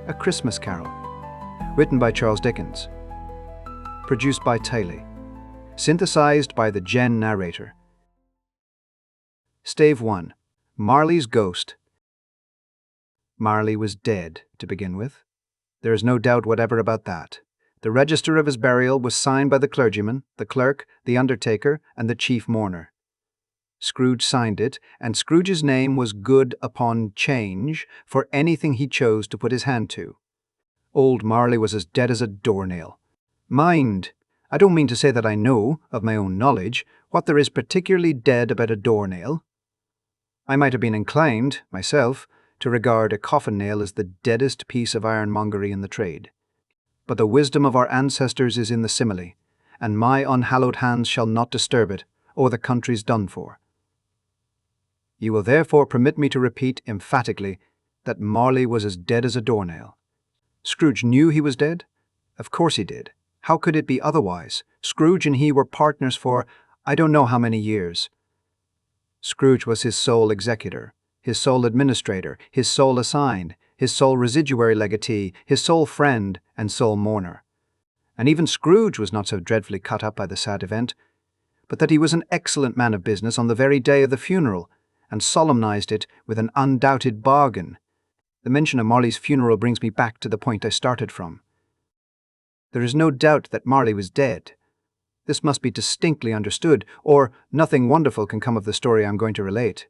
A Christmas Carol. Written by Charles Dickens. Produced by Taylor. Synthesized by the Gen narrator. Stave 1. Marley's Ghost. Marley was dead, to begin with. There is no doubt whatever about that. The register of his burial was signed by the clergyman, the clerk, the undertaker, and the chief mourner. Scrooge signed it, and Scrooge's name was good upon change for anything he chose to put his hand to. Old Marley was as dead as a doornail. Mind, I don't mean to say that I know, of my own knowledge, what there is particularly dead about a doornail. I might have been inclined, myself, to regard a coffin nail as the deadest piece of ironmongery in the trade. But the wisdom of our ancestors is in the simile, and my unhallowed hands shall not disturb it, or the country's done for. You will therefore permit me to repeat emphatically that Marley was as dead as a doornail. Scrooge knew he was dead? Of course he did. How could it be otherwise? Scrooge and he were partners for I don't know how many years. Scrooge was his sole executor, his sole administrator, his sole assigned, his sole residuary legatee, his sole friend and sole mourner. And even Scrooge was not so dreadfully cut up by the sad event, but that he was an excellent man of business on the very day of the funeral, and solemnized it with an undoubted bargain. The mention of Marley's funeral brings me back to the point I started from. There is no doubt that Marley was dead. This must be distinctly understood, or nothing wonderful can come of the story I am going to relate.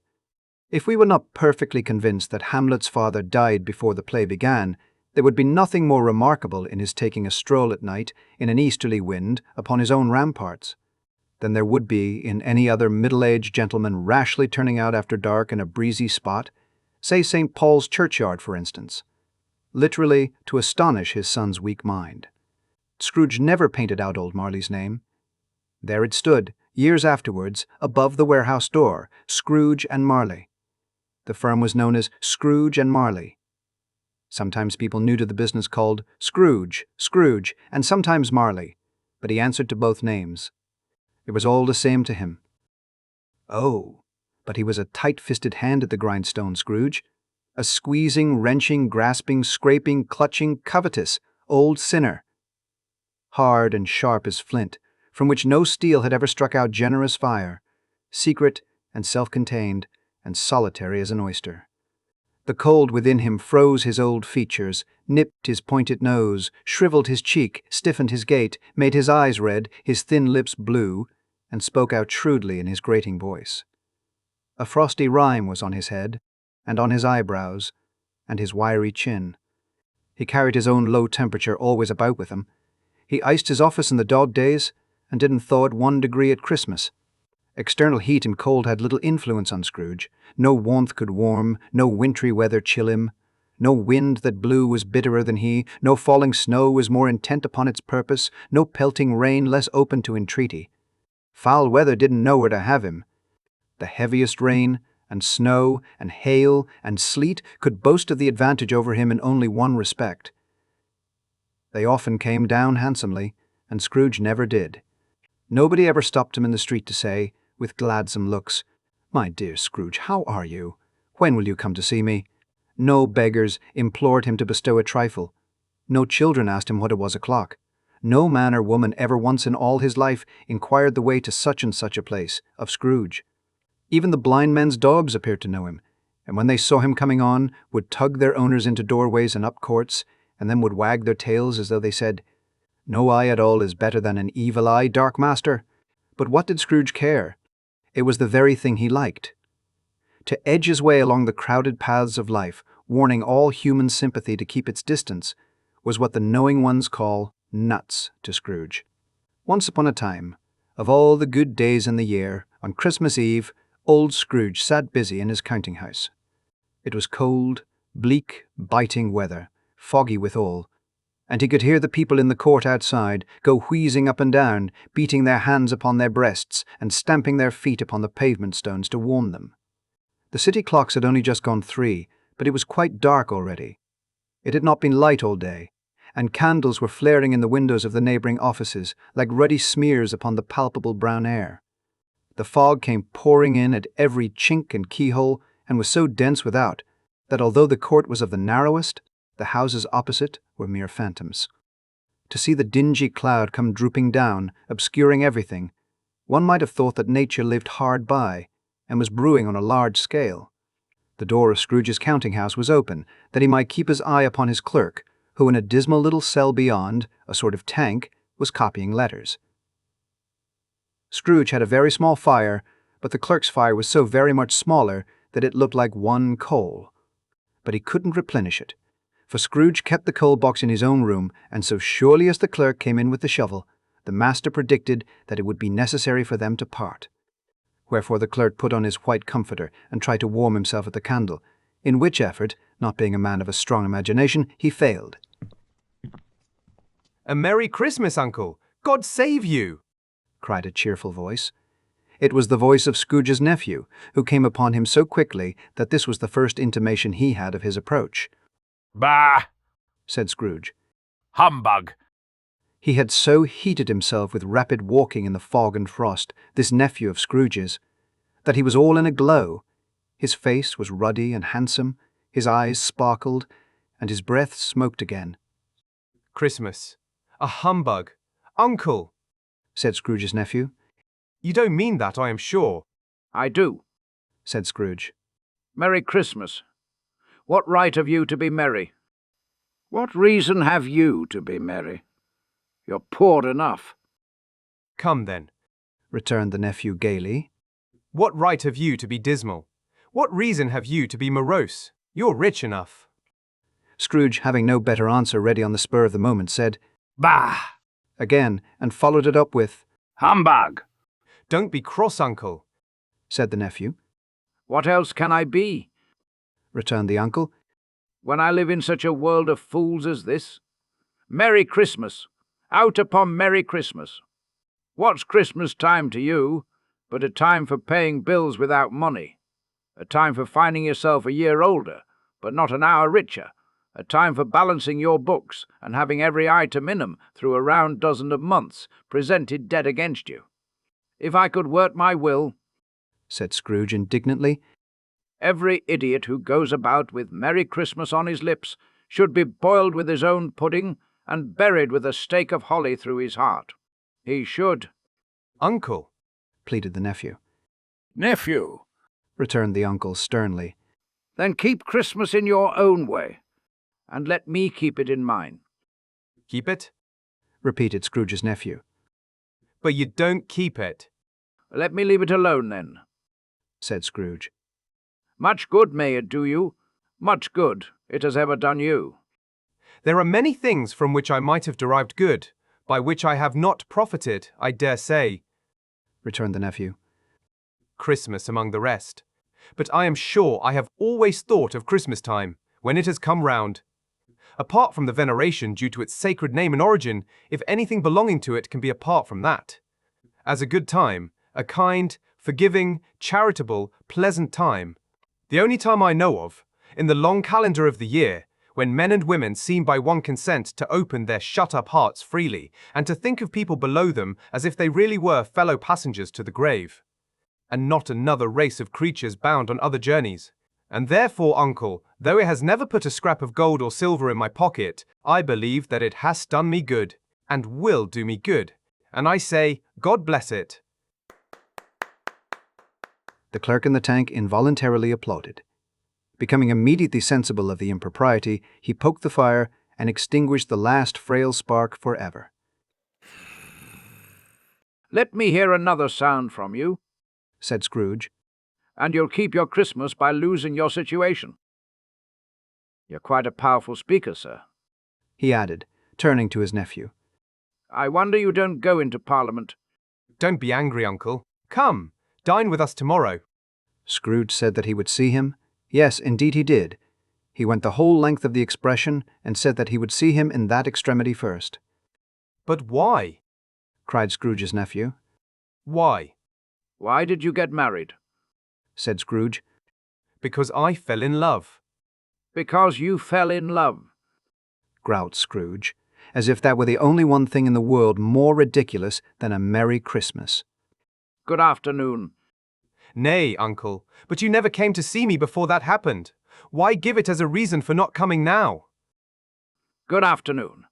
If we were not perfectly convinced that Hamlet's father died before the play began, there would be nothing more remarkable in his taking a stroll at night in an easterly wind upon his own ramparts than there would be in any other middle-aged gentleman rashly turning out after dark in a breezy spot, say St. Paul's churchyard, for instance, literally to astonish his son's weak mind. Scrooge never painted out old Marley's name. There it stood, years afterwards, above the warehouse door, Scrooge and Marley. The firm was known as Scrooge and Marley. Sometimes people new to the business called Scrooge, and sometimes Marley, but he answered to both names. It was all the same to him. Oh, but he was a tight-fisted hand at the grindstone, Scrooge. A squeezing, wrenching, grasping, scraping, clutching, covetous old sinner. Hard and sharp as flint, from which no steel had ever struck out generous fire, secret and self-contained and solitary as an oyster. The cold within him froze his old features, nipped his pointed nose, shriveled his cheek, stiffened his gait, made his eyes red, his thin lips blue, and spoke out shrewdly in his grating voice. A frosty rime was on his head, and on his eyebrows, and his wiry chin. He carried his own low temperature always about with him. He iced his office in the dog days, and didn't thaw it 1 degree at Christmas. External heat and cold had little influence on Scrooge. No warmth could warm, no wintry weather chill him. No wind that blew was bitterer than he, no falling snow was more intent upon its purpose, no pelting rain less open to entreaty. Foul weather didn't know where to have him. The heaviest rain, and snow, and hail, and sleet could boast of the advantage over him in only one respect. They often came down handsomely, and Scrooge never did. Nobody ever stopped him in the street to say, with gladsome looks, "My dear Scrooge, how are you? When will you come to see me?" No beggars implored him to bestow a trifle. No children asked him what it was o'clock. No man or woman ever once in all his life inquired the way to such and such a place of Scrooge. Even the blind men's dogs appeared to know him, and when they saw him coming on, would tug their owners into doorways and up courts, and then would wag their tails as though they said, "No eye at all is better than an evil eye, dark master." But what did Scrooge care? It was the very thing he liked. To edge his way along the crowded paths of life, warning all human sympathy to keep its distance, was what the knowing ones call nuts to Scrooge. Once upon a time, of all the good days in the year, on Christmas Eve, old Scrooge sat busy in his counting-house. It was cold, bleak, biting weather, foggy withal, and he could hear the people in the court outside go wheezing up and down, beating their hands upon their breasts and stamping their feet upon the pavement stones to warm them. The city clocks had only just gone 3, but it was quite dark already. It had not been light all day, and candles were flaring in the windows of the neighbouring offices like ruddy smears upon the palpable brown air. The fog came pouring in at every chink and keyhole, and was so dense without that although the court was of the narrowest, The houses opposite were mere phantoms. To see the dingy cloud come drooping down, obscuring everything, one might have thought that nature lived hard by and was brewing on a large scale. The door of Scrooge's counting-house was open, that he might keep his eye upon his clerk, who in a dismal little cell beyond, a sort of tank, was copying letters. Scrooge had a very small fire, but the clerk's fire was so very much smaller that it looked like one coal. But he couldn't replenish it, for Scrooge kept the coal box in his own room, and so surely as the clerk came in with the shovel, the master predicted that it would be necessary for them to part. Wherefore the clerk put on his white comforter and tried to warm himself at the candle, in which effort, not being a man of a strong imagination, he failed. "A Merry Christmas, Uncle! God save you!" cried a cheerful voice. It was the voice of Scrooge's nephew, who came upon him so quickly that this was the first intimation he had of his approach. "Bah!" said Scrooge. "Humbug!" He had so heated himself with rapid walking in the fog and frost, this nephew of Scrooge's, that he was all in a glow. His face was ruddy and handsome, his eyes sparkled, and his breath smoked again. "Christmas. A humbug. Uncle!" said Scrooge's nephew. "You don't mean that, I am sure." "I do," said Scrooge. "Merry Christmas. What right have you to be merry? What reason have you to be merry? You're poor enough." "Come then," returned the nephew gaily. "What right have you to be dismal? What reason have you to be morose? You're rich enough." Scrooge, having no better answer ready on the spur of the moment, said, "Bah!" again, and followed it up with, "Humbug!" "Don't be cross, Uncle," said the nephew. "What else can I be, returned the uncle, when I live in such a world of fools as this? Merry Christmas! Out upon Merry Christmas! What's Christmas time to you but a time for paying bills without money, a time for finding yourself a year older, but not an hour richer, a time for balancing your books and having every item in 'em through a round dozen of months presented dead against you? If I could work my will," said Scrooge indignantly, "every idiot who goes about with Merry Christmas on his lips should be boiled with his own pudding and buried with a stake of holly through his heart. He should." "Uncle," pleaded the nephew. "Nephew, returned the uncle sternly. then keep Christmas in your own way, and let me keep it in mine." "Keep it? repeated Scrooge's nephew. But you don't keep it." "Let me leave it alone, then." said Scrooge. "Much good may it do you, much good it has ever done you." "There are many things from which I might have derived good, by which I have not profited, I dare say," returned the nephew. "Christmas among the rest. But I am sure I have always thought of Christmas time, when it has come round. Apart from the veneration due to its sacred name and origin, if anything belonging to it can be apart from that, as a good time, a kind, forgiving, charitable, pleasant time, the only time I know of, in the long calendar of the year, when men and women seem by one consent to open their shut-up hearts freely, and to think of people below them as if they really were fellow passengers to the grave, and not another race of creatures bound on other journeys. And therefore, Uncle, though it has never put a scrap of gold or silver in my pocket, I believe that it has done me good, and will do me good. And I say, God bless it." The clerk in the tank involuntarily applauded. Becoming immediately sensible of the impropriety, he poked the fire and extinguished the last frail spark forever. "Let me hear another sound from you," said Scrooge. "and you'll keep your Christmas by losing your situation. You're quite a powerful speaker, sir," he added, turning to his nephew. "I wonder you don't go into Parliament." "Don't be angry, Uncle. Come, dine with us tomorrow." Scrooge said that he would see him. Yes, indeed he did. He went the whole length of the expression and said that he would see him in that extremity first. "But why?" cried Scrooge's nephew. "Why?" "Why did you get married?" said Scrooge. "Because I fell in love." "Because you fell in love," growled Scrooge, as if that were the only one thing in the world more ridiculous than a Merry Christmas. "Good afternoon." "Nay, Uncle, but you never came to see me before that happened. Why give it as a reason for not coming now?" Good afternoon,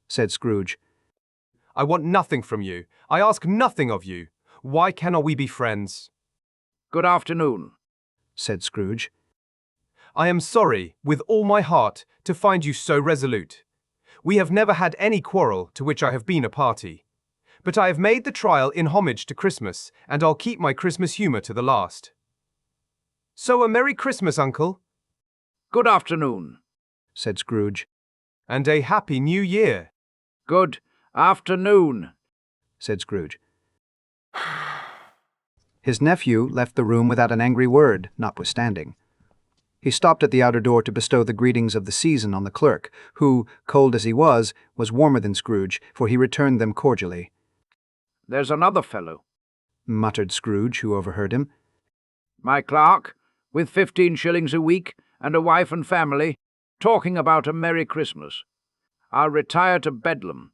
said Scrooge. I want nothing from you. I ask nothing of you. Why cannot we be friends? Good afternoon, said Scrooge. I am sorry, with all my heart, to find you so resolute. We have never had any quarrel to which I have been a party. But I have made the trial in homage to Christmas, and I'll keep my Christmas humour to the last. So a Merry Christmas, Uncle. Good afternoon, said Scrooge. And a Happy New Year. Good afternoon, said Scrooge. His nephew left the room without an angry word, notwithstanding. He stopped at the outer door to bestow the greetings of the season on the clerk, who, cold as he was warmer than Scrooge, for he returned them cordially. There's another fellow, muttered Scrooge, who overheard him. My clerk, with 15 shillings a week and a wife and family, talking about a Merry Christmas. I'll retire to Bedlam.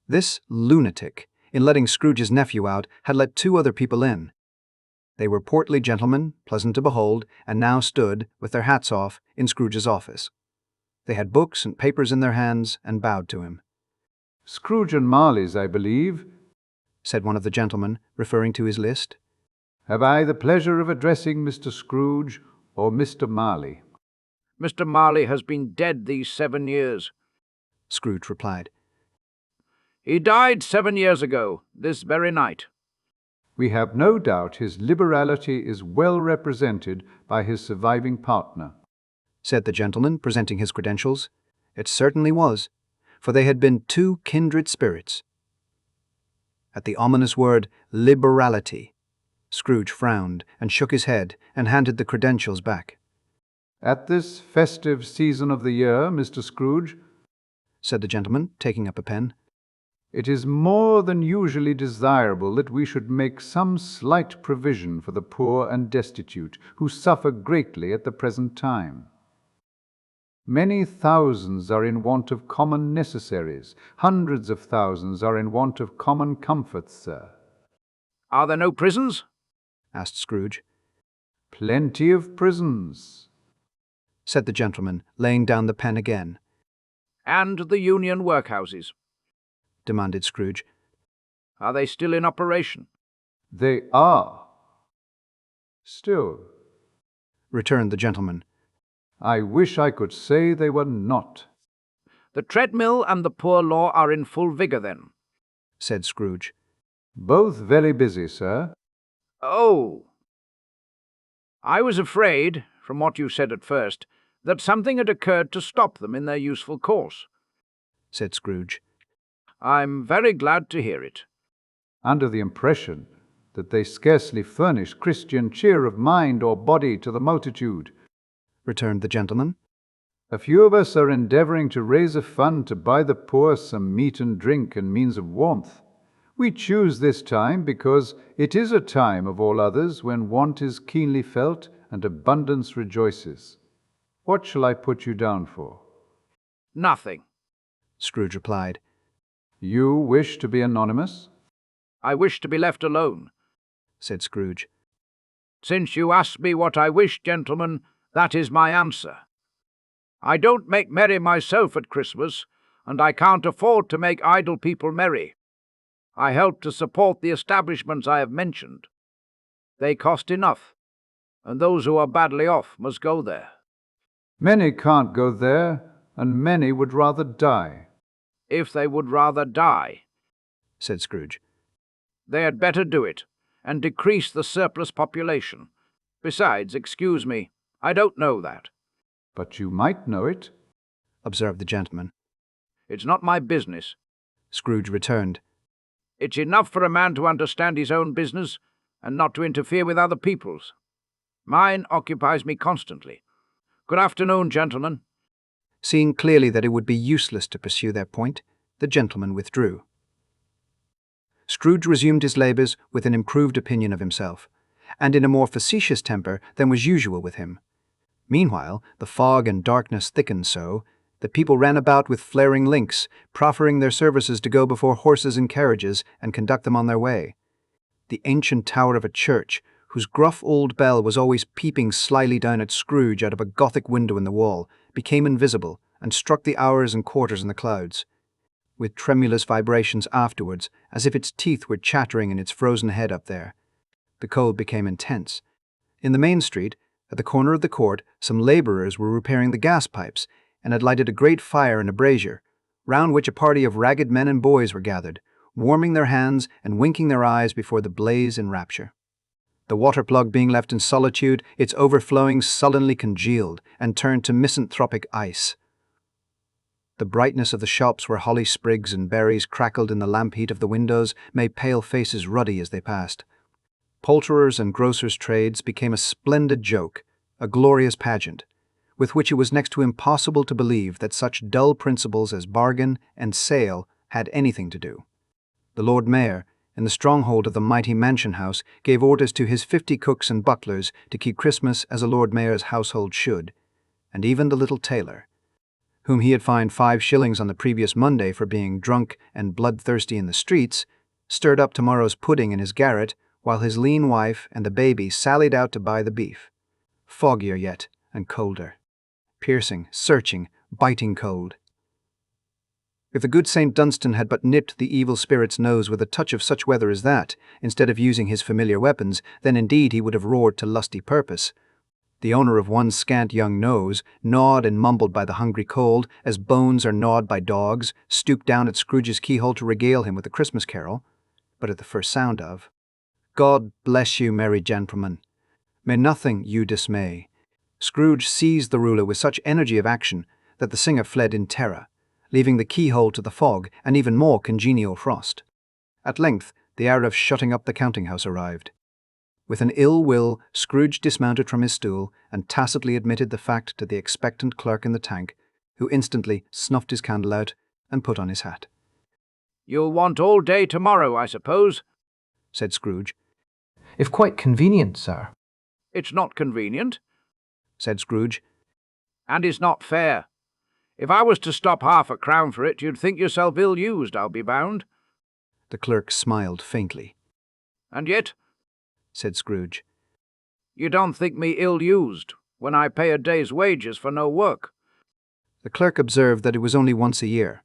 This lunatic, in letting Scrooge's nephew out, had let 2 other people in. They were portly gentlemen, pleasant to behold, and now stood, with their hats off, in Scrooge's office. They had books and papers in their hands, and bowed to him. Scrooge and Marley's, I believe, said one of the gentlemen, referring to his list. Have I the pleasure of addressing Mr. Scrooge or Mr. Marley? Mr. Marley has been dead these 7 years, Scrooge replied. He died 7 years ago, this very night. We have no doubt his liberality is well represented by his surviving partner, said the gentleman, presenting his credentials. It certainly was, for they had been 2 kindred spirits. At the ominous word, liberality, Scrooge frowned and shook his head and handed the credentials back. At this festive season of the year, Mr. Scrooge, said the gentleman, taking up a pen, it is more than usually desirable that we should make some slight provision for the poor and destitute, who suffer greatly at the present time. Many thousands are in want of common necessaries. Hundreds of thousands are in want of common comforts, sir. Are there no prisons? asked Scrooge. Plenty of prisons, said the gentleman, laying down the pen again. And the union workhouses? demanded Scrooge. Are they still in operation? They are. Still, returned the gentleman. I wish I could say they were not. The treadmill and the poor law are in full vigour, then? said Scrooge. Both very busy, sir. Oh! I was afraid, from what you said at first, that something had occurred to stop them in their useful course, said Scrooge. I'm very glad to hear it. Under the impression that they scarcely furnish Christian cheer of mind or body to the multitude, returned the gentleman. A few of us are endeavoring to raise a fund to buy the poor some meat and drink and means of warmth. We choose this time because it is a time of all others when want is keenly felt and abundance rejoices. What shall I put you down for? Nothing, Scrooge replied. You wish to be anonymous? I wish to be left alone, said Scrooge. Since you ask me what I wish, gentlemen, that is my answer. I don't make merry myself at Christmas, and I can't afford to make idle people merry. I help to support the establishments I have mentioned. They cost enough, and those who are badly off must go there. Many can't go there, and many would rather die. If they would rather die, said Scrooge, they had better do it, and decrease the surplus population. Besides, excuse me, I don't know that. But you might know it, observed the gentleman. It's not my business, Scrooge returned. It's enough for a man to understand his own business and not to interfere with other people's. Mine occupies me constantly. Good afternoon, gentlemen. Seeing clearly that it would be useless to pursue their point, the gentleman withdrew. Scrooge resumed his labours with an improved opinion of himself, and in a more facetious temper than was usual with him. Meanwhile, the fog and darkness thickened so that people ran about with flaring links, proffering their services to go before horses and carriages and conduct them on their way. The ancient tower of a church, whose gruff old bell was always peeping slyly down at Scrooge out of a Gothic window in the wall, became invisible and struck the hours and quarters in the clouds, with tremulous vibrations afterwards, as if its teeth were chattering in its frozen head up there. The cold became intense. In the main street, at the corner of the court, some labourers were repairing the gas pipes, and had lighted a great fire in a brazier, round which a party of ragged men and boys were gathered, warming their hands and winking their eyes before the blaze in rapture. The water plug being left in solitude, its overflowing sullenly congealed and turned to misanthropic ice. The brightness of the shops where holly sprigs and berries crackled in the lamp heat of the windows made pale faces ruddy as they passed. Poulterers' and grocers' trades became a splendid joke, a glorious pageant, with which it was next to impossible to believe that such dull principles as bargain and sale had anything to do. The Lord Mayor, in the stronghold of the mighty mansion house, gave orders to his 50 cooks and butlers to keep Christmas as a Lord Mayor's household should, and even the little tailor, whom he had fined 5 shillings on the previous Monday for being drunk and bloodthirsty in the streets, stirred up tomorrow's pudding in his garret, while his lean wife and the baby sallied out to buy the beef. Foggier yet, and colder. Piercing, searching, biting cold. If the good St. Dunstan had but nipped the evil spirit's nose with a touch of such weather as that, instead of using his familiar weapons, then indeed he would have roared to lusty purpose. The owner of one scant young nose, gnawed and mumbled by the hungry cold, as bones are gnawed by dogs, stooped down at Scrooge's keyhole to regale him with a Christmas carol, but at the first sound of, "God bless you, merry gentlemen. May nothing you dismay," Scrooge seized the ruler with such energy of action that the singer fled in terror, leaving the keyhole to the fog and even more congenial frost. At length, the hour of shutting up the counting-house arrived. With an ill will, Scrooge dismounted from his stool and tacitly admitted the fact to the expectant clerk in the tank, who instantly snuffed his candle out and put on his hat. "You'll want all day tomorrow, I suppose?" said Scrooge. "If quite convenient, sir." "It's not convenient." said Scrooge. "And it's not fair. If I was to stop half a crown for it, you'd think yourself ill-used, I'll be bound." The clerk smiled faintly. "And yet," said Scrooge. "you don't think me ill-used when I pay a day's wages for no work." The clerk observed that it was only once a year.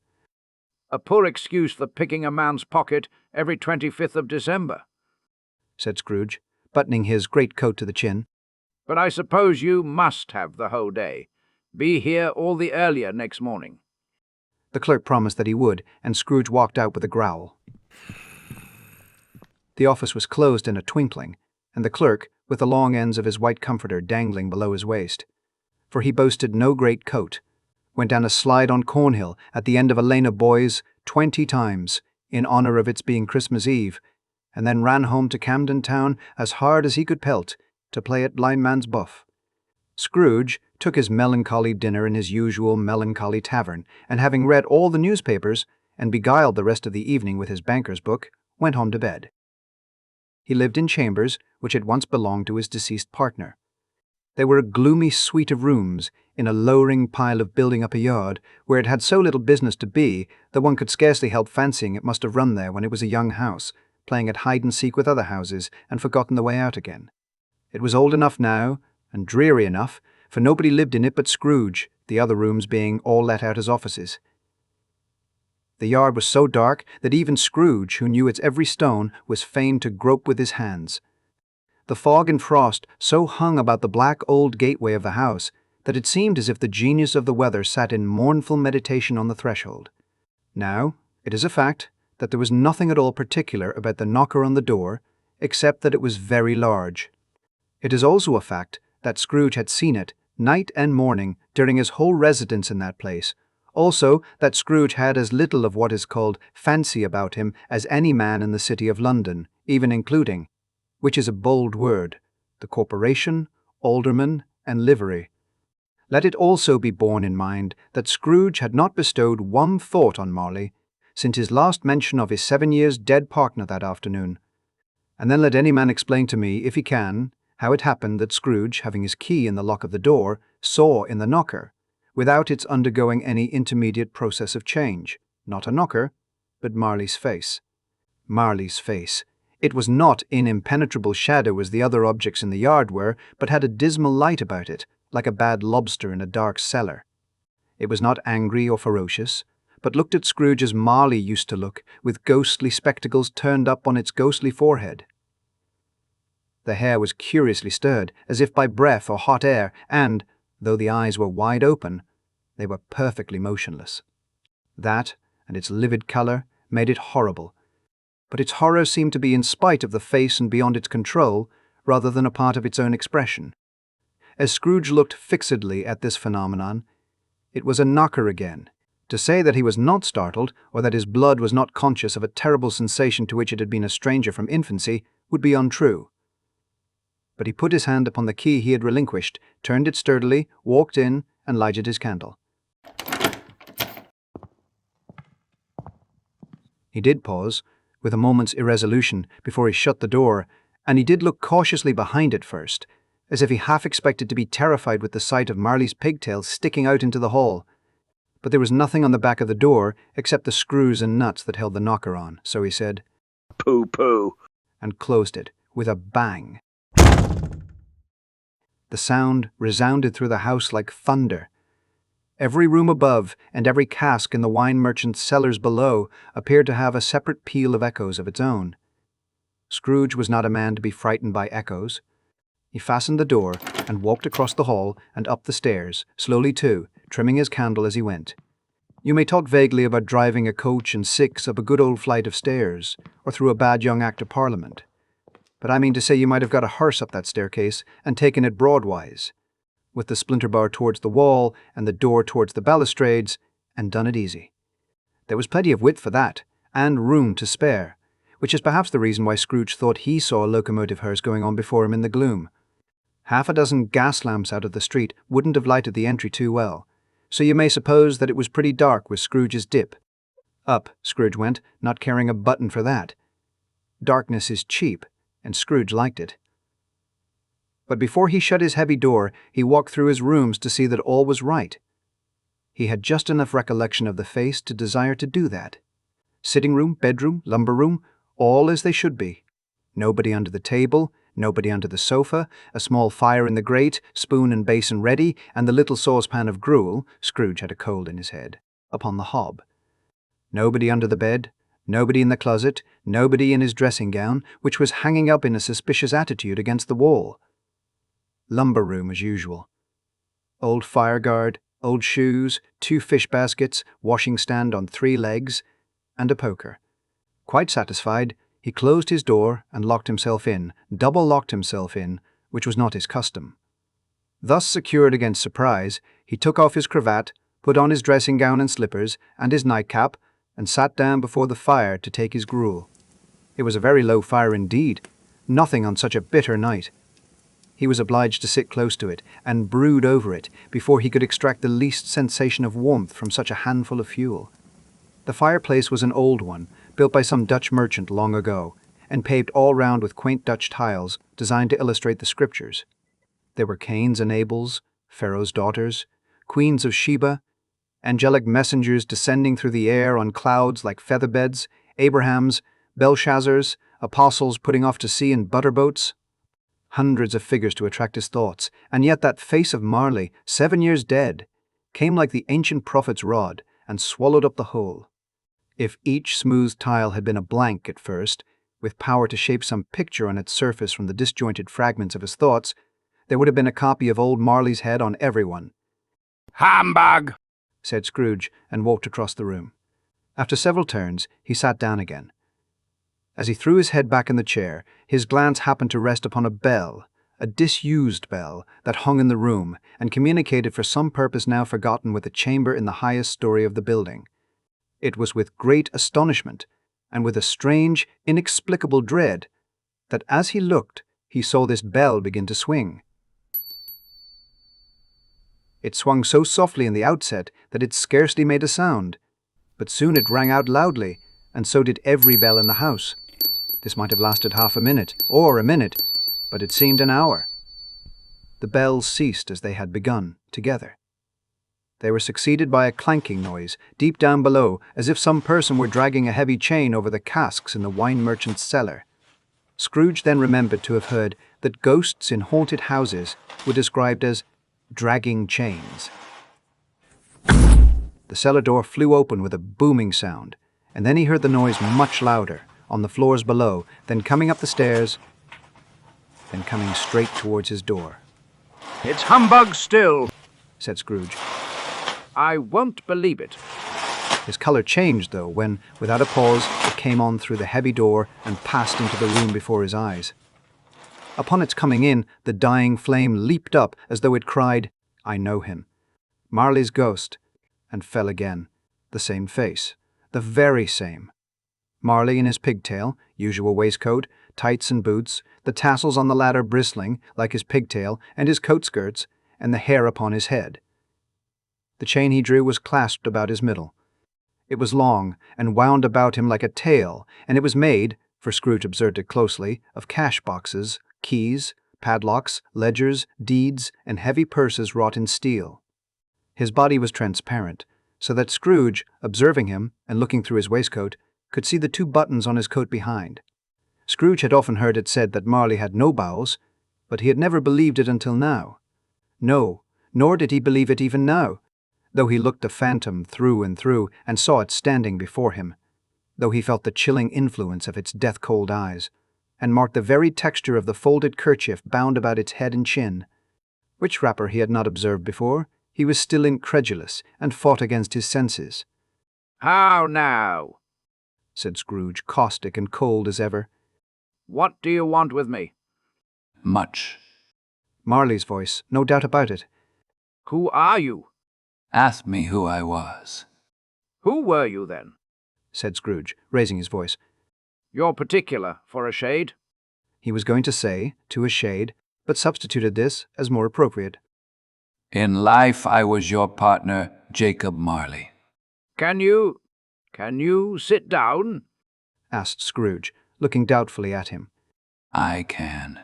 "A poor excuse for picking a man's pocket every 25th of December." said Scrooge, buttoning his great coat to the chin. "But I suppose you must have the whole day. Be here all the earlier next morning." The clerk promised that he would, and Scrooge walked out with a growl. The office was closed in a twinkling, and the clerk, with the long ends of his white comforter dangling below his waist, for he boasted no great coat, went down a slide on Cornhill at the end of a lane of boys 20 times, in honour of its being Christmas Eve, and then ran home to Camden Town as hard as he could pelt to play at blindman's buff. Scrooge took his melancholy dinner in his usual melancholy tavern, and having read all the newspapers and beguiled the rest of the evening with his banker's book, went home to bed. He lived in chambers which had once belonged to his deceased partner. They were a gloomy suite of rooms in a lowering pile of building up a yard, where it had so little business to be that one could scarcely help fancying it must have run there when it was a young house, playing at hide-and-seek with other houses, and forgotten the way out again. It was old enough now, and dreary enough, for nobody lived in it but Scrooge, the other rooms being all let out as offices. The yard was so dark that even Scrooge, who knew its every stone, was fain to grope with his hands. The fog and frost so hung about the black old gateway of the house that it seemed as if the genius of the weather sat in mournful meditation on the threshold. Now, it is a fact that there was nothing at all particular about the knocker on the door, except that it was very large. It is also a fact that Scrooge had seen it, night and morning, during his whole residence in that place. Also, that Scrooge had as little of what is called fancy about him as any man in the city of London, even including, which is a bold word, the corporation, alderman, and livery. Let it also be borne in mind that Scrooge had not bestowed one thought on Marley since his last mention of his 7 years dead partner that afternoon. And then let any man explain to me, if he can, how it happened that Scrooge, having his key in the lock of the door, saw in the knocker, without its undergoing any intermediate process of change, not a knocker, but Marley's face. Marley's face. It was not in impenetrable shadow as the other objects in the yard were, but had a dismal light about it, like a bad lobster in a dark cellar. It was not angry or ferocious, but looked at Scrooge as Marley used to look, with ghostly spectacles turned up on its ghostly forehead. The hair was curiously stirred, as if by breath or hot air, and, though the eyes were wide open, they were perfectly motionless. That, and its livid colour, made it horrible, but its horror seemed to be in spite of the face and beyond its control, rather than a part of its own expression. As Scrooge looked fixedly at this phenomenon, it was a knocker again. To say that he was not startled, or that his blood was not conscious of a terrible sensation to which it had been a stranger from infancy, would be untrue. But he put his hand upon the key he had relinquished, turned it sturdily, walked in, and lighted his candle. He did pause, with a moment's irresolution, before he shut the door, and he did look cautiously behind it first, as if he half expected to be terrified with the sight of Marley's pigtails sticking out into the hall. But there was nothing on the back of the door except the screws and nuts that held the knocker on, so he said, Pooh-pooh. and closed it with a bang. The sound resounded through the house like thunder. Every room above and every cask in the wine merchant's cellars below appeared to have a separate peal of echoes of its own. Scrooge was not a man to be frightened by echoes. He fastened the door and walked across the hall and up the stairs, slowly too, trimming his candle as he went. You may talk vaguely about driving a coach and six up a good old flight of stairs, or through a bad young Act of Parliament. But I mean to say you might have got a hearse up that staircase and taken it broadwise, with the splinter bar towards the wall and the door towards the balustrades, and done it easy. There was plenty of width for that, and room to spare, which is perhaps the reason why Scrooge thought he saw a locomotive hearse going on before him in the gloom. Half a dozen gas lamps out of the street wouldn't have lighted the entry too well, so you may suppose that it was pretty dark with Scrooge's dip. Up Scrooge went, not caring a button for that. Darkness is cheap, and Scrooge liked it. But before he shut his heavy door, he walked through his rooms to see that all was right. He had just enough recollection of the face to desire to do that. Sitting room, bedroom, lumber room, all as they should be. Nobody under the table, nobody under the sofa, a small fire in the grate, spoon and basin ready, and the little saucepan of gruel, Scrooge had a cold in his head, upon the hob. Nobody under the bed, nobody in the closet, nobody in his dressing gown, which was hanging up in a suspicious attitude against the wall. Lumber room as usual. Old fireguard, old shoes, 2 fish baskets, washing stand on 3 legs, and a poker. Quite satisfied, he closed his door and locked himself in, double-locked himself in, which was not his custom. Thus secured against surprise, he took off his cravat, put on his dressing gown and slippers, and his nightcap, and sat down before the fire to take his gruel. It was a very low fire indeed, nothing on such a bitter night. He was obliged to sit close to it and brood over it before he could extract the least sensation of warmth from such a handful of fuel. The fireplace was an old one, built by some Dutch merchant long ago, and paved all round with quaint Dutch tiles designed to illustrate the scriptures. There were Cains and Abels, Pharaoh's daughters, queens of Sheba, angelic messengers descending through the air on clouds like featherbeds, Abrahams, Belshazzars, apostles putting off to sea in butterboats. Hundreds of figures to attract his thoughts, and yet that face of Marley, 7 years dead, came like the ancient prophet's rod and swallowed up the whole. If each smooth tile had been a blank at first, with power to shape some picture on its surface from the disjointed fragments of his thoughts, there would have been a copy of old Marley's head on every one. Humbug! Said Scrooge, and walked across the room. After several turns, he sat down again. As he threw his head back in the chair, his glance happened to rest upon a bell, a disused bell, that hung in the room, and communicated for some purpose now forgotten with a chamber in the highest story of the building. It was with great astonishment, and with a strange, inexplicable dread, that as he looked, he saw this bell begin to swing. It swung so softly in the outset that it scarcely made a sound, but soon it rang out loudly, and so did every bell in the house. This might have lasted half a minute, or a minute, but it seemed an hour. The bells ceased as they had begun, together. They were succeeded by a clanking noise, deep down below, as if some person were dragging a heavy chain over the casks in the wine merchant's cellar. Scrooge then remembered to have heard that ghosts in haunted houses were described as dragging chains. The cellar door flew open with a booming sound, and then he heard the noise much louder, on the floors below, then coming up the stairs, then coming straight towards his door. It's humbug still, said Scrooge. I won't believe it. His colour changed, though, when, without a pause, it came on through the heavy door and passed into the room before his eyes. Upon its coming in, the dying flame leaped up as though it cried, "I know him." Marley's ghost, and fell again. The same face, the very same. Marley in his pigtail, usual waistcoat, tights and boots, the tassels on the latter bristling, like his pigtail, and his coat skirts, and the hair upon his head. The chain he drew was clasped about his middle. It was long, and wound about him like a tail, and it was made, for Scrooge observed it closely, of cash boxes, keys, padlocks, ledgers, deeds, and heavy purses wrought in steel. His body was transparent, so that Scrooge, observing him, and looking through his waistcoat, could see the 2 buttons on his coat behind. Scrooge had often heard it said that Marley had no bowels, but he had never believed it until now. No, nor did he believe it even now, though he looked the phantom through and through and saw it standing before him, though he felt the chilling influence of its death-cold eyes, and marked the very texture of the folded kerchief bound about its head and chin, which wrapper he had not observed before. He was still incredulous, and fought against his senses. How now? Said Scrooge, caustic and cold as ever. What do you want with me? Much. Marley's voice, no doubt about it. Who are you? Ask me who I was. Who were you then? Said Scrooge, raising his voice. You're particular, for a shade. He was going to say, to a shade, but substituted this as more appropriate. In life I was your partner, Jacob Marley. Can you sit down? Asked Scrooge, looking doubtfully at him. I can.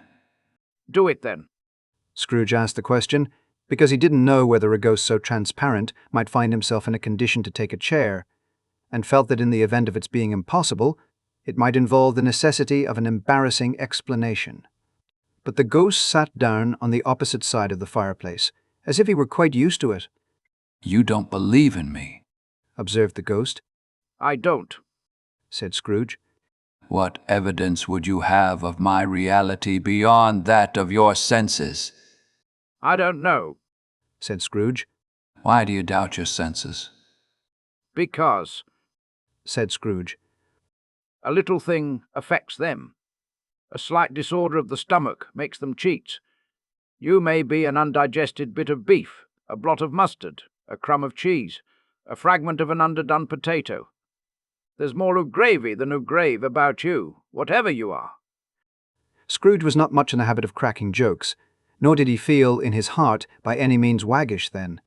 Do it then. Scrooge asked the question because he didn't know whether a ghost so transparent might find himself in a condition to take a chair, and felt that in the event of its being impossible, it might involve the necessity of an embarrassing explanation. But the ghost sat down on the opposite side of the fireplace, as if he were quite used to it. You don't believe in me, observed the ghost. I don't, said Scrooge. What evidence would you have of my reality beyond that of your senses? I don't know, said Scrooge. Why do you doubt your senses? Because, said Scrooge, a little thing affects them. A slight disorder of the stomach makes them cheats. You may be an undigested bit of beef, a blot of mustard, a crumb of cheese, a fragment of an underdone potato. There's more of gravy than of grave about you, whatever you are. Scrooge was not much in the habit of cracking jokes, nor did he feel in his heart by any means waggish then.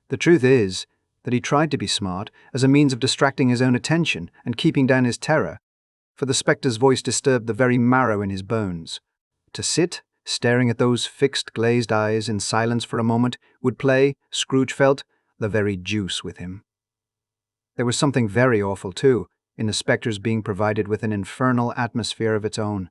The truth is that he tried to be smart as a means of distracting his own attention and keeping down his terror, for the spectre's voice disturbed the very marrow in his bones. To sit, staring at those fixed glazed eyes in silence for a moment, would play, Scrooge felt, the very deuce with him. There was something very awful, too, in the spectre's being provided with an infernal atmosphere of its own.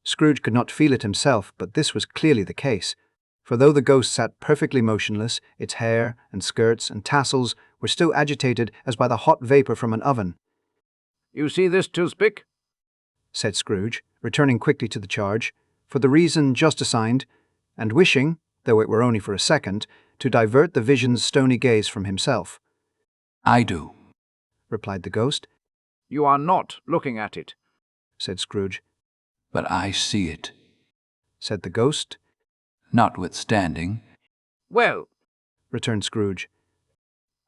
Scrooge could not feel it himself, but this was clearly the case, for though the ghost sat perfectly motionless, its hair and skirts and tassels were still agitated as by the hot vapour from an oven. You see this toothpick? Said Scrooge, returning quickly to the charge, for the reason just assigned, and wishing, though it were only for a second, to divert the vision's stony gaze from himself. I do, replied the ghost. You are not looking at it, said Scrooge. But I see it, said the ghost. Notwithstanding. Well, returned Scrooge,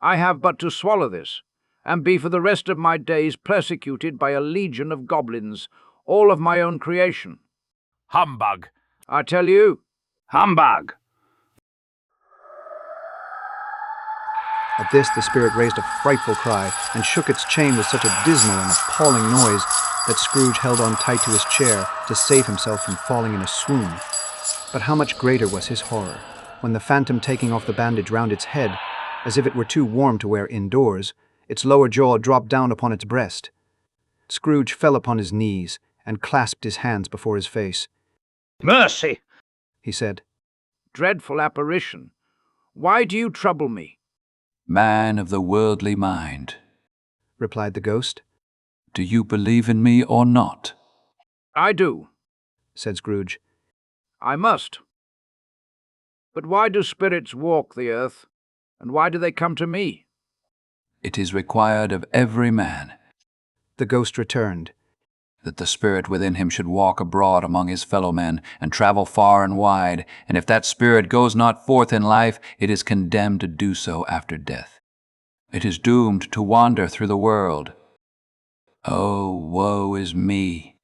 I have but to swallow this, and be for the rest of my days persecuted by a legion of goblins, all of my own creation. Humbug! I tell you. Humbug! At this the spirit raised a frightful cry and shook its chain with such a dismal and appalling noise that Scrooge held on tight to his chair to save himself from falling in a swoon. But how much greater was his horror when the phantom, taking off the bandage round its head, as if it were too warm to wear indoors, its lower jaw dropped down upon its breast. Scrooge fell upon his knees and clasped his hands before his face. Mercy, he said. Dreadful apparition, why do you trouble me? Man of the worldly mind, replied the ghost. do you believe in me or not? I do. Said Scrooge. I must. But why do spirits walk the earth, and why do they come to me? It is required of every man The ghost returned. that the spirit within him should walk abroad among his fellow men, and travel far and wide, and if that spirit goes not forth in life, it is condemned to do so after death. It is doomed to wander through the world. Oh, woe is me!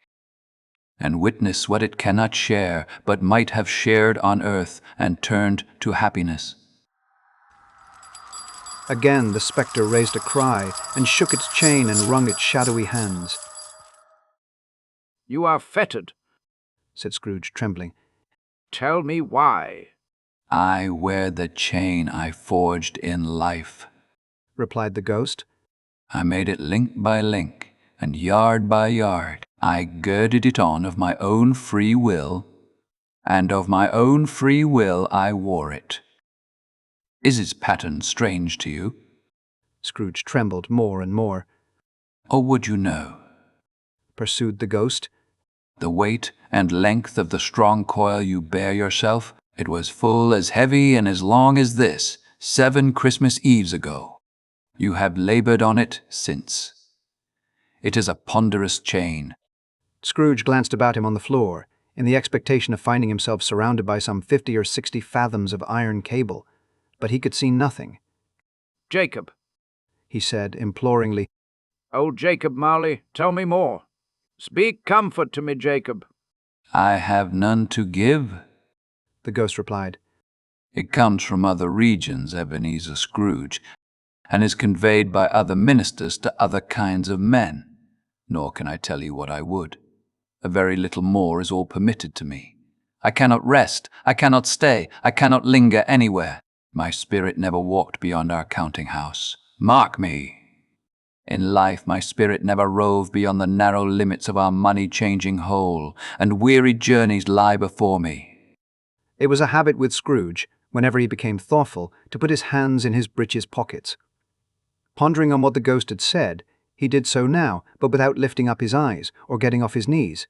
And witness what it cannot share, but might have shared on earth, and turned to happiness. Again the spectre raised a cry, and shook its chain and wrung its shadowy hands. You are fettered. Said Scrooge, trembling. Tell me why. I wear the chain I forged in life. Replied the ghost. I made it link by link, and yard by yard. I girded it on of my own free will, and of my own free will I wore it. Is its pattern strange to you? Scrooge trembled more and more. Or would you know? Pursued the ghost. The weight and length of the strong coil you bear yourself, it was full as heavy and as long as this, 7 Christmas Eves ago. You have labored on it since. It is a ponderous chain. Scrooge glanced about him on the floor, in the expectation of finding himself surrounded by some 50 or 60 fathoms of iron cable, but he could see nothing. Jacob, He said imploringly. old Jacob Marley, tell me more. Speak comfort to me, Jacob. I have none to give. The ghost replied. It comes from other regions, Ebenezer Scrooge, and is conveyed by other ministers to other kinds of men. Nor can I tell you what I would. A very little more is all permitted to me. I cannot rest, I cannot stay, I cannot linger anywhere. My spirit never walked beyond our counting-house. Mark me! In life my spirit never roved beyond the narrow limits of our money-changing hole, and weary journeys lie before me. It was a habit with Scrooge, whenever he became thoughtful, to put his hands in his breeches pockets. Pondering on what the ghost had said, he did so now, but without lifting up his eyes or getting off his knees.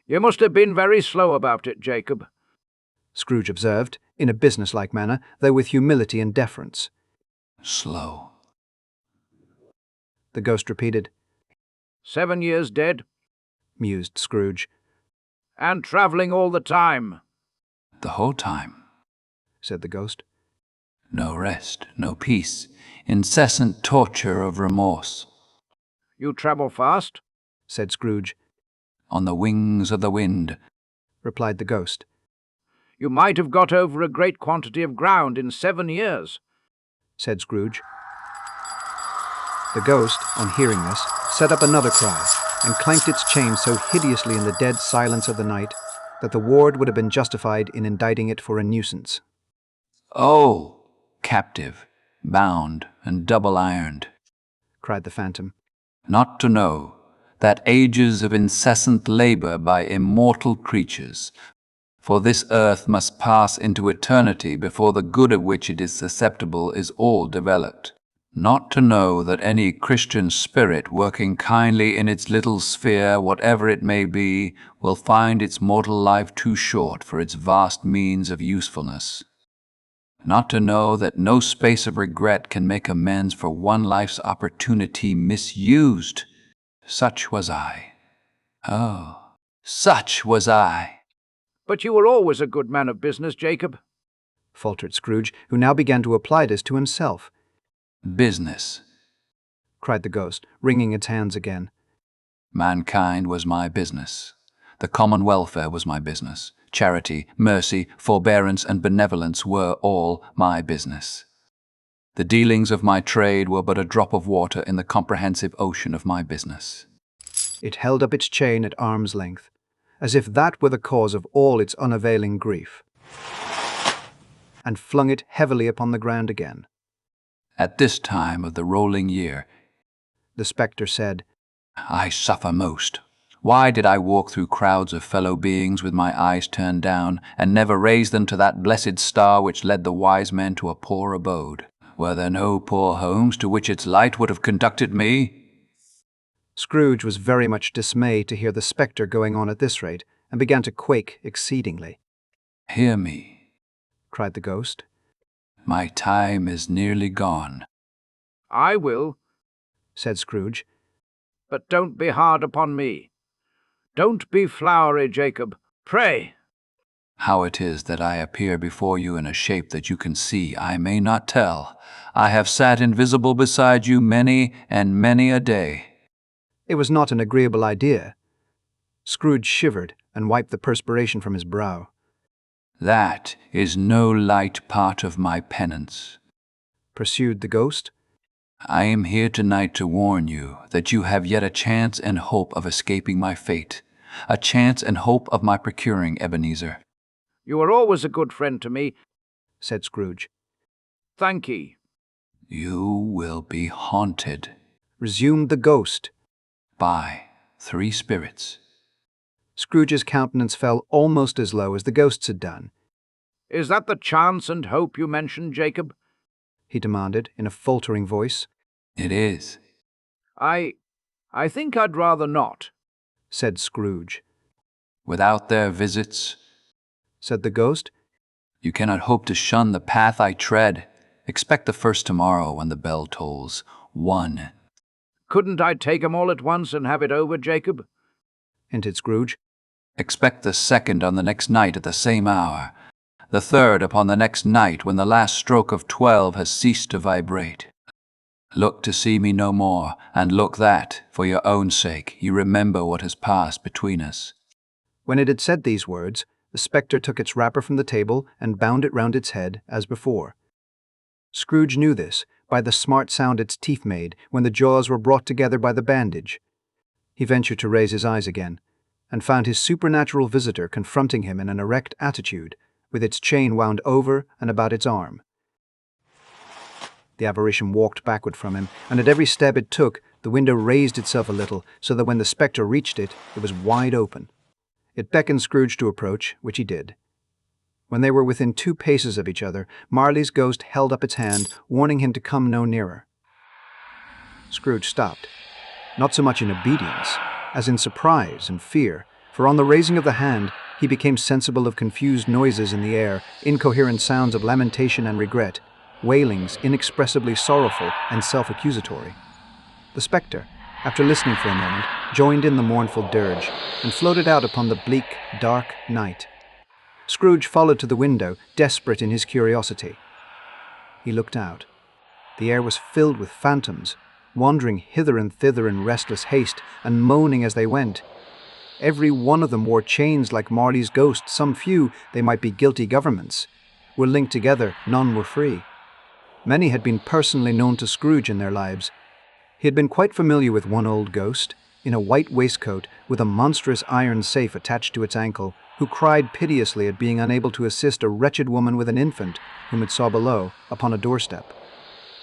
You must have been very slow about it, Jacob. Scrooge observed, in a businesslike manner, though with humility and deference. Slow. The ghost repeated. 7 years dead, Mused Scrooge. and travelling all the time. The whole time. Said the ghost. No rest, no peace, incessant torture of remorse. You travel fast? Said Scrooge. On the wings of the wind. Replied the ghost. You might have got over a great quantity of ground in 7 years. Said Scrooge. The ghost, on hearing this, set up another cry, and clanked its chain so hideously in the dead silence of the night that the ward would have been justified in indicting it for a nuisance. Oh, captive, bound, and double-ironed, Cried the phantom. not to know that ages of incessant labor by immortal creatures, for this earth must pass into eternity before the good of which it is susceptible is all developed. Not to know that any Christian spirit working kindly in its little sphere, whatever it may be, will find its mortal life too short for its vast means of usefulness. Not to know that no space of regret can make amends for one life's opportunity misused. Such was I. Oh, such was I. But you were always a good man of business, Jacob. Faltered Scrooge, who now began to apply this to himself. Business. Cried the ghost, wringing its hands again. Mankind was my business. The common welfare was my business. Charity, mercy, forbearance, and benevolence were all my business. The dealings of my trade were but a drop of water in the comprehensive ocean of my business. It held up its chain at arm's length, as if that were the cause of all its unavailing grief, and flung it heavily upon the ground again. At this time of the rolling year, The spectre said, I suffer most. Why did I walk through crowds of fellow beings with my eyes turned down, and never raise them to that blessed star which led the wise men to a poor abode? Were there no poor homes to which its light would have conducted me? Scrooge was very much dismayed to hear the spectre going on at this rate, and began to quake exceedingly. Hear me, Cried the ghost. my time is nearly gone. I will, Said Scrooge. but don't be hard upon me. Don't be flowery, Jacob. Pray. How it is that I appear before you in a shape that you can see, I may not tell. I have sat invisible beside you many and many a day. It was not an agreeable idea. Scrooge shivered and wiped the perspiration from his brow. That is no light part of my penance. Pursued the ghost. I am here tonight to warn you that you have yet a chance and hope of escaping my fate, a chance and hope of my procuring Ebenezer. You are always a good friend to me. Said Scrooge. Thank ye. You will be haunted Resumed the ghost. by 3 spirits. Scrooge's countenance fell almost as low as the ghost's had done. Is that the chance and hope you mentioned, Jacob? He demanded in a faltering voice. It is. I think I'd rather not. Said Scrooge. Without their visits, Said the ghost. you cannot hope to shun the path I tread. Expect the first tomorrow when the bell tolls 1. Couldn't I take 'em all at once and have it over, Jacob? Hinted Scrooge. Expect the second on the next night at the same hour. The third upon the next night when the last stroke of 12 has ceased to vibrate. Look to see me no more, and look that, for your own sake, you remember what has passed between us. When it had said these words, the spectre took its wrapper from the table and bound it round its head, as before. Scrooge knew this by the smart sound its teeth made when the jaws were brought together by the bandage. He ventured to raise his eyes again, and found his supernatural visitor confronting him in an erect attitude, with its chain wound over and about its arm. The apparition walked backward from him, and at every step it took, the window raised itself a little, so that when the spectre reached it, it was wide open. It beckoned Scrooge to approach, which he did. When they were within 2 paces of each other, Marley's ghost held up its hand, warning him to come no nearer. Scrooge stopped, not so much in obedience, as in surprise and fear, for on the raising of the hand, he became sensible of confused noises in the air, incoherent sounds of lamentation and regret, wailings inexpressibly sorrowful and self-accusatory. The spectre, after listening for a moment, joined in the mournful dirge, and floated out upon the bleak, dark night. Scrooge followed to the window, desperate in his curiosity. He looked out. The air was filled with phantoms, wandering hither and thither in restless haste, and moaning as they went. Every one of them wore chains like Marley's ghost. Some few, they might be guilty governments, were linked together, none were free. Many had been personally known to Scrooge in their lives. He had been quite familiar with one old ghost, in a white waistcoat with a monstrous iron safe attached to its ankle, who cried piteously at being unable to assist a wretched woman with an infant, whom it saw below, upon a doorstep.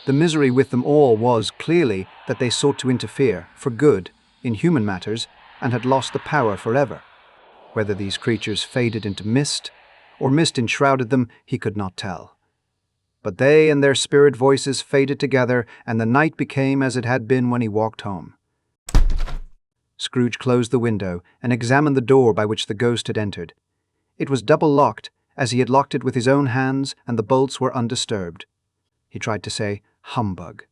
The misery with them all was, clearly, that they sought to interfere, for good, in human matters, and had lost the power forever. Whether these creatures faded into mist, or mist enshrouded them, he could not tell. But they and their spirit voices faded together, and the night became as it had been when he walked home. Scrooge closed the window and examined the door by which the ghost had entered. It was double-locked, as he had locked it with his own hands, and the bolts were undisturbed. He tried to say, "Humbug,"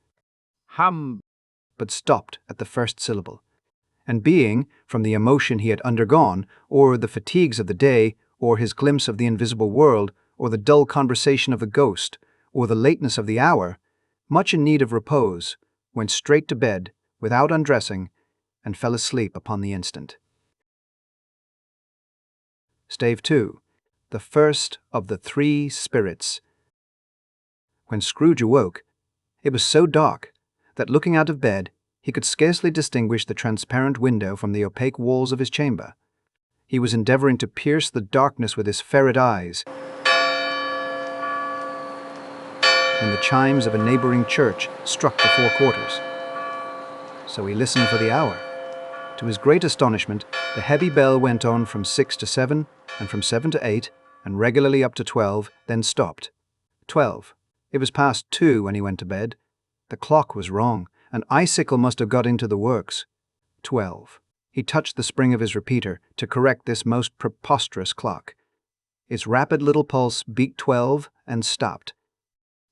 but stopped at the first syllable. And being, from the emotion he had undergone, or the fatigues of the day, or his glimpse of the invisible world, or the dull conversation of the ghost, or the lateness of the hour, much in need of repose, went straight to bed, without undressing, and fell asleep upon the instant. Stave 2. The first of the 3 spirits. When Scrooge awoke, it was so dark that, looking out of bed, he could scarcely distinguish the transparent window from the opaque walls of his chamber. He was endeavoring to pierce the darkness with his ferret eyes when the chimes of a neighboring church struck the 4 quarters. So he listened for the hour. To his great astonishment, the heavy bell went on from 6 to 7, and from 7 to 8, and regularly up to 12, then stopped. 12. It was past 2 when he went to bed. The clock was wrong. An icicle must have got into the works. 12. He touched the spring of his repeater to correct this most preposterous clock. Its rapid little pulse beat 12 and stopped.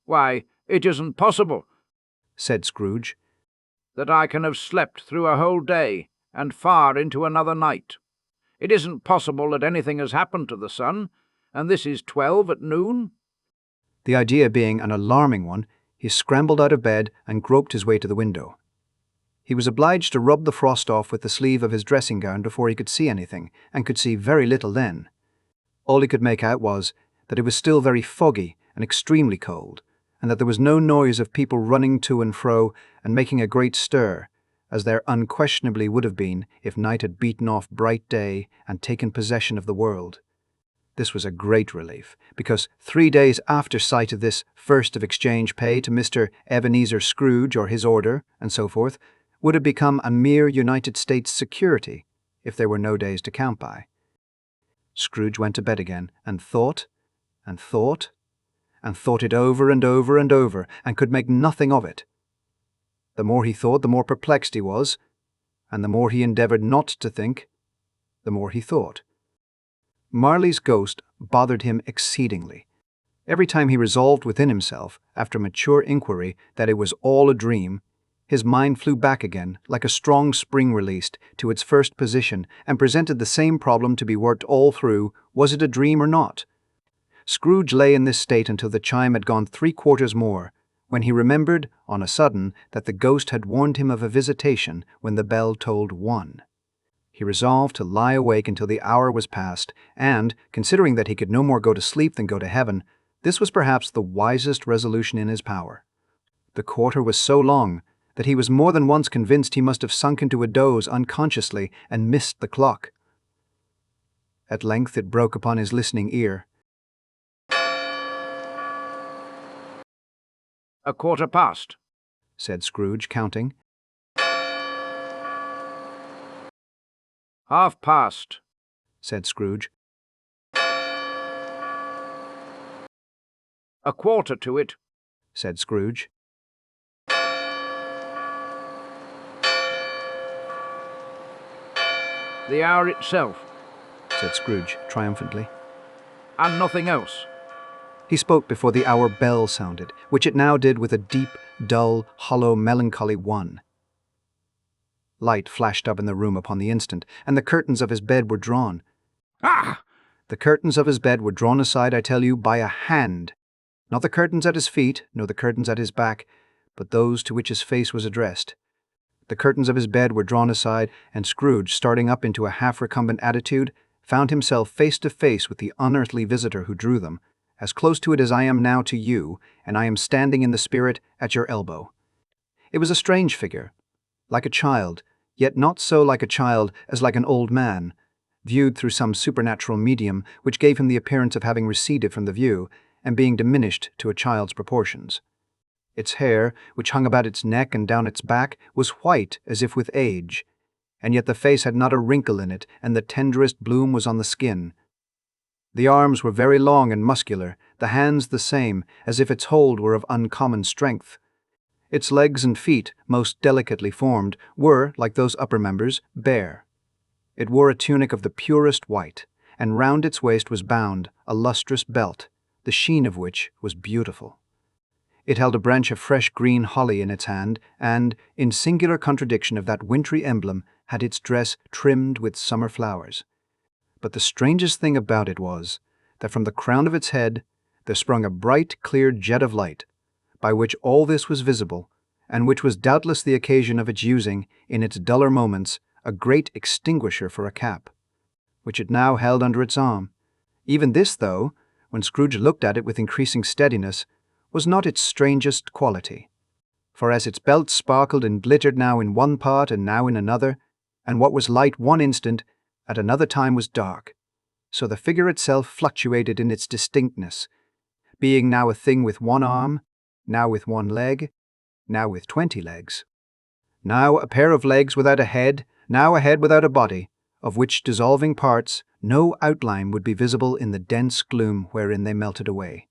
"Why, it isn't possible," said Scrooge. "that I can have slept through a whole day, and far into another night. It isn't possible that anything has happened to the sun, and this is 12 at noon." The idea being an alarming one, he scrambled out of bed and groped his way to the window. He was obliged to rub the frost off with the sleeve of his dressing gown before he could see anything, and could see very little then. All he could make out was that it was still very foggy and extremely cold, and that there was no noise of people running to and fro and making a great stir, as there unquestionably would have been if night had beaten off bright day and taken possession of the world. This was a great relief, because 3 days after sight of this first of exchange pay to Mr. Ebenezer Scrooge or his order, and so forth, would have become a mere United States security if there were no days to count by. Scrooge went to bed again and thought, and thought, and thought it over and over and over, and could make nothing of it. The more he thought, the more perplexed he was, and the more he endeavoured not to think, the more he thought. Marley's ghost bothered him exceedingly. Every time he resolved within himself, after mature inquiry, that it was all a dream, his mind flew back again, like a strong spring released, to its first position, and presented the same problem to be worked all through: was it a dream or not? Scrooge lay in this state until the chime had gone 3/4 more, when he remembered, on a sudden, that the ghost had warned him of a visitation when the bell tolled 1. He resolved to lie awake until the hour was past, and, considering that he could no more go to sleep than go to heaven, this was perhaps the wisest resolution in his power. The quarter was so long that he was more than once convinced he must have sunk into a doze unconsciously and missed the clock. At length it broke upon his listening ear. "A quarter past," said Scrooge, counting. "Half past," said Scrooge. "A quarter to it," said Scrooge. "The hour itself," said Scrooge triumphantly. "and nothing else." He spoke before the hour bell sounded, which it now did with a deep, dull, hollow, melancholy 1. Light flashed up in the room upon the instant, and the curtains of his bed were drawn. "Ah!" The curtains of his bed were drawn aside, I tell you, by a hand. Not the curtains at his feet, nor the curtains at his back, but those to which his face was addressed. The curtains of his bed were drawn aside, and Scrooge, starting up into a half-recumbent attitude, found himself face to face with the unearthly visitor who drew them, as close to it as I am now to you, and I am standing in the spirit at your elbow. It was a strange figure, like a child, yet not so like a child as like an old man, viewed through some supernatural medium which gave him the appearance of having receded from the view, and being diminished to a child's proportions. Its hair, which hung about its neck and down its back, was white as if with age, and yet the face had not a wrinkle in it, and the tenderest bloom was on the skin. The arms were very long and muscular, the hands the same, as if its hold were of uncommon strength. Its legs and feet, most delicately formed, were, like those upper members, bare. It wore a tunic of the purest white, and round its waist was bound a lustrous belt, the sheen of which was beautiful. It held a branch of fresh green holly in its hand, and, in singular contradiction of that wintry emblem, had its dress trimmed with summer flowers. But the strangest thing about it was that from the crown of its head there sprung a bright, clear jet of light, by which all this was visible, and which was doubtless the occasion of its using, in its duller moments, a great extinguisher for a cap, which it now held under its arm. Even this, though, when Scrooge looked at it with increasing steadiness, was not its strangest quality. For as its belt sparkled and glittered now in one part and now in another, and what was light one instant, at another time was dark, so the figure itself fluctuated in its distinctness, being now a thing with one arm, now with one leg, now with 20 legs, now a pair of legs without a head, now a head without a body, of which dissolving parts no outline would be visible in the dense gloom wherein they melted away.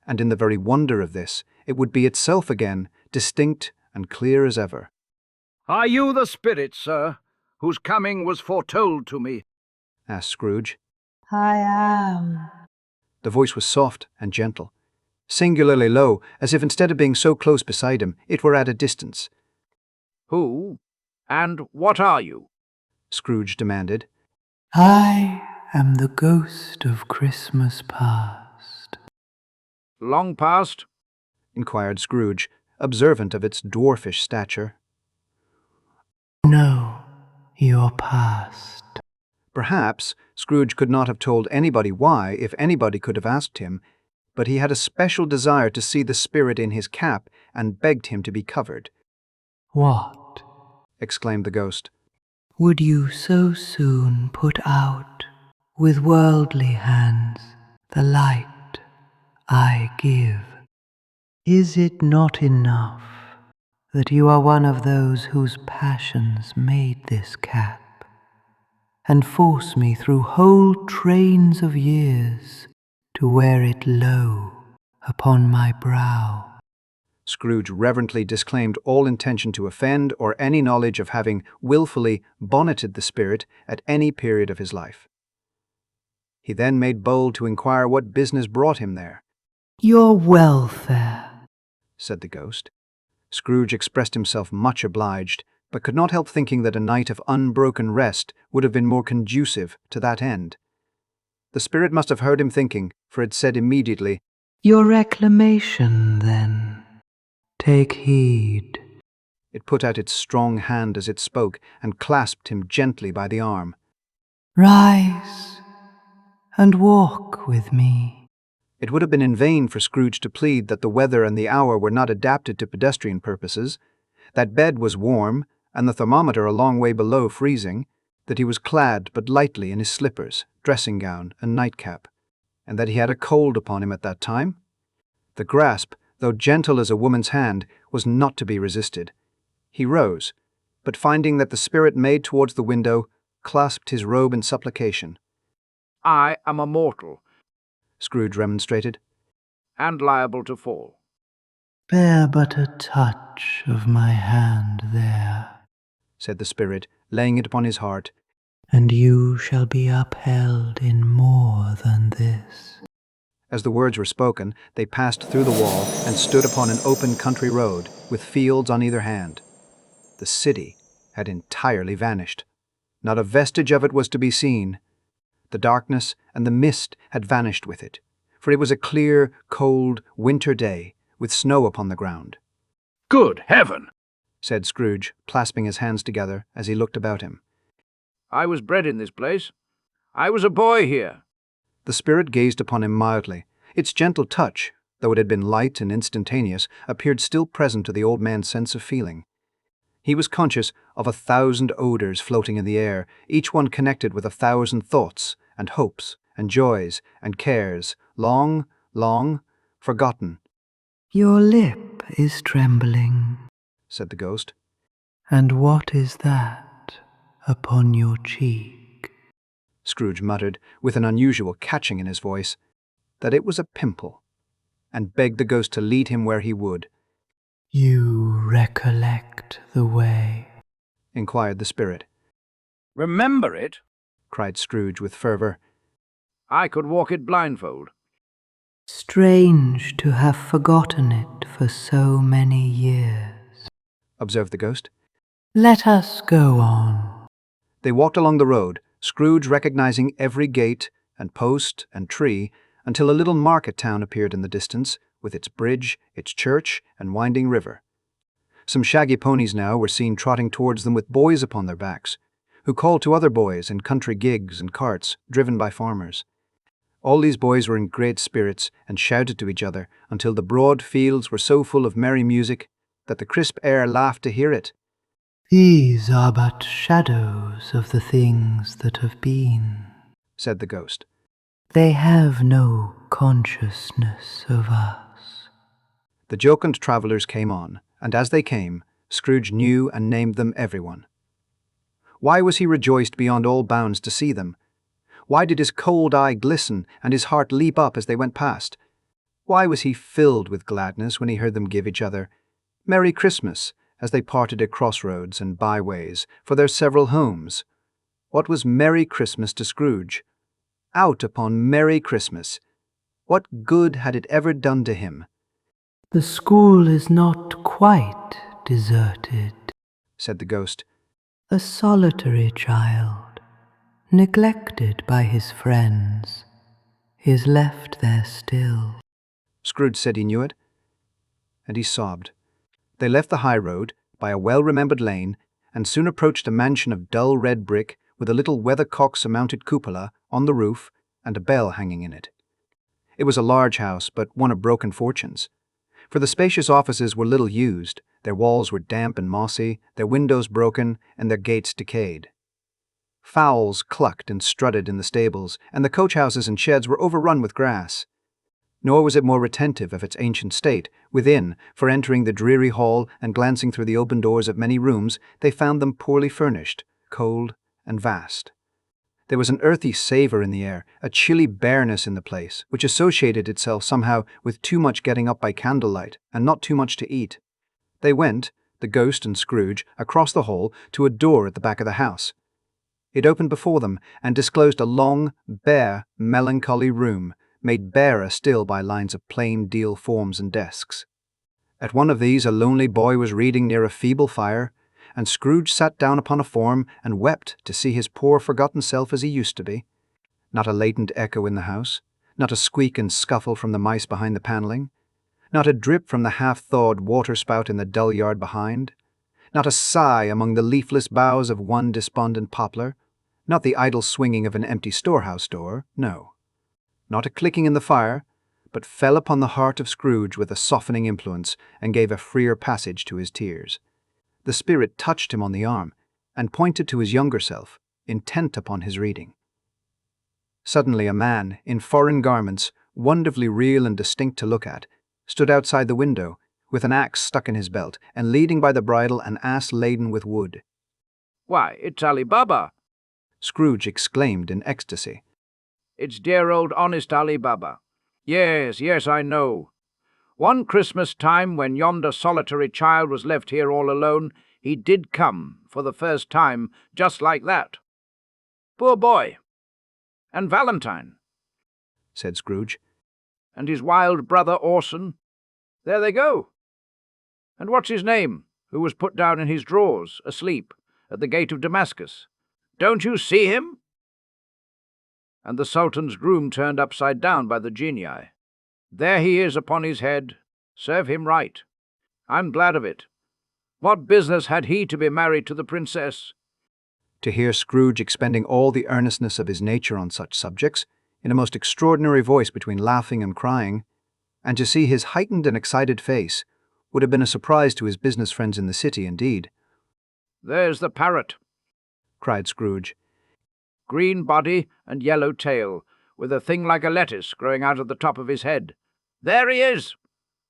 and in the very wonder of this, it would be itself again, distinct and clear as ever. "Are you the spirit, sir, whose coming was foretold to me?" asked Scrooge. I am. The voice was soft and gentle, singularly low, as if instead of being so close beside him, it were at a distance. "Who and what are you?" Scrooge demanded. I am the ghost of Christmas past. "Long past?" Inquired Scrooge, observant of its dwarfish stature. No, your past. Perhaps Scrooge could not have told anybody why if anybody could have asked him, but he had a special desire to see the spirit in his cap and begged him to be covered. What? Exclaimed the ghost. Would you so soon put out, with worldly hands, the light I give? Is it not enough that you are one of those whose passions made this cap, and force me through whole trains of years to wear it low upon my brow? Scrooge reverently disclaimed all intention to offend or any knowledge of having wilfully bonneted the spirit at any period of his life. He then made bold to inquire what business brought him there. Your welfare, said the ghost. Scrooge expressed himself much obliged, but could not help thinking that a night of unbroken rest would have been more conducive to that end. The spirit must have heard him thinking, for it said immediately, your reclamation, then. Take heed. It put out its strong hand as it spoke and clasped him gently by the arm. Rise and walk with me. It would have been in vain for Scrooge to plead that the weather and the hour were not adapted to pedestrian purposes, that bed was warm and the thermometer a long way below freezing, that he was clad but lightly in his slippers, dressing gown, and nightcap, and that he had a cold upon him at that time. The grasp, though gentle as a woman's hand, was not to be resisted. He rose, but finding that the spirit made towards the window, clasped his robe in supplication. "I am a mortal," Scrooge remonstrated, "and liable to fall." Bear but a touch of my hand there, said the spirit, laying it upon his heart, and you shall be upheld in more than this. As the words were spoken, they passed through the wall and stood upon an open country road, with fields on either hand. The city had entirely vanished. Not a vestige of it was to be seen. The darkness and the mist had vanished with it, for it was a clear, cold, winter day, with snow upon the ground. "Good heaven!" said Scrooge, clasping his hands together as he looked about him. "I was bred in this place. I was a boy here." The spirit gazed upon him mildly. Its gentle touch, though it had been light and instantaneous, appeared still present to the old man's sense of feeling. He was conscious of 1,000 odors floating in the air, each one connected with 1,000 thoughts and hopes and joys and cares, long, long forgotten. Your lip is trembling, said the ghost. And what is that upon your cheek? Scrooge muttered, with an unusual catching in his voice, that it was a pimple, and begged the ghost to lead him where he would. You recollect the way? Inquired the spirit. "Remember it?" cried Scrooge with fervour. "I could walk it blindfold." Strange to have forgotten it for so many years, observed the ghost. Let us go on. They walked along the road, Scrooge recognizing every gate and post and tree, until a little market town appeared in the distance, with its bridge, its church, and winding river. Some shaggy ponies now were seen trotting towards them with boys upon their backs, who called to other boys in country gigs and carts driven by farmers. All these boys were in great spirits and shouted to each other until the broad fields were so full of merry music that the crisp air laughed to hear it. These are but shadows of the things that have been, said the ghost. They have no consciousness of us. The jocund travellers came on, and as they came, Scrooge knew and named them everyone. Why was he rejoiced beyond all bounds to see them? Why did his cold eye glisten and his heart leap up as they went past? Why was he filled with gladness when he heard them give each other Merry Christmas as they parted at crossroads and byways for their several homes? What was Merry Christmas to Scrooge? Out upon Merry Christmas! What good had it ever done to him? The school is not quite deserted, Said the ghost. a solitary child, neglected by his friends, is left there still. Scrooge said he knew it, and he sobbed. They left the high road by a well-remembered lane and soon approached a mansion of dull red brick with a little weathercock-surmounted cupola on the roof and a bell hanging in it. It was a large house, but one of broken fortunes. For the spacious offices were little used, their walls were damp and mossy, their windows broken, and their gates decayed. Fowls clucked and strutted in the stables, and the coach-houses and sheds were overrun with grass. Nor was it more retentive of its ancient state. Within, for entering the dreary hall and glancing through the open doors of many rooms, they found them poorly furnished, cold, and vast. There was an earthy savour in the air, a chilly bareness in the place, which associated itself somehow with too much getting up by candlelight and not too much to eat. They went, the ghost and Scrooge, across the hall to a door at the back of the house. It opened before them and disclosed a long, bare, melancholy room, made barer still by lines of plain deal forms and desks. At one of these a lonely boy was reading near a feeble fire, and Scrooge sat down upon a form and wept to see his poor forgotten self as he used to be. Not a latent echo in the house, not a squeak and scuffle from the mice behind the panelling, not a drip from the half-thawed water-spout in the dull yard behind, not a sigh among the leafless boughs of one despondent poplar, not the idle swinging of an empty storehouse door, no. Not a clicking in the fire, but fell upon the heart of Scrooge with a softening influence and gave a freer passage to his tears. The spirit touched him on the arm and pointed to his younger self, intent upon his reading. Suddenly a man, in foreign garments, wonderfully real and distinct to look at, stood outside the window, with an axe stuck in his belt, and leading by the bridle an ass laden with wood. Why, it's Ali Baba. Scrooge exclaimed in ecstasy. It's dear old honest Ali Baba. Yes, I know. One Christmas time, when yonder solitary child was left here all alone, he did come, for the first time, just like that. Poor boy. And Valentine, said Scrooge. and his wild brother Orson. There they go. And what's his name, who was put down in his drawers, asleep, at the gate of Damascus? Don't you see him? And the Sultan's groom turned upside down by the genii. There he is upon his head. Serve him right. I'm glad of it. What business had he to be married to the princess? To hear Scrooge expending all the earnestness of his nature on such subjects, in a most extraordinary voice between laughing and crying, and to see his heightened and excited face, would have been a surprise to his business friends in the city indeed. There's the parrot, cried Scrooge. green body and yellow tail, with a thing like a lettuce growing out of the top of his head. There he is!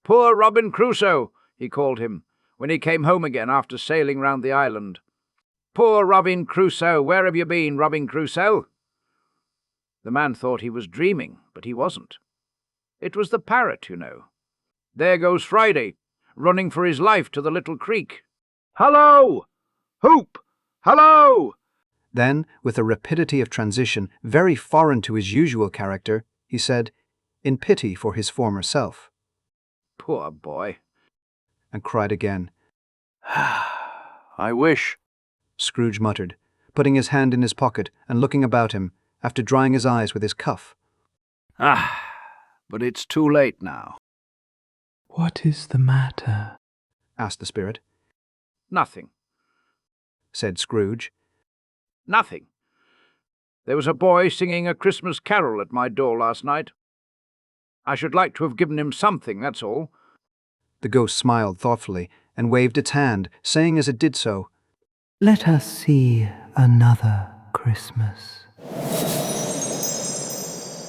Poor Robin Crusoe, he called him, when he came home again after sailing round the island. Poor Robin Crusoe, where have you been, Robin Crusoe? The man thought he was dreaming, but he wasn't. It was the parrot, you know. There goes Friday, running for his life to the little creek. Hallo! Hoop! Hallo! Then, with a rapidity of transition very foreign to his usual character, he said, in pity for his former self, Poor boy. and cried again. I wish. Scrooge muttered, putting his hand in his pocket and looking about him, after drying his eyes with his cuff. But it's too late now. What is the matter? Asked the spirit. Nothing. Said Scrooge. Nothing. There was a boy singing a Christmas carol at my door last night. I should like to have given him something, that's all. The ghost smiled thoughtfully and waved its hand, saying as it did so, Let us see another Christmas.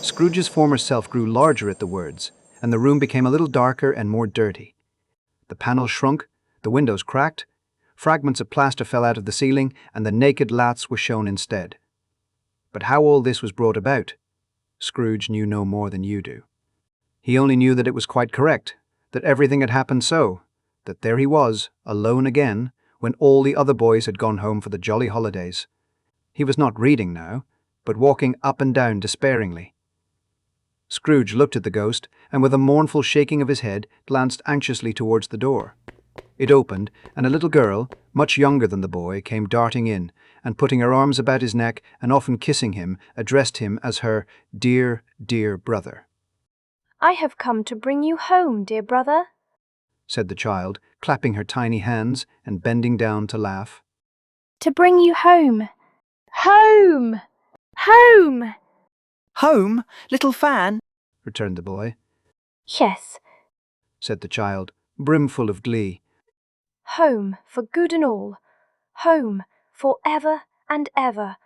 Scrooge's former self grew larger at the words, and the room became a little darker and more dirty. The panels shrunk, the windows cracked, fragments of plaster fell out of the ceiling, and the naked lats were shown instead. But how all this was brought about, Scrooge knew no more than you do. He only knew that it was quite correct, that everything had happened so, that there he was, alone again, when all the other boys had gone home for the jolly holidays. He was not reading now, but walking up and down despairingly. Scrooge looked at the ghost, and with a mournful shaking of his head, glanced anxiously towards the door. It opened, and a little girl, much younger than the boy, came darting in, and putting her arms about his neck and often kissing him, addressed him as her dear, dear brother. "I have come to bring you home, dear brother," said the child, clapping her tiny hands and bending down to laugh. "to bring you home. Home! Home!" "Home, little Fan?" returned the boy. "Yes, Said the child, brimful of glee. home for good and all. Home for ever and ever.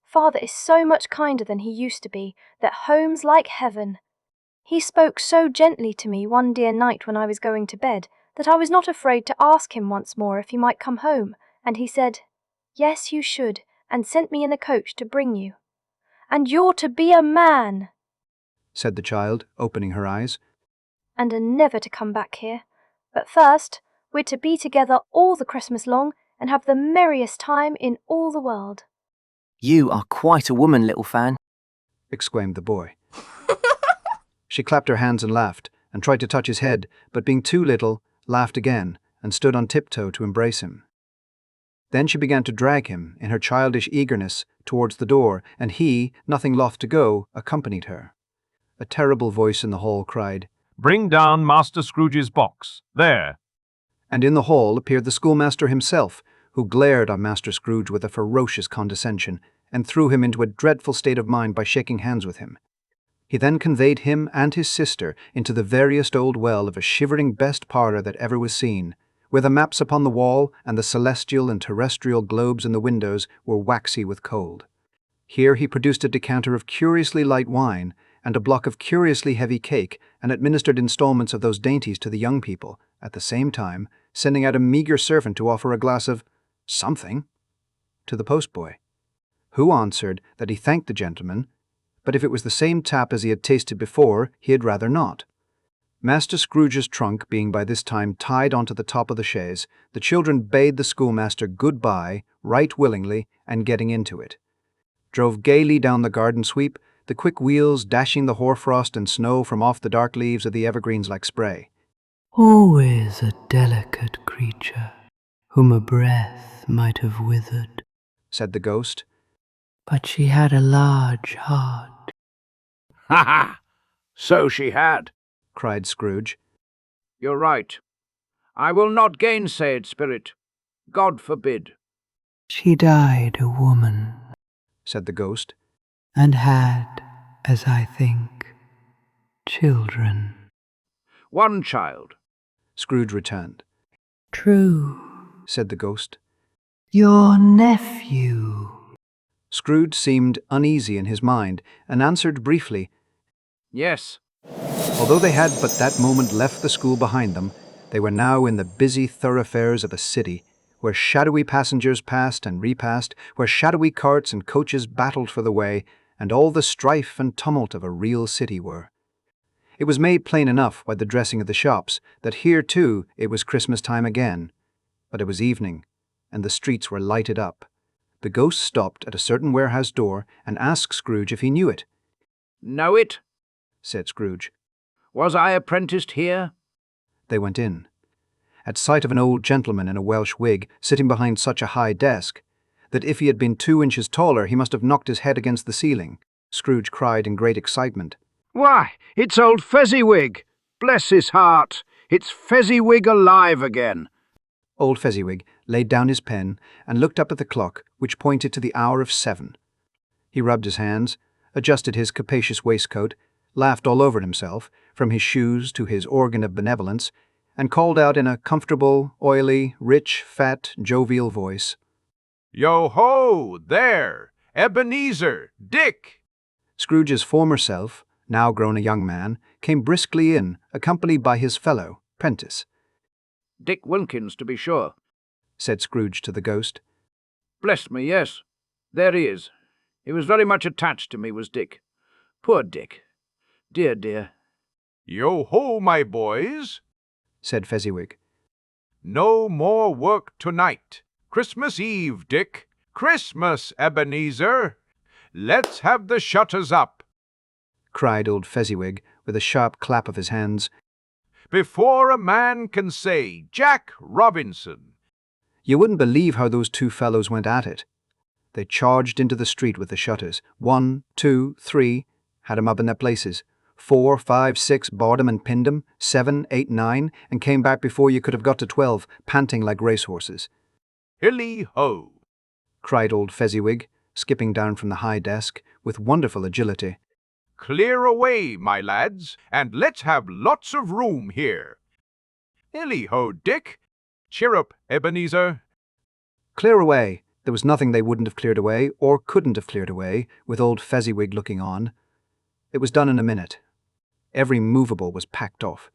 Father is so much kinder than he used to be that home's like heaven. He spoke so gently to me one dear night when I was going to bed that I was not afraid to ask him once more if he might come home, and he said, 'Yes, you should,' and sent me in the coach to bring you. And you're to be a man, Said the child, opening her eyes. and are never to come back here. But first, we're to be together all the Christmas long and have the merriest time in all the world." "You are quite a woman, little Fan." Exclaimed the boy. She clapped her hands and laughed, and tried to touch his head, but being too little, laughed again, and stood on tiptoe to embrace him. Then she began to drag him, in her childish eagerness, towards the door, and he, nothing loth to go, accompanied her. A terrible voice in the hall cried, "Bring down Master Scrooge's box. There." and in the hall appeared the schoolmaster himself, who glared on Master Scrooge with a ferocious condescension, and threw him into a dreadful state of mind by shaking hands with him. He then conveyed him and his sister into the veriest old well of a shivering best parlour that ever was seen, where the maps upon the wall and the celestial and terrestrial globes in the windows were waxy with cold. Here he produced a decanter of curiously light wine and a block of curiously heavy cake, and administered installments of those dainties to the young people, at the same time sending out a meagre servant to offer a glass of something to the postboy, who answered that he thanked the gentleman, but if it was the same tap as he had tasted before, he had rather not. Master Scrooge's trunk being by this time tied onto the top of the chaise, the children bade the schoolmaster good-bye right willingly, and getting into it, drove gaily down the garden sweep, the quick wheels dashing the hoarfrost and snow from off the dark leaves of the evergreens like spray. Always a delicate creature, whom a breath might have withered, Said the ghost. but she had a large heart. "Ha ha! So she had." Cried Scrooge. "You're right. I will not gainsay it, Spirit. God forbid." She died a woman, Said the ghost. and had, as I think, children. "One child." Scrooge returned. True, Said the ghost. your nephew. Scrooge seemed uneasy in his mind, and answered briefly. "Yes." Although they had but that moment left the school behind them, they were now in the busy thoroughfares of a city, where shadowy passengers passed and repassed, where shadowy carts and coaches battled for the way, and all the strife and tumult of a real city were. It was made plain enough by the dressing of the shops that here, too, it was Christmas time again. But it was evening, and the streets were lighted up. The ghost stopped at a certain warehouse door and asked Scrooge if he knew it. "Know it?" Said Scrooge. "Was I apprenticed here?" They went in. At sight of an old gentleman in a Welsh wig sitting behind such a high desk that if he had been 2 inches taller he must have knocked his head against the ceiling, Scrooge cried in great excitement. "Why, it's old Fezziwig! Bless his heart! It's Fezziwig alive again!" Old Fezziwig laid down his pen and looked up at the clock, which pointed to the hour of 7. He rubbed his hands, adjusted his capacious waistcoat, laughed all over himself, from his shoes to his organ of benevolence, and called out in a comfortable, oily, rich, fat, jovial voice, "Yo-ho! There! Ebenezer! Dick!" Scrooge's former self, now grown a young man, came briskly in, accompanied by his fellow, Prentice. "Dick Wilkins, to be sure." Said Scrooge to the ghost. "Bless me, yes. There he is. He was very much attached to me, was Dick. Poor Dick. Dear, dear." Yo-ho, my boys, said Fezziwig. no more work tonight. Christmas Eve, Dick. Christmas, Ebenezer. Let's have the shutters up. Cried old Fezziwig, with a sharp clap of his hands. Before a man can say, Jack Robinson. You wouldn't believe how those two fellows went at it. They charged into the street with the shutters. 1, 2, 3, had 'em up in their places. 4, 5, 6, barred 'em and pinned 'em. 7, 8, 9, and came back before you could have got to 12, panting like racehorses. Hilly-ho. Cried old Fezziwig, skipping down from the high desk with wonderful agility. Clear away, my lads, and let's have lots of room here. Hilly-ho, Dick. Cheer up, Ebenezer. Clear away. There was nothing they wouldn't have cleared away, or couldn't have cleared away, with old Fezziwig looking on. It was done in a minute. Every movable was packed off,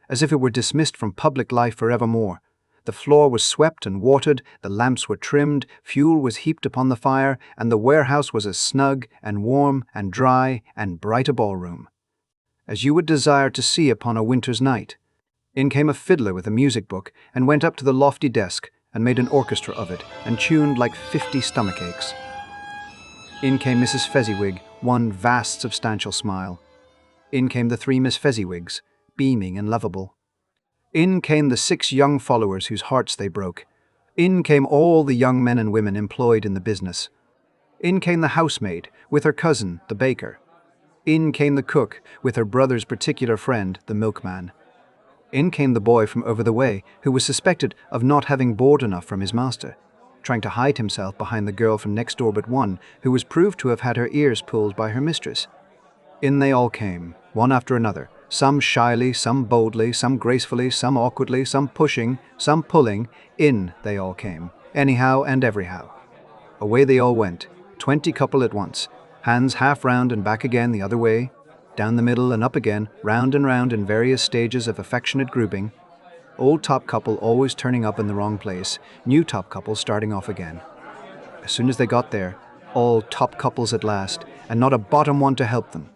as if it were dismissed from public life forevermore. The floor was swept and watered, the lamps were trimmed, fuel was heaped upon the fire, and the warehouse was as snug and warm and dry and bright a ballroom as you would desire to see upon a winter's night. In came a fiddler with a music book, and went up to the lofty desk, and made an orchestra of it, and tuned like 50 stomachaches. In came Mrs. Fezziwig, one vast substantial smile. In came the 3 Miss Fezziwigs, beaming and lovable. In came the 6 young followers whose hearts they broke. In came all the young men and women employed in the business. In came the housemaid, with her cousin, the baker. In came the cook, with her brother's particular friend, the milkman. In came the boy from over the way, who was suspected of not having board enough from his master, trying to hide himself behind the girl from next door but one, who was proved to have had her ears pulled by her mistress. In they all came, one after another, some shyly, some boldly, some gracefully, some awkwardly, some pushing, some pulling. In they all came, anyhow and everyhow. Away they all went, 20 couple at once, hands half round and back again the other way, down the middle and up again, round and round in various stages of affectionate grouping, old top couple always turning up in the wrong place, new top couple starting off again. As soon as they got there, all top couples at last, and not a bottom one to help them.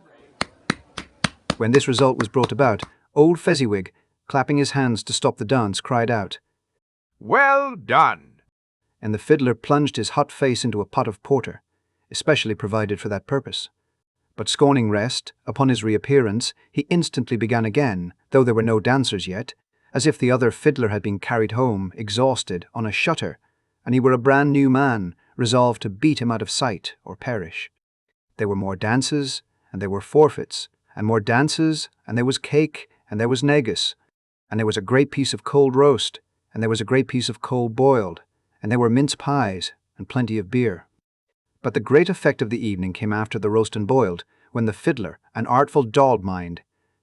When this result was brought about, old Fezziwig, clapping his hands to stop the dance, cried out, Well done! And the fiddler plunged his hot face into a pot of porter, especially provided for that purpose. But scorning rest, upon his reappearance, he instantly began again, though there were no dancers yet, as if the other fiddler had been carried home, exhausted, on a shutter, and he were a brand new man, resolved to beat him out of sight or perish. There were more dances, and there were forfeits, and more dances, and there was cake, and there was negus, and there was a great piece of cold roast, and there was a great piece of cold boiled, and there were mince pies, and plenty of beer. But the great effect of the evening came after the roast and boiled, when the fiddler, an artful dolled mind,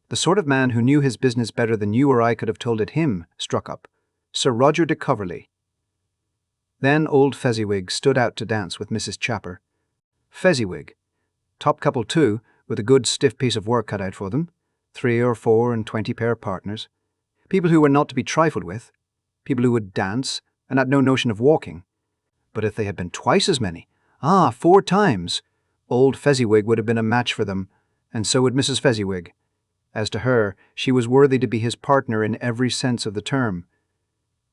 the sort of man who knew his business better than you or I could have told it him, struck up, Sir Roger de Coverley. Then old Fezziwig stood out to dance with Mrs. Chapper. Fezziwig, top couple too, with a good stiff piece of work cut out for them, 3 or 4 and 20 pair of partners, people who were not to be trifled with, people who would dance and had no notion of walking. But if they had been twice as many, 4 times, old Fezziwig would have been a match for them, and so would Mrs. Fezziwig. As to her, she was worthy to be his partner in every sense of the term.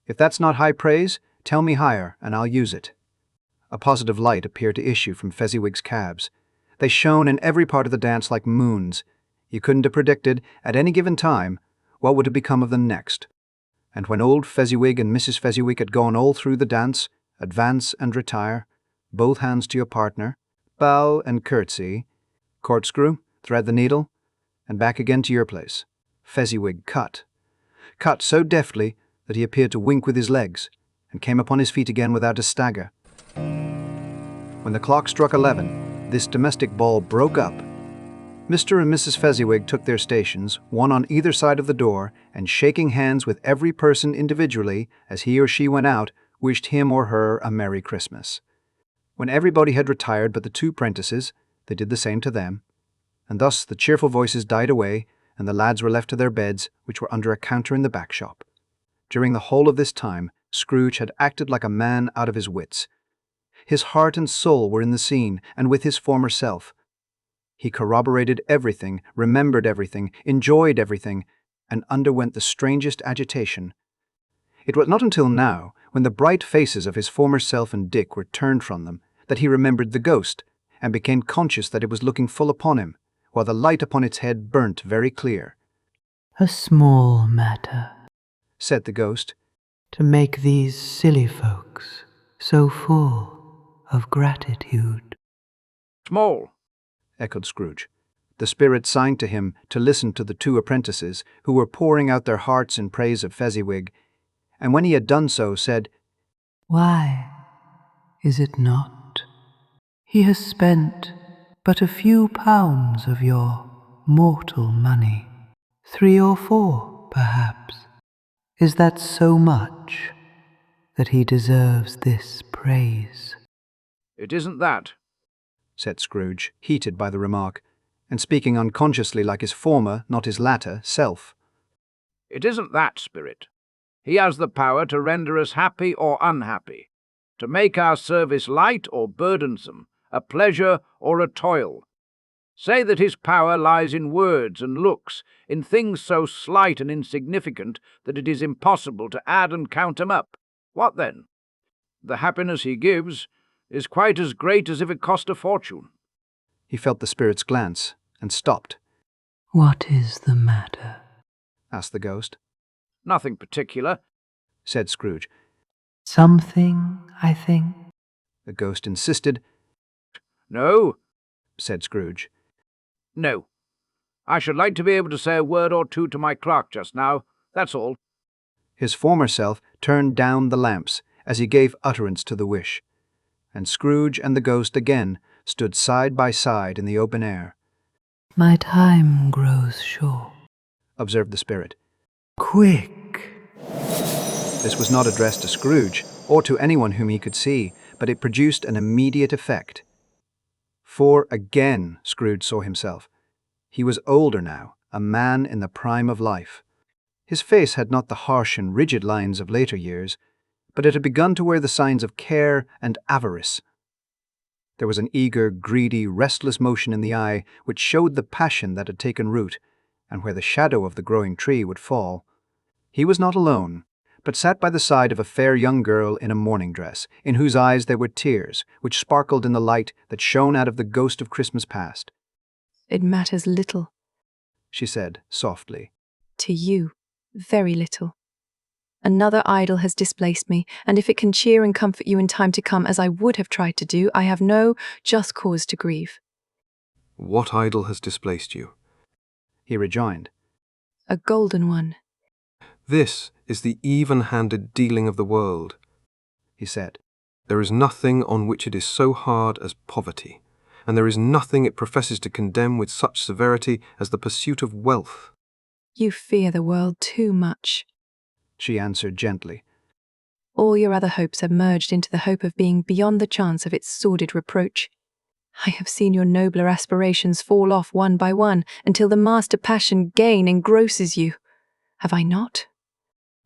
If that's not high praise, tell me higher, and I'll use it. A positive light appeared to issue from Fezziwig's calves. They shone in every part of the dance like moons. You couldn't have predicted, at any given time, what would have become of them next. And when old Fezziwig and Mrs. Fezziwig had gone all through the dance, advance and retire, both hands to your partner, bow and curtsy, corkscrew, thread the needle, and back again to your place. Fezziwig cut so deftly that he appeared to wink with his legs, and came upon his feet again without a stagger. When the clock struck 11, this domestic ball broke up. Mr. and Mrs. Fezziwig took their stations, one on either side of the door, and shaking hands with every person individually as he or she went out, wished him or her a Merry Christmas. When everybody had retired but the 2 prentices, they did the same to them, and thus the cheerful voices died away, and the lads were left to their beds, which were under a counter in the back shop. During the whole of this time, Scrooge had acted like a man out of his wits. His heart and soul were in the scene, and with his former self. He corroborated everything, remembered everything, enjoyed everything, and underwent the strangest agitation. It was not until now, when the bright faces of his former self and Dick were turned from them, that he remembered the ghost, and became conscious that it was looking full upon him, while the light upon its head burnt very clear. A small matter, said the ghost, to make these silly folks so full of gratitude. Small, echoed Scrooge. The spirit signed to him to listen to the two apprentices, who were pouring out their hearts in praise of Fezziwig, and when he had done so, said, Why is it not? He has spent but a few pounds of your mortal money, 3 or 4, perhaps. Is that so much that he deserves this praise? it isn't that. said Scrooge, heated by the remark, and speaking unconsciously like his former, not his latter, self. It isn't that, Spirit. He has the power to render us happy or unhappy, to make our service light or burdensome, a pleasure or a toil. Say that his power lies in words and looks, in things so slight and insignificant that it is impossible to add and count them up. What then? The happiness he gives is quite as great as if it cost a fortune. He felt the spirit's glance, and stopped. What is the matter? asked the ghost. Nothing particular, said Scrooge. Something, I think. The ghost insisted. No, said Scrooge. No. I should like to be able to say a word or two to my clerk just now, that's all. His former self turned down the lamps as he gave utterance to the wish, and Scrooge and the ghost again stood side by side in the open air. My time grows short, observed the spirit. Quick! This was not addressed to Scrooge, or to anyone whom he could see, but it produced an immediate effect. For again Scrooge saw himself. He was older now, a man in the prime of life. His face had not the harsh and rigid lines of later years, but it had begun to wear the signs of care and avarice. There was an eager, greedy, restless motion in the eye which showed the passion that had taken root, and where the shadow of the growing tree would fall. He was not alone, but sat by the side of a fair young girl in a mourning dress, in whose eyes there were tears, which sparkled in the light that shone out of the ghost of Christmas past. It matters little. She said, softly. To you, very little. Another idol has displaced me, and if it can cheer and comfort you in time to come, as I would have tried to do, I have no just cause to grieve. What idol has displaced you? He rejoined. A golden one. This is the even-handed dealing of the world, he said. There is nothing on which it is so hard as poverty, and there is nothing it professes to condemn with such severity as the pursuit of wealth. You fear the world too much, she answered gently. All your other hopes have merged into the hope of being beyond the chance of its sordid reproach. I have seen your nobler aspirations fall off one by one until the master passion gain engrosses you. Have I not?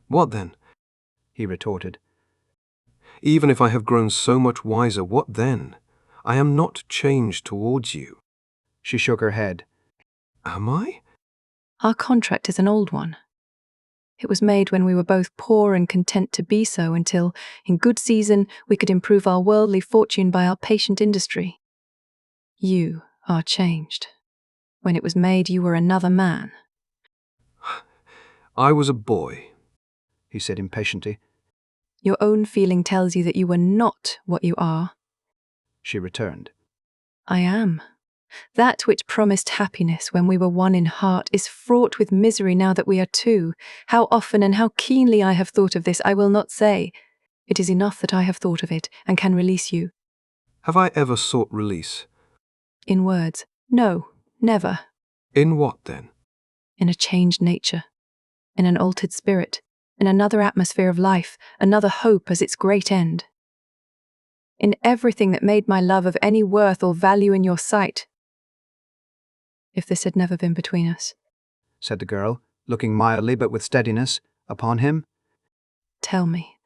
What then? He retorted. Even if I have grown so much wiser, what then? I am not changed towards you. She shook her head. Am I? Our contract is an old one. It was made when we were both poor and content to be so until, in good season, we could improve our worldly fortune by our patient industry. You are changed. When it was made, you were another man. I was a boy, he said impatiently. Your own feeling tells you that you were not what you are. She returned. I am. That which promised happiness when we were one in heart is fraught with misery now that we are two. How often and how keenly I have thought of this, I will not say. It is enough that I have thought of it and can release you. Have I ever sought release? In words, no, never. In what then? In a changed nature, in an altered spirit, in another atmosphere of life, another hope as its great end. In everything that made my love of any worth or value in your sight. If this had never been between us, said the girl, looking mildly but with steadiness upon him. Tell me,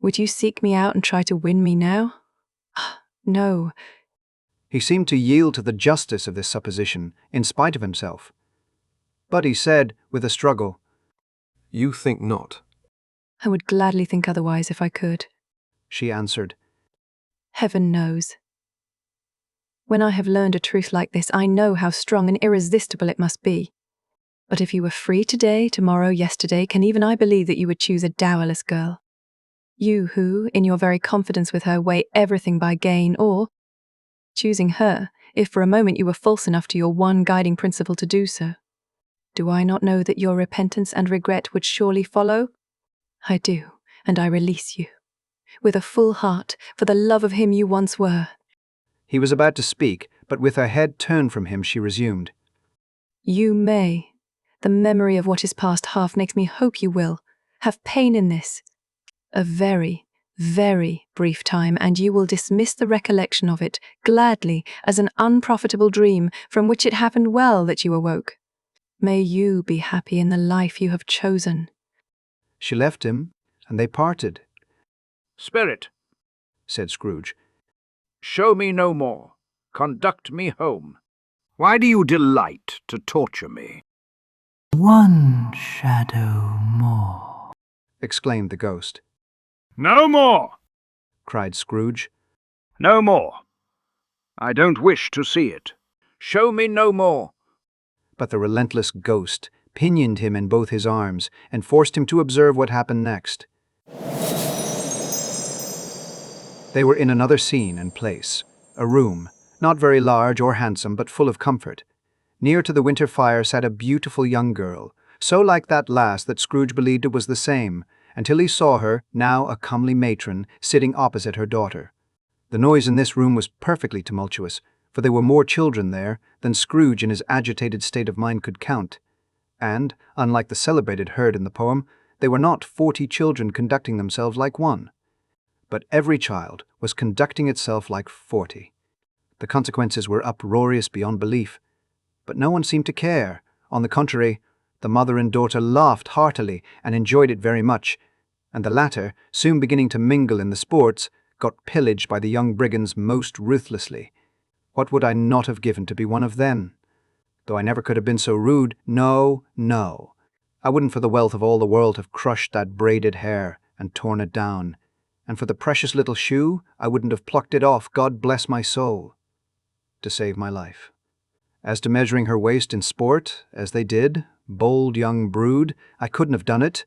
would you seek me out and try to win me now? No. He seemed to yield to the justice of this supposition, in spite of himself. But he said, with a struggle, You think not. I would gladly think otherwise if I could. She answered, Heaven knows. When I have learned a truth like this, I know how strong and irresistible it must be. But if you were free today, tomorrow, yesterday, can even I believe that you would choose a dowerless girl? You who, in your very confidence with her, weigh everything by gain, or, choosing her, if for a moment you were false enough to your one guiding principle to do so. Do I not know that your repentance and regret would surely follow? I do, and I release you, with a full heart, for the love of him you once were. He was about to speak, but with her head turned from him, she resumed, You may. The memory of what is past half makes me hope you will. Have pain in this. A very, very brief time, and you will dismiss the recollection of it gladly as an unprofitable dream from which it happened well that you awoke. May you be happy in the life you have chosen. She left him, and they parted. Spirit, said Scrooge, show me no more. Conduct me home. Why do you delight to torture me? One shadow more, exclaimed the ghost. No more! Cried Scrooge. No more. I don't wish to see it. Show me no more. But the relentless ghost pinioned him in both his arms and forced him to observe what happened next. They were in another scene and place, a room, not very large or handsome, but full of comfort. Near to the winter fire sat a beautiful young girl, so like that lass that Scrooge believed it was the same, until he saw her, now a comely matron, sitting opposite her daughter. The noise in this room was perfectly tumultuous, for there were more children there than Scrooge in his agitated state of mind could count. And, unlike the celebrated herd in the poem, they were not 40 children conducting themselves like one. But every child was conducting itself like 40. The consequences were uproarious beyond belief. But no one seemed to care. On the contrary, the mother and daughter laughed heartily and enjoyed it very much, and the latter, soon beginning to mingle in the sports, got pillaged by the young brigands most ruthlessly. What would I not have given to be one of them? Though I never could have been so rude, no, no. I wouldn't for the wealth of all the world have crushed that braided hair and torn it down. And for the precious little shoe, I wouldn't have plucked it off, God bless my soul, to save my life. As to measuring her waist in sport, as they did, bold young brood, I couldn't have done it.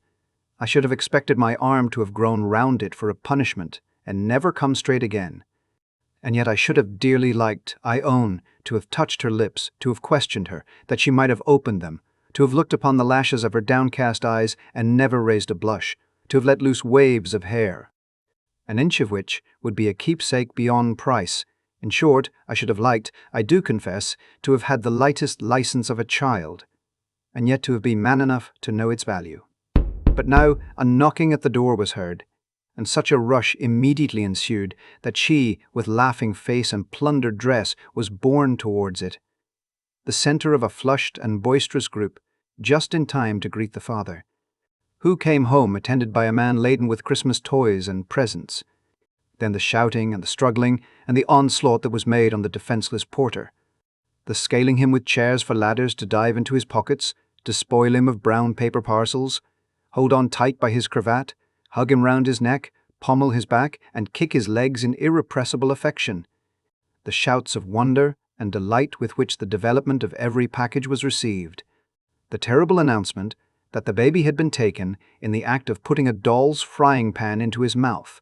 I should have expected my arm to have grown round it for a punishment, and never come straight again. And yet I should have dearly liked, I own, to have touched her lips, to have questioned her, that she might have opened them, to have looked upon the lashes of her downcast eyes and never raised a blush, to have let loose waves of hair, an inch of which would be a keepsake beyond price. In short, I should have liked, I do confess, to have had the lightest license of a child, and yet to have been man enough to know its value. But now a knocking at the door was heard, and such a rush immediately ensued that she, with laughing face and plundered dress, was borne towards it, the centre of a flushed and boisterous group, just in time to greet the father, who came home attended by a man laden with Christmas toys and presents. Then the shouting and the struggling and the onslaught that was made on the defenseless porter, the scaling him with chairs for ladders to dive into his pockets, to spoil him of brown paper parcels, hold on tight by his cravat, hug him round his neck, pommel his back, and kick his legs in irrepressible affection. The shouts of wonder and delight with which the development of every package was received. The terrible announcement that the baby had been taken in the act of putting a doll's frying pan into his mouth,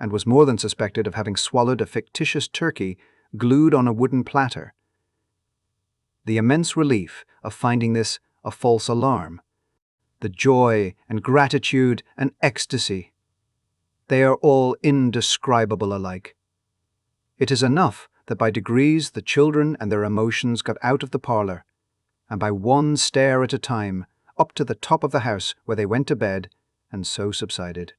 and was more than suspected of having swallowed a fictitious turkey glued on a wooden platter. The immense relief of finding this a false alarm. The joy and gratitude and ecstasy. They are all indescribable alike. It is enough that by degrees the children and their emotions got out of the parlour, and by one stair at a time, up to the top of the house where they went to bed, and so subsided.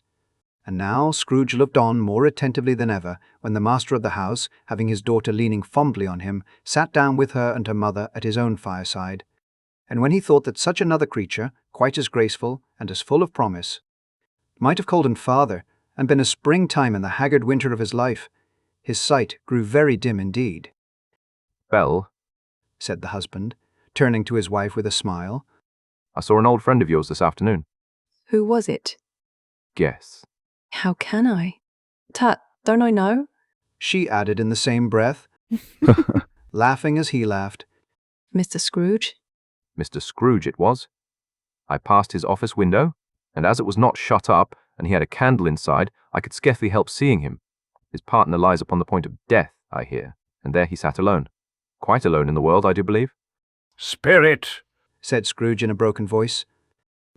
And now Scrooge looked on more attentively than ever when the master of the house, having his daughter leaning fondly on him, sat down with her and her mother at his own fireside. And when he thought that such another creature, quite as graceful and as full of promise, might have called him father and been a springtime in the haggard winter of his life, his sight grew very dim indeed. Belle, said the husband, turning to his wife with a smile. I saw an old friend of yours this afternoon. Who was it? Guess. How can I? Tut, don't I know? She added in the same breath, laughing as he laughed. Mr. Scrooge? Mr. Scrooge it was. I passed his office window, and as it was not shut up, and he had a candle inside, I could scarcely help seeing him. His partner lies upon the point of death, I hear, and there he sat alone. Quite alone in the world, I do believe. Spirit, said Scrooge in a broken voice,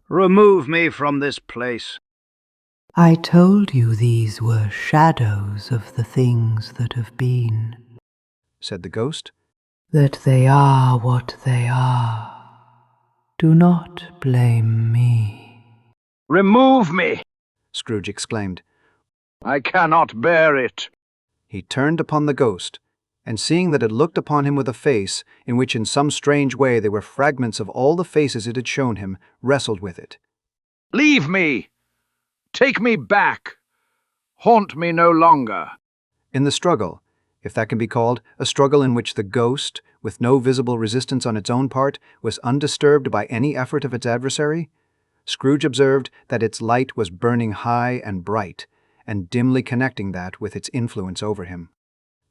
remove me from this place. I told you these were shadows of the things that have been, said the ghost, that they are what they are. Do not blame me. Remove me, Scrooge exclaimed. I cannot bear it. He turned upon the ghost, and seeing that it looked upon him with a face in which in some strange way there were fragments of all the faces it had shown him, wrestled with it. Leave me! Take me back! Haunt me no longer! In the struggle, if that can be called, a struggle in which the ghost, with no visible resistance on its own part, was undisturbed by any effort of its adversary, Scrooge observed that its light was burning high and bright, and dimly connecting that with its influence over him.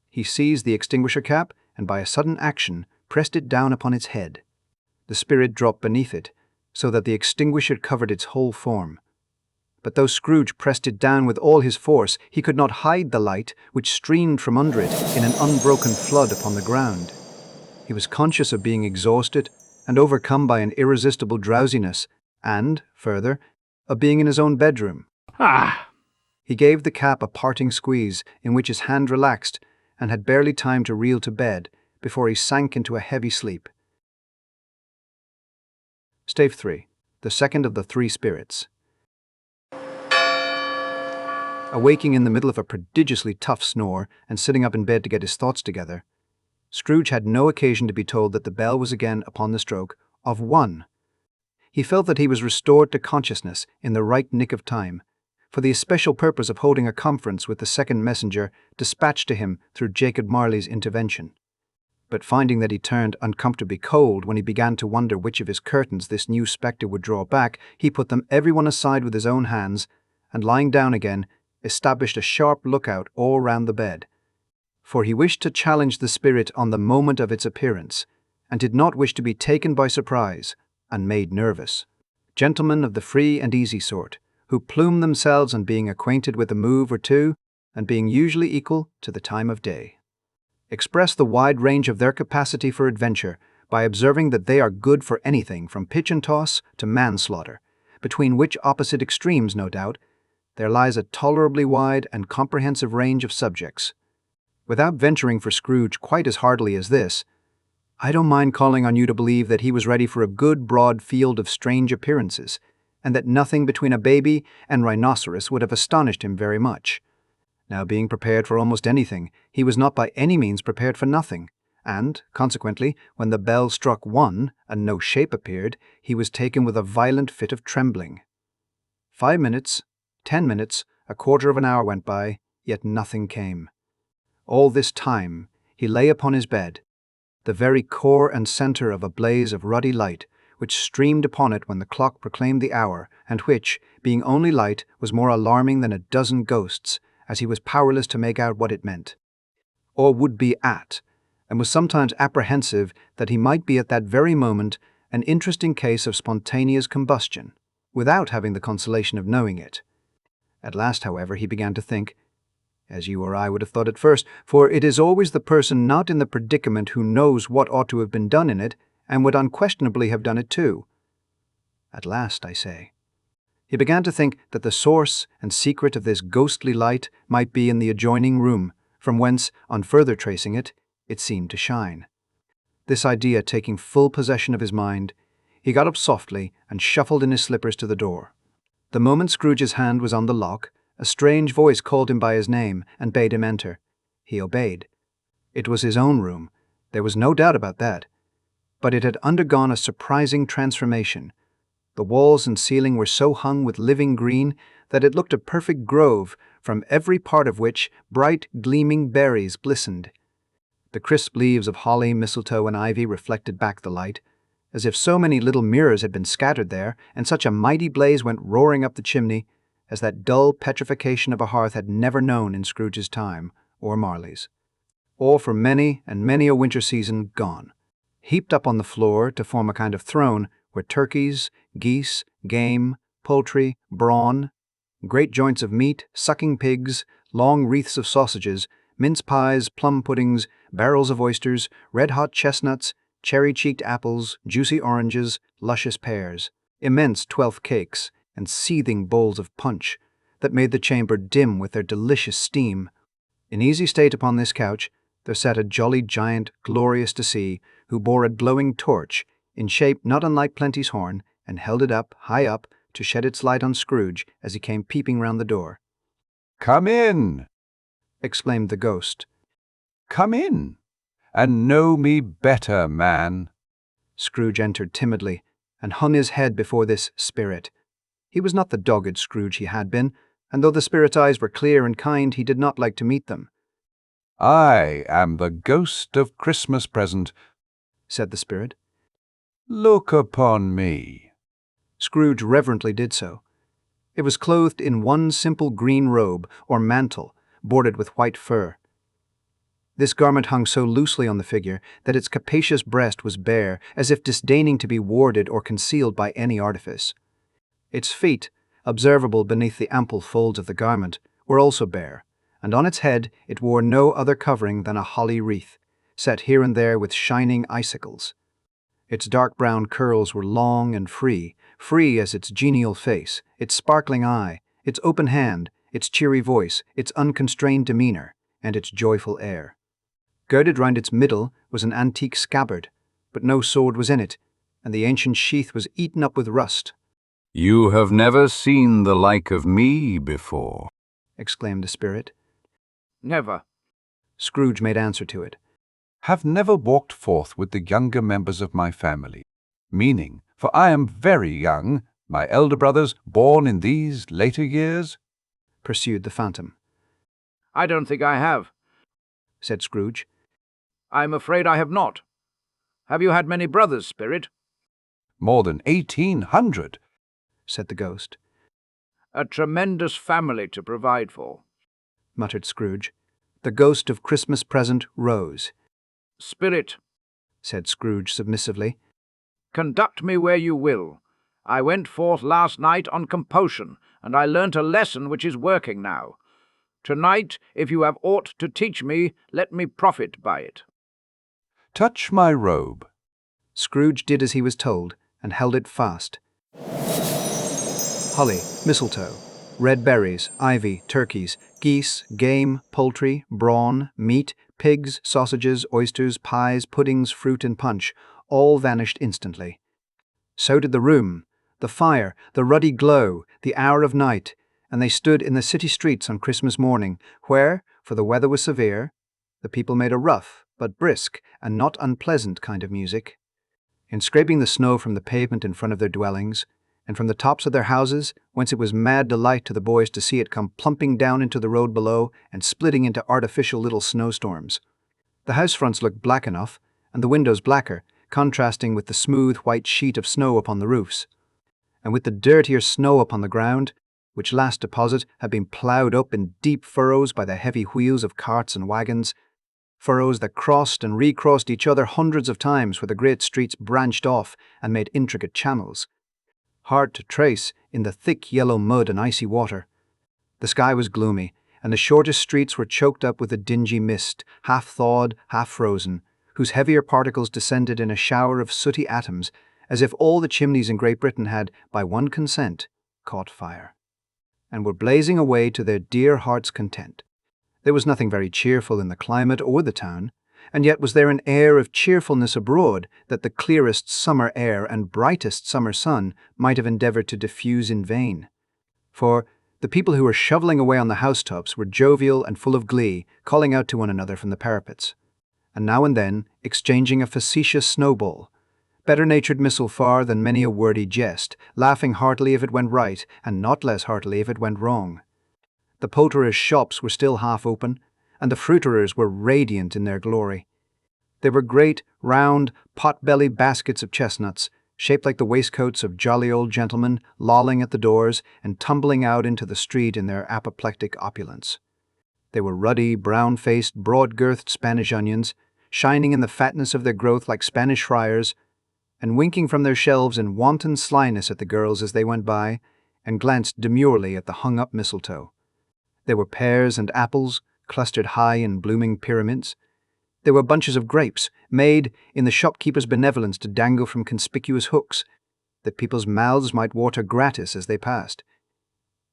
He seized the extinguisher cap, and by a sudden action pressed it down upon its head. The spirit dropped beneath it, so that the extinguisher covered its whole form. But though Scrooge pressed it down with all his force, he could not hide the light which streamed from under it in an unbroken flood upon the ground. He was conscious of being exhausted and overcome by an irresistible drowsiness, and, further, of being in his own bedroom. He gave the cap a parting squeeze, in which his hand relaxed, and had barely time to reel to bed before he sank into a heavy sleep. Stave 3. The second of the three spirits. Awaking in the middle of a prodigiously tough snore and sitting up in bed to get his thoughts together, Scrooge had no occasion to be told that the bell was again upon the stroke of 1. He felt that he was restored to consciousness in the right nick of time, for the especial purpose of holding a conference with the second messenger dispatched to him through Jacob Marley's intervention. But finding that he turned uncomfortably cold when he began to wonder which of his curtains this new spectre would draw back, he put them every one aside with his own hands, and lying down again, established a sharp lookout all round the bed. For he wished to challenge the spirit on the moment of its appearance, and did not wish to be taken by surprise and made nervous. Gentlemen of the free and easy sort, who plume themselves on being acquainted with a move or two, and being usually equal to the time of day, express the wide range of their capacity for adventure by observing that they are good for anything from pitch and toss to manslaughter, between which opposite extremes, no doubt, there lies a tolerably wide and comprehensive range of subjects. Without venturing for Scrooge quite as heartily as this, I don't mind calling on you to believe that he was ready for a good broad field of strange appearances, and that nothing between a baby and rhinoceros would have astonished him very much. Now, being prepared for almost anything, he was not by any means prepared for nothing, and, consequently, when the bell struck 1 and no shape appeared, he was taken with a violent fit of trembling. 5 minutes, 10 minutes, a quarter of an hour went by, yet nothing came. All this time he lay upon his bed, the very core and centre of a blaze of ruddy light, which streamed upon it when the clock proclaimed the hour, and which, being only light, was more alarming than a dozen ghosts, as he was powerless to make out what it meant, or would be at, and was sometimes apprehensive that he might be at that very moment an interesting case of spontaneous combustion, without having the consolation of knowing it. At last, however, he began to think, as you or I would have thought at first, for it is always the person not in the predicament who knows what ought to have been done in it, and would unquestionably have done it too. At last, I say. He began to think that the source and secret of this ghostly light might be in the adjoining room, from whence, on further tracing it, it seemed to shine. This idea taking full possession of his mind, he got up softly and shuffled in his slippers to the door. The moment Scrooge's hand was on the lock, a strange voice called him by his name and bade him enter. He obeyed. It was his own room. There was no doubt about that. But it had undergone a surprising transformation. The walls and ceiling were so hung with living green that it looked a perfect grove, from every part of which bright, gleaming berries glistened. The crisp leaves of holly, mistletoe, and ivy reflected back the light, as if so many little mirrors had been scattered there, and such a mighty blaze went roaring up the chimney as that dull petrification of a hearth had never known in Scrooge's time, or Marley's, or for many and many a winter season gone. Heaped up on the floor to form a kind of throne were turkeys, geese, game, poultry, brawn, great joints of meat, sucking pigs, long wreaths of sausages, mince pies, plum puddings, barrels of oysters, red-hot chestnuts, cherry-cheeked apples, juicy oranges, luscious pears, immense 12th cakes, and seething bowls of punch that made the chamber dim with their delicious steam. In easy state upon this couch there sat a jolly giant, glorious to see, who bore a glowing torch, in shape not unlike Plenty's horn, and held it up, high up, to shed its light on Scrooge as he came peeping round the door. "Come in," exclaimed the ghost. "Come in, and know me better, man." Scrooge entered timidly, and hung his head before this spirit. He was not the dogged Scrooge he had been, and though the spirit's eyes were clear and kind, he did not like to meet them. "I am the ghost of Christmas present," said the spirit. "Look upon me." Scrooge reverently did so. It was clothed in one simple green robe, or mantle, bordered with white fur. This garment hung so loosely on the figure that its capacious breast was bare, as if disdaining to be warded or concealed by any artifice. Its feet, observable beneath the ample folds of the garment, were also bare, and on its head it wore no other covering than a holly wreath, set here and there with shining icicles. Its dark brown curls were long and free as its genial face, its sparkling eye, its open hand, its cheery voice, its unconstrained demeanor, and its joyful air. Girded round its middle was an antique scabbard, but no sword was in it, and the ancient sheath was eaten up with rust. "You have never seen the like of me before," exclaimed the spirit. Never. Scrooge made answer to it. "Have never walked forth with the younger members of my family, meaning, for I am very young, my elder brothers born in these later years?" pursued the phantom. I don't think I have, said Scrooge. I'm afraid I have not. Have you had many brothers, Spirit? "More than 1,800, said the ghost. A tremendous family to provide for, muttered Scrooge. The ghost of Christmas present rose. Spirit, said Scrooge submissively, conduct me where you will. I went forth last night on compulsion, and I learnt a lesson which is working now. Tonight, if you have aught to teach me, let me profit by it. Touch my robe. Scrooge did as he was told, and held it fast. Holly, mistletoe, red berries, ivy, turkeys, geese, game, poultry, brawn, meat, pigs, sausages, oysters, pies, puddings, fruit, and punch, all vanished instantly. So did the room, the fire, the ruddy glow, the hour of night, and they stood in the city streets on Christmas morning, where, for the weather was severe, the people made a rough, but brisk, and not unpleasant kind of music. In scraping the snow from the pavement in front of their dwellings, and from the tops of their houses, whence it was mad delight to the boys to see it come plumping down into the road below and splitting into artificial little snowstorms. The house fronts looked black enough, and the windows blacker, contrasting with the smooth white sheet of snow upon the roofs, and with the dirtier snow upon the ground, which last deposit had been ploughed up in deep furrows by the heavy wheels of carts and wagons, furrows that crossed and recrossed each other hundreds of times where the great streets branched off and made intricate channels, hard to trace in the thick yellow mud and icy water. The sky was gloomy, and the shortest streets were choked up with a dingy mist, half-thawed, half-frozen, whose heavier particles descended in a shower of sooty atoms, as if all the chimneys in Great Britain had, by one consent, caught fire, and were blazing away to their dear hearts' content. There was nothing very cheerful in the climate or the town, and yet was there an air of cheerfulness abroad that the clearest summer air and brightest summer sun might have endeavoured to diffuse in vain. For the people who were shovelling away on the housetops were jovial and full of glee, calling out to one another from the parapets, and now and then exchanging a facetious snowball, better-natured missile far than many a wordy jest, laughing heartily if it went right, and not less heartily if it went wrong. The poulterers' shops were still half open, and the fruiterers were radiant in their glory. They were great, round, pot-bellied baskets of chestnuts, shaped like the waistcoats of jolly old gentlemen, lolling at the doors and tumbling out into the street in their apoplectic opulence. They were ruddy, brown-faced, broad-girthed Spanish onions, shining in the fatness of their growth like Spanish friars, and winking from their shelves in wanton slyness at the girls as they went by, and glanced demurely at the hung-up mistletoe. There were pears and apples, clustered high in blooming pyramids. There were bunches of grapes, made in the shopkeeper's benevolence to dangle from conspicuous hooks, that people's mouths might water gratis as they passed.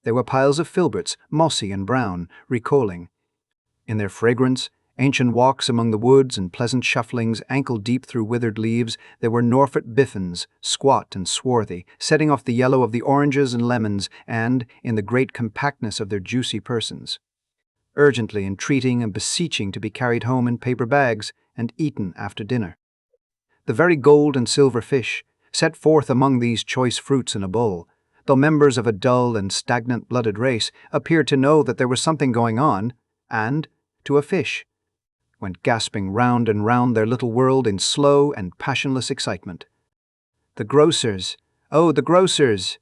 There were piles of filberts, mossy and brown, recalling, in their fragrance, ancient walks among the woods and pleasant shufflings ankle-deep through withered leaves. There were Norfolk biffins, squat and swarthy, setting off the yellow of the oranges and lemons, and, in the great compactness of their juicy persons, urgently entreating and beseeching to be carried home in paper bags and eaten after dinner. The very gold and silver fish, set forth among these choice fruits in a bowl, though members of a dull and stagnant-blooded race, appeared to know that there was something going on, and, to a fish, went gasping round and round their little world in slow and passionless excitement. The grocers, oh, the grocers!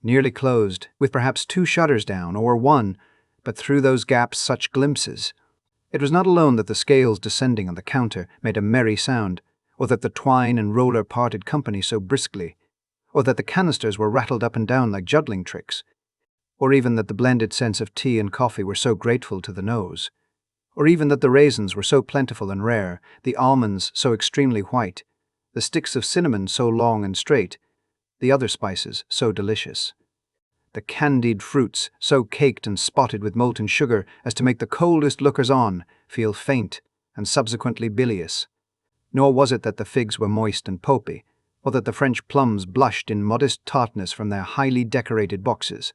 Nearly closed, with perhaps 2 shutters down, or 1, but through those gaps such glimpses. It was not alone that the scales descending on the counter made a merry sound, or that the twine and roller parted company so briskly, or that the canisters were rattled up and down like juggling tricks, or even that the blended scents of tea and coffee were so grateful to the nose, or even that the raisins were so plentiful and rare, the almonds so extremely white, the sticks of cinnamon so long and straight, the other spices so delicious, the candied fruits so caked and spotted with molten sugar as to make the coldest lookers-on feel faint and subsequently bilious. Nor was it that the figs were moist and pulpy, or that the French plums blushed in modest tartness from their highly decorated boxes,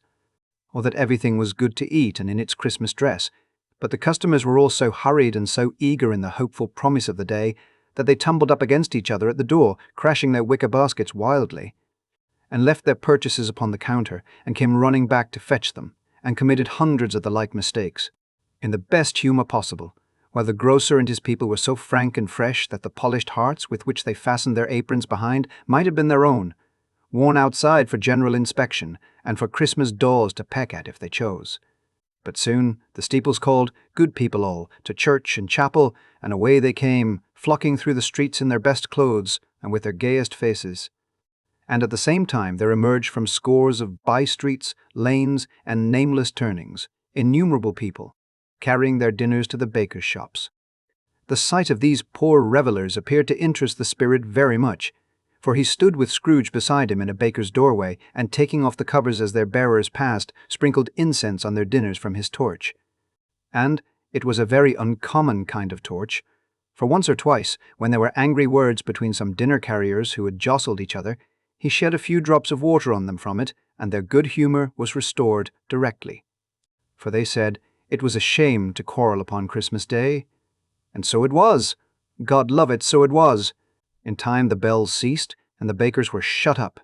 or that everything was good to eat and in its Christmas dress, but the customers were all so hurried and so eager in the hopeful promise of the day that they tumbled up against each other at the door, crashing their wicker baskets wildly, and left their purchases upon the counter, and came running back to fetch them, and committed hundreds of the like mistakes, in the best humour possible, while the grocer and his people were so frank and fresh that the polished hearts with which they fastened their aprons behind might have been their own, worn outside for general inspection, and for Christmas dolls to peck at if they chose. But soon the steeples called, good people all, to church and chapel, and away they came, flocking through the streets in their best clothes and with their gayest faces. And at the same time there emerged from scores of by-streets, lanes, and nameless turnings, innumerable people, carrying their dinners to the bakers' shops. The sight of these poor revellers appeared to interest the spirit very much, for he stood with Scrooge beside him in a baker's doorway, and taking off the covers as their bearers passed, sprinkled incense on their dinners from his torch. And it was a very uncommon kind of torch, for once or twice, when there were angry words between some dinner carriers who had jostled each other, he shed a few drops of water on them from it, and their good humour was restored directly. For they said it was a shame to quarrel upon Christmas Day. And so it was. God love it, so it was. In time the bells ceased, and the bakers were shut up.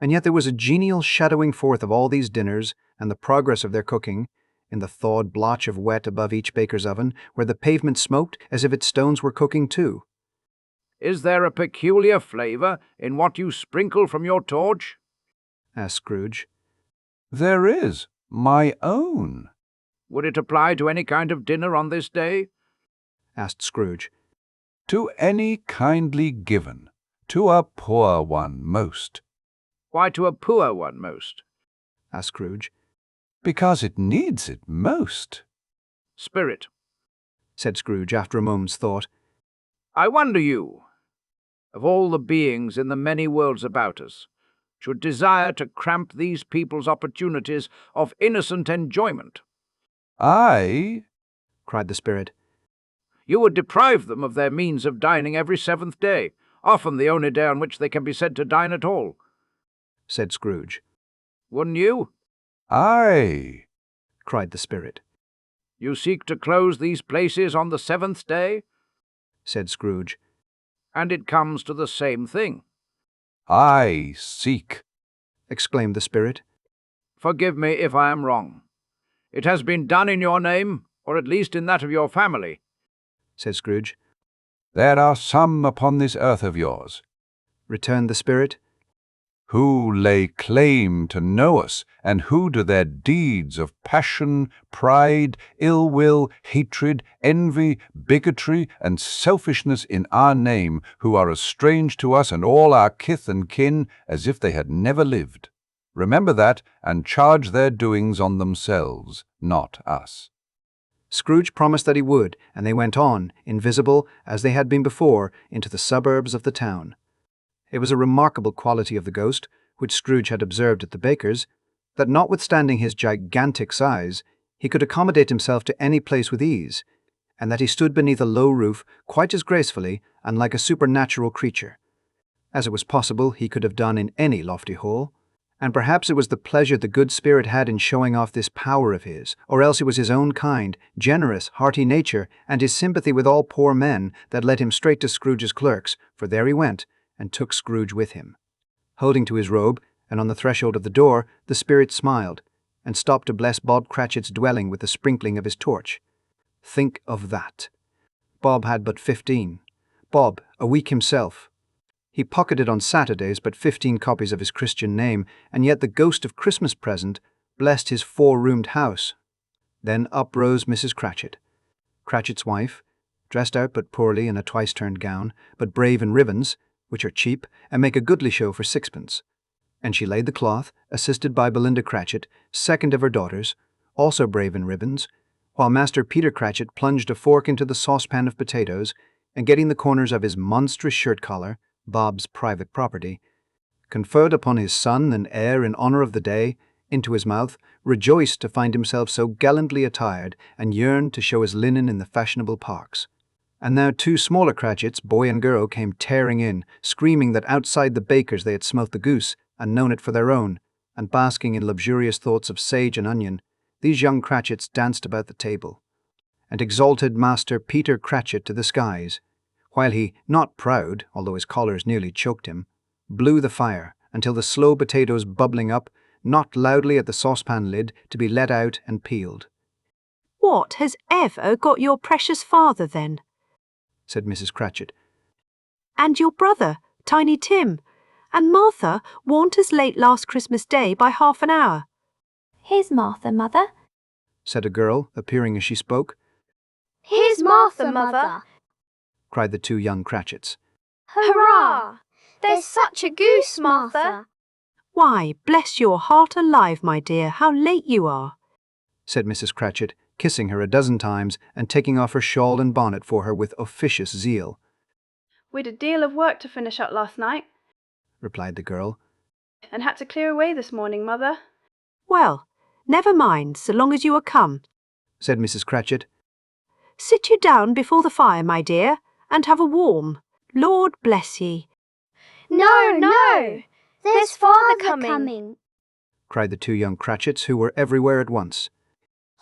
And yet there was a genial shadowing forth of all these dinners, and the progress of their cooking, in the thawed blotch of wet above each baker's oven, where the pavement smoked as if its stones were cooking too. Is there a peculiar flavour in what you sprinkle from your torch? Asked Scrooge. There is, my own. Would it apply to any kind of dinner on this day? Asked Scrooge. To any kindly given, to a poor one most. Why to a poor one most? Asked Scrooge. Because it needs it most. Spirit, said Scrooge after a moment's thought. I wonder you, of all the beings in the many worlds about us, should desire to cramp these people's opportunities of innocent enjoyment. I, cried the spirit. You would deprive them of their means of dining every 7th day, often the only day on which they can be said to dine at all, said Scrooge. Wouldn't you? I, cried the spirit. You seek to close these places on the 7th day? Said Scrooge. And it comes to the same thing. I seek, exclaimed the spirit. Forgive me if I am wrong. It has been done in your name, or at least in that of your family, said Scrooge. There are some upon this earth of yours, returned the spirit, who lay claim to know us, and who do their deeds of passion, pride, ill will, hatred, envy, bigotry, and selfishness in our name, who are as strange to us and all our kith and kin as if they had never lived. Remember that, and charge their doings on themselves, not us. Scrooge promised that he would, and they went on, invisible, as they had been before, into the suburbs of the town. It was a remarkable quality of the ghost, which Scrooge had observed at the baker's, that notwithstanding his gigantic size, he could accommodate himself to any place with ease, and that he stood beneath a low roof quite as gracefully and like a supernatural creature, as it was possible he could have done in any lofty hall. And perhaps it was the pleasure the good spirit had in showing off this power of his, or else it was his own kind, generous, hearty nature, and his sympathy with all poor men that led him straight to Scrooge's clerks, for there he went, and took Scrooge with him. Holding to his robe, and on the threshold of the door, the spirit smiled, and stopped to bless Bob Cratchit's dwelling with the sprinkling of his torch. Think of that. Bob had but 15. Bob, a week himself. He pocketed on Saturdays but 15 copies of his Christian name, and yet the ghost of Christmas present blessed his 4-roomed house. Then up rose Mrs. Cratchit, Cratchit's wife, dressed out but poorly in a twice-turned gown, but brave in ribbons, which are cheap and make a goodly show for 6pence. And she laid the cloth, assisted by Belinda Cratchit, second of her daughters, also brave in ribbons, while Master Peter Cratchit plunged a fork into the saucepan of potatoes, and getting the corners of his monstrous shirt-collar, Bob's private property, conferred upon his son and heir in honour of the day, into his mouth, rejoiced to find himself so gallantly attired, and yearned to show his linen in the fashionable parks. And now 2 smaller Cratchits, boy and girl, came tearing in, screaming that outside the baker's they had smelt the goose, and known it for their own, and basking in luxurious thoughts of sage and onion, these young Cratchits danced about the table, and exalted Master Peter Cratchit to the skies, while he, not proud, although his collars nearly choked him, blew the fire until the slow potatoes bubbling up knocked loudly at the saucepan lid to be let out and peeled. "What has ever got your precious father, then?" said Mrs. Cratchit. "And your brother, Tiny Tim, and Martha warn't as late last Christmas Day by half an hour." "Here's Martha, Mother," said a girl, appearing as she spoke. "Here's Martha, Mother," cried the 2 young Cratchits. "Hurrah! There's such a goose, Martha." "Why, bless your heart alive, my dear, how late you are," said Mrs. Cratchit, kissing her a dozen times and taking off her shawl and bonnet for her with officious zeal. "We'd a deal of work to finish up last night," replied the girl, "and had to clear away this morning, Mother." "Well, never mind, so long as you are come," said Mrs. Cratchit. "Sit you down before the fire, my dear, and have a warm. Lord bless ye." "No, no! There's Father coming!" cried the 2 young Cratchits, who were everywhere at once.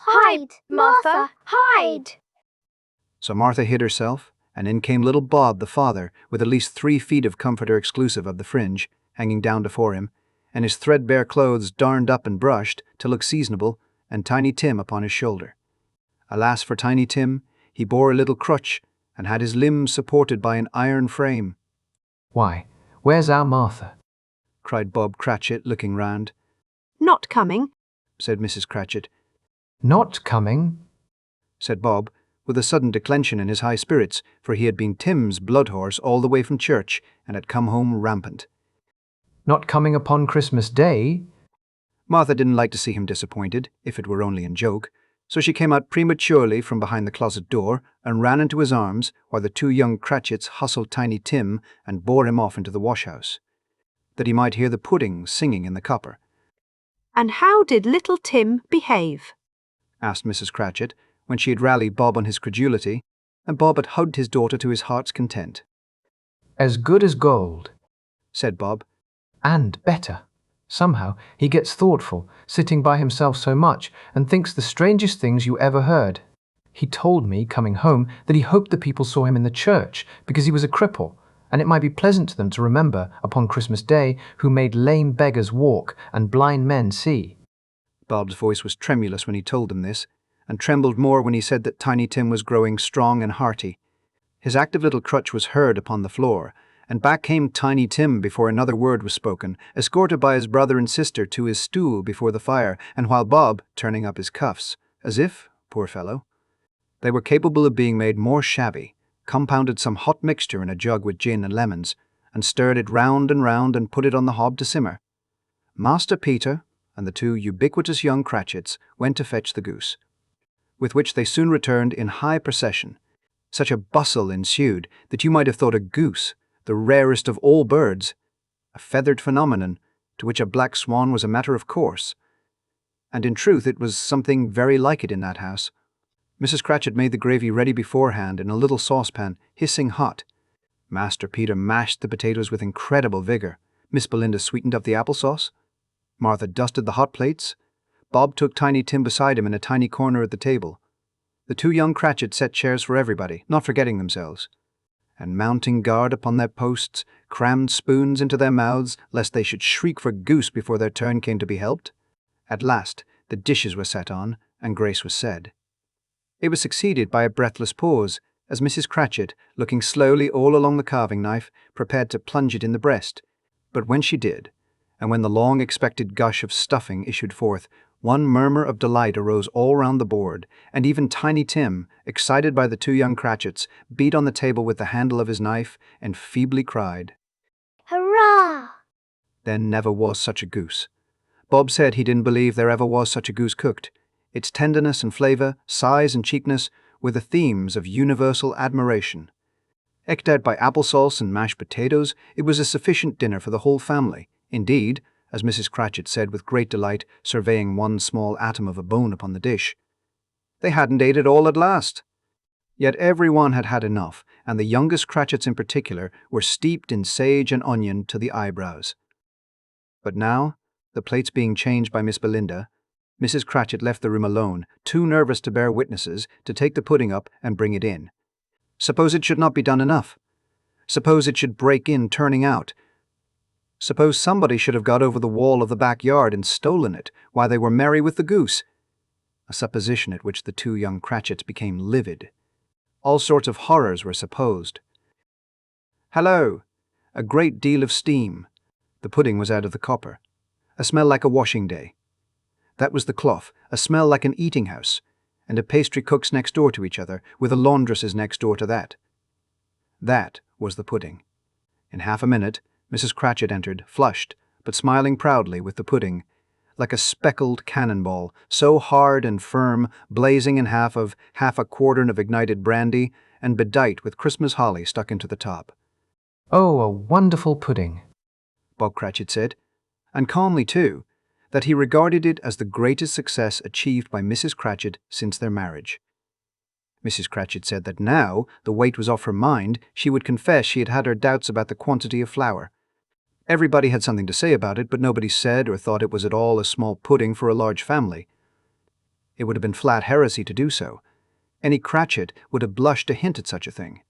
"Hide, Martha, hide!" So Martha hid herself, and in came little Bob, the father, with at least 3 feet of comforter exclusive of the fringe, hanging down before him, and his threadbare clothes darned up and brushed to look seasonable, and Tiny Tim upon his shoulder. Alas for Tiny Tim, he bore a little crutch, and had his limbs supported by an iron frame. "Why, where's our Martha?" cried Bob Cratchit, looking round. "Not coming," said Mrs. Cratchit. "Not coming," said Bob, with a sudden declension in his high spirits, for he had been Tim's blood horse all the way from church, and had come home rampant. "Not coming upon Christmas Day?" Martha didn't like to see him disappointed, if it were only in joke, so she came out prematurely from behind the closet door and ran into his arms, while the 2 young Cratchits hustled Tiny Tim and bore him off into the wash-house, that he might hear the pudding singing in the copper. "And how did little Tim behave?" asked Mrs. Cratchit, when she had rallied Bob on his credulity, and Bob had hugged his daughter to his heart's content. "As good as gold," said Bob. "And better. Somehow he gets thoughtful, sitting by himself so much, and thinks the strangest things you ever heard. He told me, coming home, that he hoped the people saw him in the church, because he was a cripple, and it might be pleasant to them to remember, upon Christmas Day, who made lame beggars walk and blind men see." Bob's voice was tremulous when he told them this, and trembled more when he said that Tiny Tim was growing strong and hearty. His active little crutch was heard upon the floor, and back came Tiny Tim before another word was spoken, escorted by his brother and sister to his stool before the fire, and while Bob, turning up his cuffs, as if, poor fellow, they were capable of being made more shabby, compounded some hot mixture in a jug with gin and lemons, and stirred it round and put it on the hob to simmer. Master Peter and the two ubiquitous young Cratchits went to fetch the goose, with which they soon returned in high procession. Such a bustle ensued that you might have thought a goose, the rarest of all birds, a feathered phenomenon to which a black swan was a matter of course. And in truth it was something very like it in that house. Mrs. Cratchit made the gravy ready beforehand in a little saucepan, hissing hot. Master Peter mashed the potatoes with incredible vigour. Miss Belinda sweetened up the applesauce. Martha dusted the hot plates. Bob took Tiny Tim beside him in a tiny corner at the table. The two young Cratchits set chairs for everybody, not forgetting themselves, and mounting guard upon their posts, crammed spoons into their mouths, lest they should shriek for goose before their turn came to be helped. At last, the dishes were set on, and grace was said. It was succeeded by a breathless pause, as Mrs. Cratchit, looking slowly all along the carving knife, prepared to plunge it in the breast. But when she did, and when the long-expected gush of stuffing issued forth, one murmur of delight arose all round the board, and even Tiny Tim, excited by the two young Cratchits, beat on the table with the handle of his knife and feebly cried, "Hurrah!" There never was such a goose. Bob said he didn't believe there ever was such a goose cooked. Its tenderness and flavour, size and cheapness were the themes of universal admiration. Eked out by applesauce and mashed potatoes, it was a sufficient dinner for the whole family. Indeed, as Mrs. Cratchit said with great delight, surveying one small atom of a bone upon the dish, they hadn't ate it all at last. Yet every one had had enough, and the youngest Cratchits in particular were steeped in sage and onion to the eyebrows. But now, the plates being changed by Miss Belinda, Mrs. Cratchit left the room alone, too nervous to bear witnesses, to take the pudding up and bring it in. Suppose it should not be done enough? Suppose it should break in turning out? Suppose somebody should have got over the wall of the backyard and stolen it while they were merry with the goose? A supposition at which the two young Cratchits became livid. All sorts of horrors were supposed. Hello! A great deal of steam. The pudding was out of the copper. A smell like a washing day. That was the cloth, a smell like an eating house, and a pastry cook's next door to each other, with a laundress's next door to that. That was the pudding. In half a minute, Mrs. Cratchit entered, flushed, but smiling proudly with the pudding, like a speckled cannonball, so hard and firm, blazing in half a quartern of ignited brandy, and bedight with Christmas holly stuck into the top. Oh, a wonderful pudding, Bob Cratchit said, and calmly too, that he regarded it as the greatest success achieved by Mrs. Cratchit since their marriage. Mrs. Cratchit said that now the weight was off her mind, she would confess she had had her doubts about the quantity of flour. Everybody had something to say about it, but nobody said or thought it was at all a small pudding for a large family. It would have been flat heresy to do so. Any Cratchit would have blushed to hint at such a thing.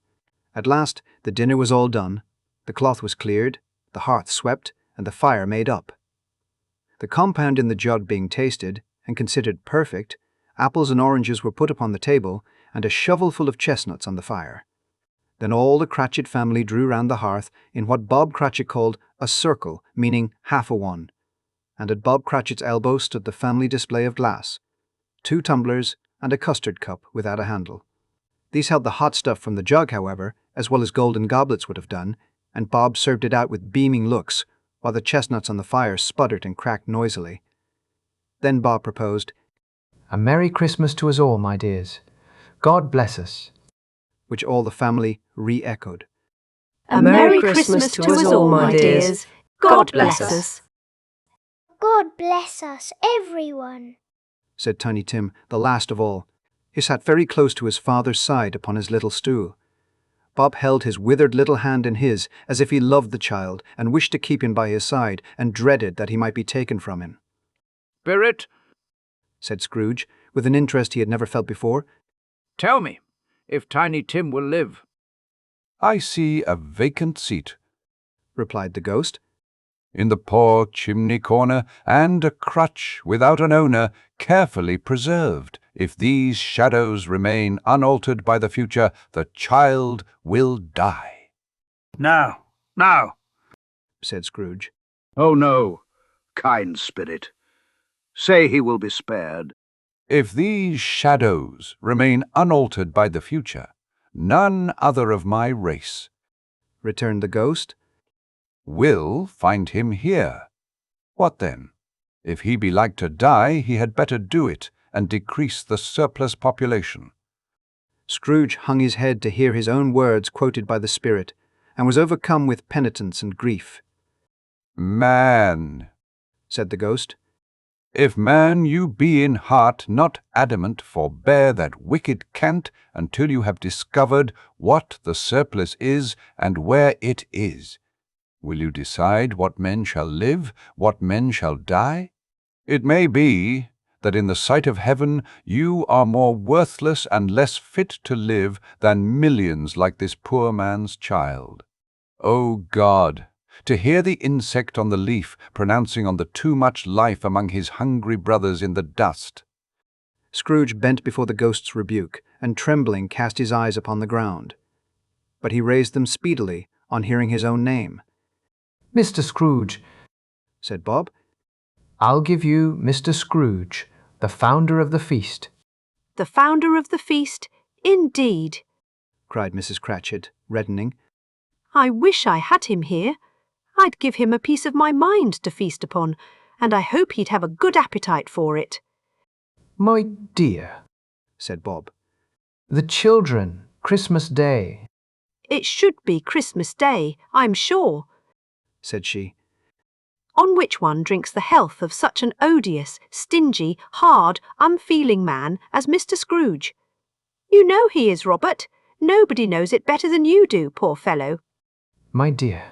At last the dinner was all done, the cloth was cleared, the hearth swept, and the fire made up. The compound in the jug being tasted, and considered perfect, apples and oranges were put upon the table, and a shovelful of chestnuts on the fire. Then all the Cratchit family drew round the hearth in what Bob Cratchit called a circle, meaning half a one, and at Bob Cratchit's elbow stood the family display of glass, 2 tumblers and a custard cup without a handle. These held the hot stuff from the jug, however, as well as golden goblets would have done, and Bob served it out with beaming looks, while the chestnuts on the fire sputtered and cracked noisily. Then Bob proposed, "A Merry Christmas to us all, my dears. God bless us," which all the family re-echoed. A Merry Christmas to us all, my dears. God bless us. God bless us, everyone, said Tiny Tim, the last of all. He sat very close to his father's side upon his little stool. Bob held his withered little hand in his, as if he loved the child, and wished to keep him by his side, and dreaded that he might be taken from him. "Spirit," said Scrooge, with an interest he had never felt before, "tell me if Tiny Tim will live." I see a vacant seat, replied the ghost, in the poor chimney corner, and a crutch without an owner, carefully preserved If these shadows remain unaltered by the future, the child will die. Now, now, said Scrooge. Oh no, kind spirit. Say he will be spared. If these shadows remain unaltered by the future, none other of my race, returned the ghost, will find him here. What then? If he be like to die, he had better do it, and decrease the surplus population. Scrooge hung his head to hear his own words quoted by the spirit, and was overcome with penitence and grief. Man, said the ghost, if man you be in heart not adamant, forbear that wicked cant until you have discovered what the surplus is and where it is. Will you decide what men shall live, what men shall die? It may be that in the sight of heaven you are more worthless and less fit to live than millions like this poor man's child. O God, to hear the insect on the leaf pronouncing on the too much life among his hungry brothers in the dust. Scrooge bent before the ghost's rebuke, and trembling cast his eyes upon the ground. But he raised them speedily on hearing his own name. Mr. Scrooge, said Bob. I'll give you Mr. Scrooge, the founder of the feast. The founder of the feast, indeed, cried Mrs. Cratchit, reddening. I wish I had him here. I'd give him a piece of my mind to feast upon, and I hope he'd have a good appetite for it. My dear, said Bob. The children, Christmas Day. It should be Christmas Day, I'm sure, said she. On which one drinks the health of such an odious, stingy, hard, unfeeling man as Mr. Scrooge. You know he is, Robert. Nobody knows it better than you do, poor fellow. My dear,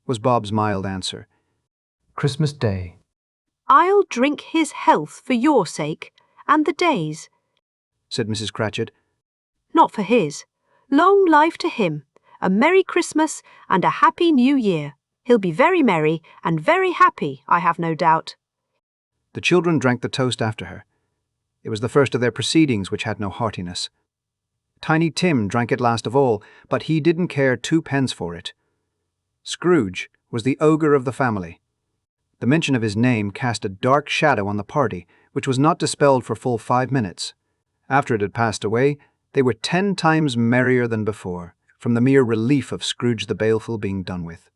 was Bob's mild answer. Christmas Day. I'll drink his health for your sake, and the day's, said Mrs. Cratchit. Not for his. Long life to him, a Merry Christmas and a Happy New Year. He'll be very merry and very happy, I have no doubt. The children drank the toast after her. It was the first of their proceedings which had no heartiness. Tiny Tim drank it last of all, but he didn't care 2 pence for it. Scrooge was the ogre of the family. The mention of his name cast a dark shadow on the party, which was not dispelled for full 5 minutes. After it had passed away, they were 10 times merrier than before, from the mere relief of Scrooge the Baleful being done with.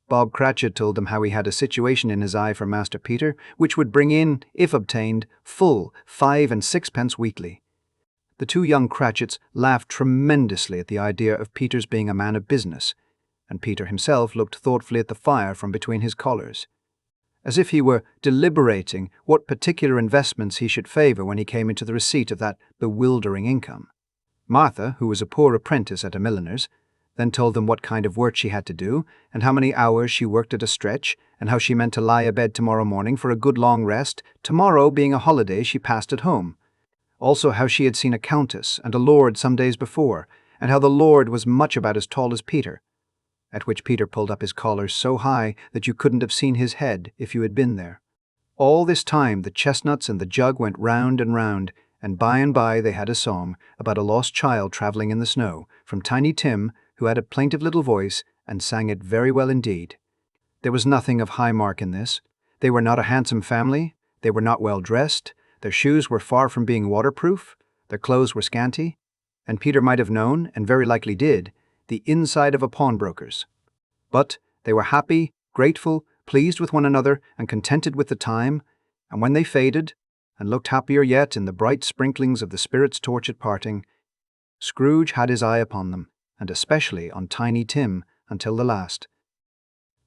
Bob Cratchit told them how he had a situation in his eye for Master Peter, which would bring in, if obtained, full 5 and 6 pence weekly. The 2 young Cratchits laughed tremendously at the idea of Peter's being a man of business, and Peter himself looked thoughtfully at the fire from between his collars, as if he were deliberating what particular investments he should favour when he came into the receipt of that bewildering income. Martha, who was a poor apprentice at a milliner's, then told them what kind of work she had to do, and how many hours she worked at a stretch, and how she meant to lie abed tomorrow morning for a good long rest, tomorrow being a holiday she passed at home. Also how she had seen a countess and a lord some days before, and how the lord was much about as tall as Peter, at which Peter pulled up his collar so high that you couldn't have seen his head if you had been there. All this time the chestnuts and the jug went round, and by they had a song about a lost child travelling in the snow, from Tiny Tim, who had a plaintive little voice and sang it very well indeed. There was nothing of high mark in this. They were not a handsome family, they were not well dressed, their shoes were far from being waterproof, their clothes were scanty, and Peter might have known, and very likely did, the inside of a pawnbroker's. But they were happy, grateful, pleased with one another, and contented with the time, and when they faded, and looked happier yet in the bright sprinklings of the spirit's torch at parting, Scrooge had his eye upon them, and especially on Tiny Tim, until the last.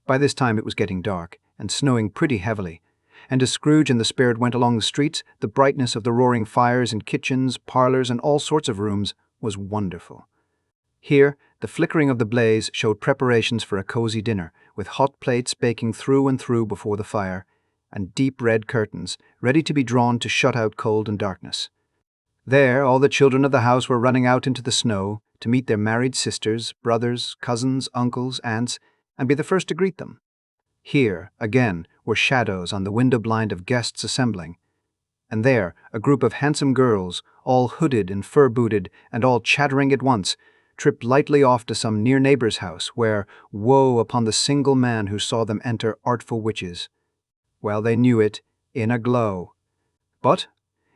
By this time it was getting dark, and snowing pretty heavily, and as Scrooge and the spirit went along the streets, the brightness of the roaring fires in kitchens, parlours, and all sorts of rooms was wonderful. Here, the flickering of the blaze showed preparations for a cosy dinner, with hot plates baking through and through before the fire, and deep red curtains, ready to be drawn to shut out cold and darkness. There, all the children of the house were running out into the snow to meet their married sisters, brothers, cousins, uncles, aunts, and be the first to greet them. Here, again, were shadows on the window blind of guests assembling, And there, a group of handsome girls, all hooded and fur-booted, and all chattering at once, tripped lightly off to some near neighbor's house, where, woe upon the single man who saw them enter artful witches. Well, they knew it, in a glow. But,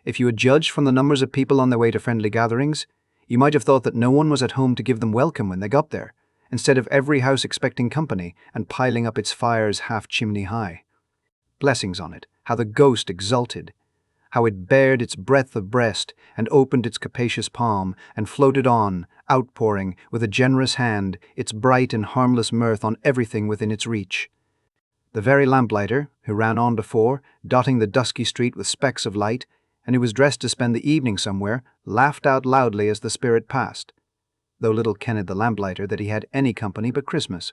if you had judged from the numbers of people on their way to friendly gatherings, you might have thought that no one was at home to give them welcome when they got there, instead of every house expecting company and piling up its fires half chimney high. Blessings on it, how the ghost exulted! How it bared its breadth of breast, and opened its capacious palm, and floated on, outpouring, with a generous hand, its bright and harmless mirth on everything within its reach. The very lamplighter, who ran on before, dotting the dusky street with specks of light, and who was dressed to spend the evening somewhere, laughed out loudly as the spirit passed, though little kenned the lamplighter that he had any company but Christmas.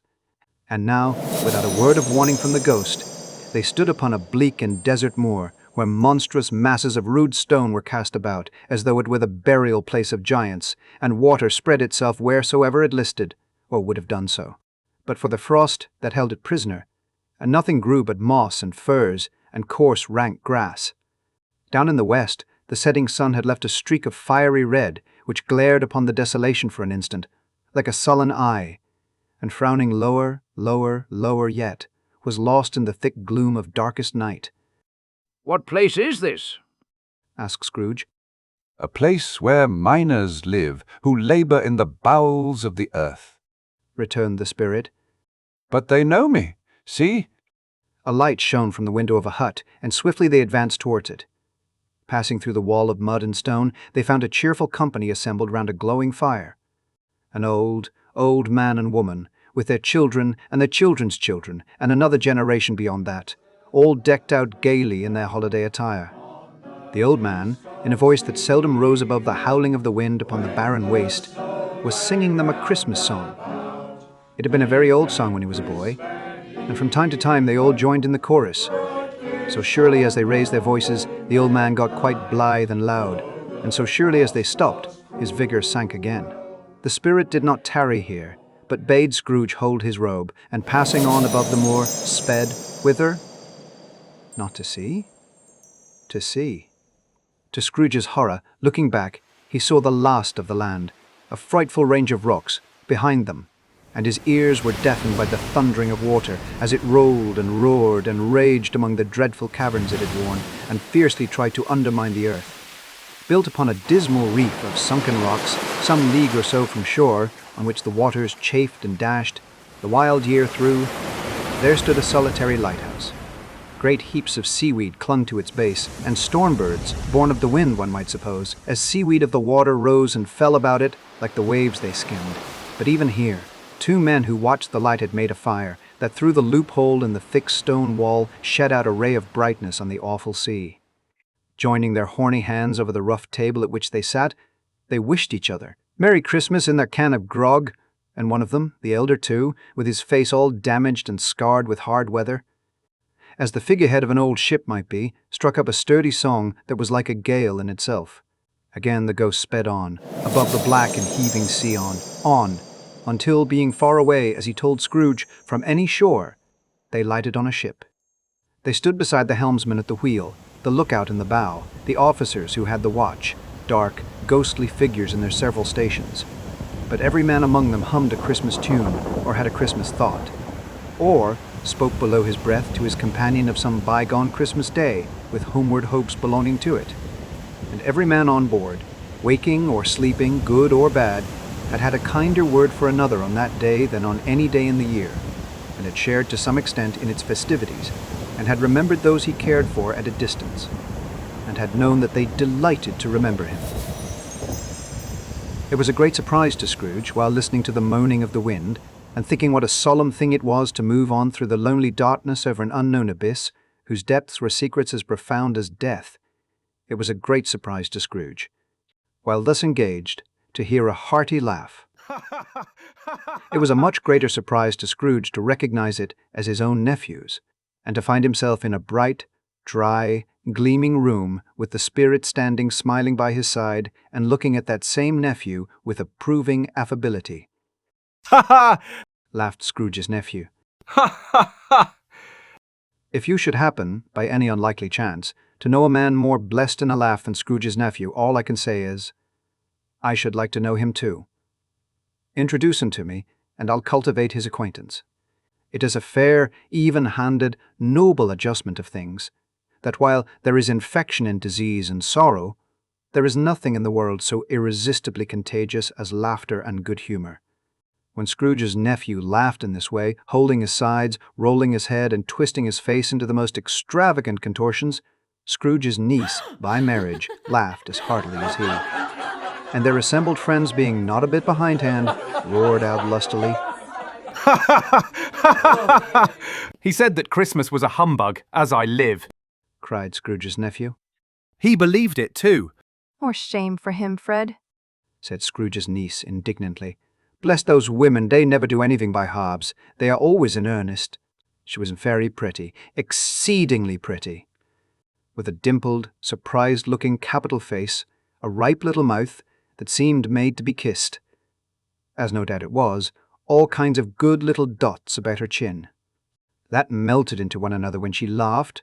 And now, without a word of warning from the ghost, they stood upon a bleak and desert moor, where monstrous masses of rude stone were cast about, as though it were the burial place of giants, and water spread itself wheresoever it listed, or would have done so, but for the frost that held it prisoner, and nothing grew but moss and furze and coarse rank grass. Down in the west, the setting sun had left a streak of fiery red, which glared upon the desolation for an instant, like a sullen eye, and frowning lower, lower, lower yet, was lost in the thick gloom of darkest night. "What place is this?" asked Scrooge. A place where miners live, who labor in the bowels of the earth, returned the spirit. But they know me. See? A light shone from the window of a hut, and swiftly they advanced towards it. Passing through the wall of mud and stone, they found a cheerful company assembled round a glowing fire. An old, old man and woman, with their children and their children's children, and another generation beyond that, all decked out gaily in their holiday attire. The old man, in a voice that seldom rose above the howling of the wind upon the barren waste, was singing them a Christmas song. It had been a very old song when he was a boy, and from time to time they all joined in the chorus. So surely as they raised their voices, the old man got quite blithe and loud, and so surely as they stopped, his vigor sank again. The spirit did not tarry here, but bade Scrooge hold his robe, and passing on above the moor, sped, whither? Not to see? To see. To Scrooge's horror, looking back, he saw the last of the land, a frightful range of rocks, behind them, and his ears were deafened by the thundering of water as it rolled and roared and raged among the dreadful caverns it had worn, and fiercely tried to undermine the earth. Built upon a dismal reef of sunken rocks, some league or so from shore, on which the waters chafed and dashed, the wild year through, there stood a solitary lighthouse. Great heaps of seaweed clung to its base, and storm-birds, born of the wind, one might suppose, as seaweed of the water rose and fell about it like the waves they skimmed. But even here, 2 men who watched the light had made a fire that through the loophole in the thick stone wall shed out a ray of brightness on the awful sea. Joining their horny hands over the rough table at which they sat, they wished each other Merry Christmas in their can of grog, and one of them, the elder too, with his face all damaged and scarred with hard weather, as the figurehead of an old ship might be, struck up a sturdy song that was like a gale in itself. Again the ghost sped on, above the black and heaving sea on, until, being far away, as he told Scrooge, from any shore, they lighted on a ship. They stood beside the helmsman at the wheel, the lookout in the bow, the officers who had the watch, dark, ghostly figures in their several stations. But every man among them hummed a Christmas tune, or had a Christmas thought, or spoke below his breath to his companion of some bygone Christmas day, with homeward hopes belonging to it. And every man on board, waking or sleeping, good or bad, had had a kinder word for another on that day than on any day in the year, and had shared to some extent in its festivities, and had remembered those he cared for at a distance, and had known that they delighted to remember him. It was a great surprise to Scrooge, while listening to the moaning of the wind, and thinking what a solemn thing it was to move on through the lonely darkness over an unknown abyss, whose depths were secrets as profound as death. It was a great surprise to Scrooge, while thus engaged, to hear a hearty laugh. It was a much greater surprise to Scrooge to recognize it as his own nephew's, and to find himself in a bright, dry, gleaming room with the spirit standing smiling by his side and looking at that same nephew with approving affability. "Ha ha!" laughed Scrooge's nephew. "Ha ha ha!" If you should happen, by any unlikely chance, To know a man more blessed in a laugh than Scrooge's nephew, all I can say is, I should like to know him too. Introduce him to me, and I'll cultivate his acquaintance. It is a fair, even-handed, noble adjustment of things, that while there is infection in disease and sorrow, there is nothing in the world so irresistibly contagious as laughter and good humour. When Scrooge's nephew laughed in this way, holding his sides, rolling his head, and twisting his face into the most extravagant contortions, Scrooge's niece, by marriage, laughed as heartily as he. And their assembled friends, being not a bit behindhand, roared out lustily, He said that Christmas was a humbug, as I live, cried Scrooge's nephew. He believed it too, More shame for him, Fred. Said Scrooge's niece indignantly. Bless those women, they never do anything by halves. They are always in earnest. She was very pretty, exceedingly pretty, with a dimpled, surprised-looking capital face, a ripe little mouth that seemed made to be kissed, as no doubt it was, all kinds of good little dots about her chin, that melted into one another when she laughed,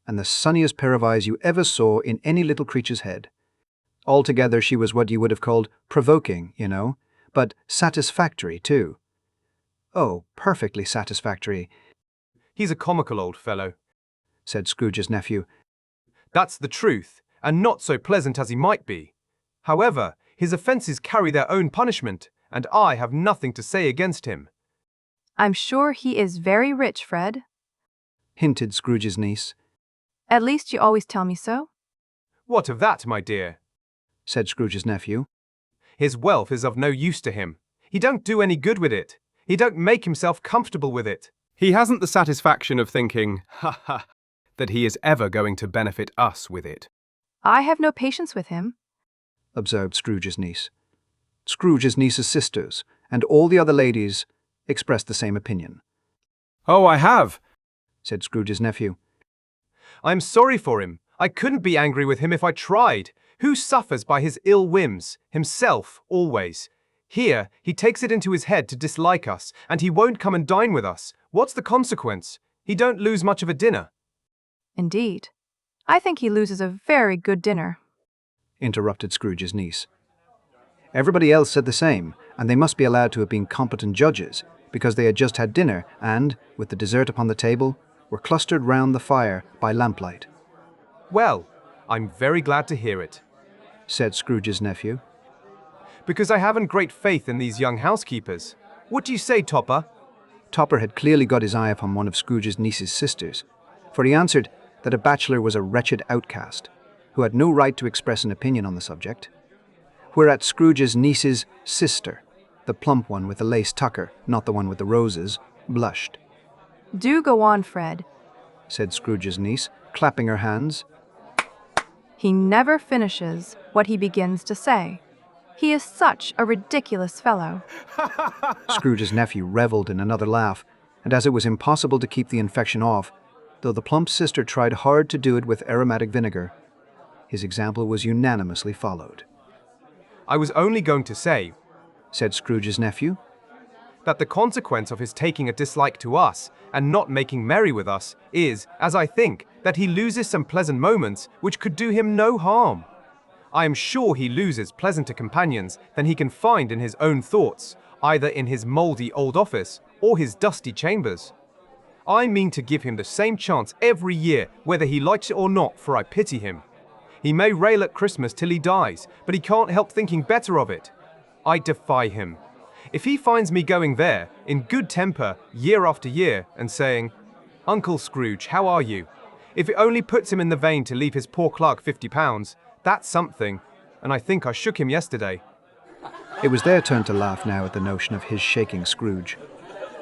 and the sunniest pair of eyes you ever saw in any little creature's head. Altogether she was what you would have called provoking, you know, but satisfactory too. Oh, perfectly satisfactory. He's a comical old fellow, said Scrooge's nephew. That's the truth, and not so pleasant as he might be. However, his offences carry their own punishment, and I have nothing to say against him. I'm sure he is very rich, Fred. Hinted Scrooge's niece. At least you always tell me so. What of that, my dear? Said Scrooge's nephew. His wealth is of no use to him. He don't do any good with it. He don't make himself comfortable with it. He hasn't the satisfaction of thinking, that he is ever going to benefit us with it. I have no patience with him, observed Scrooge's niece. Scrooge's niece's sisters, and all the other ladies, expressed the same opinion. Oh, I have, said Scrooge's nephew. I'm sorry for him. I couldn't be angry with him if I tried. Who suffers by his ill whims? Himself, always. Here, he takes it into his head to dislike us, and he won't come and dine with us. What's the consequence? He don't lose much of a dinner. Indeed. I think he loses a very good dinner, interrupted Scrooge's niece. Everybody else said the same, and they must be allowed to have been competent judges, because they had just had dinner and, with the dessert upon the table, were clustered round the fire by lamplight. Well, I'm very glad to hear it, said Scrooge's nephew. Because I haven't great faith in these young housekeepers. What do you say, Topper? Topper had clearly got his eye upon one of Scrooge's niece's sisters, for he answered that a bachelor was a wretched outcast, who had no right to express an opinion on the subject. Whereat Scrooge's niece's sister, the plump one with the lace tucker, not the one with the roses, blushed. Do go on, Fred, said Scrooge's niece, clapping her hands. He never finishes what he begins to say. He is such a ridiculous fellow. Scrooge's nephew revelled in another laugh, and as it was impossible to keep the infection off, though the plump sister tried hard to do it with aromatic vinegar, his example was unanimously followed. I was only going to say, said Scrooge's nephew, that the consequence of his taking a dislike to us and not making merry with us is, as I think, that he loses some pleasant moments which could do him no harm. I am sure he loses pleasanter companions than he can find in his own thoughts, either in his mouldy old office or his dusty chambers. I mean to give him the same chance every year, whether he likes it or not, for I pity him. He may rail at Christmas till he dies, but he can't help thinking better of it. I defy him. If he finds me going there, in good temper, year after year, and saying, "Uncle Scrooge, how are you?" if it only puts him in the vein to leave his poor clerk £50, that's something, and I think I shook him yesterday. It was their turn to laugh now at the notion of his shaking Scrooge.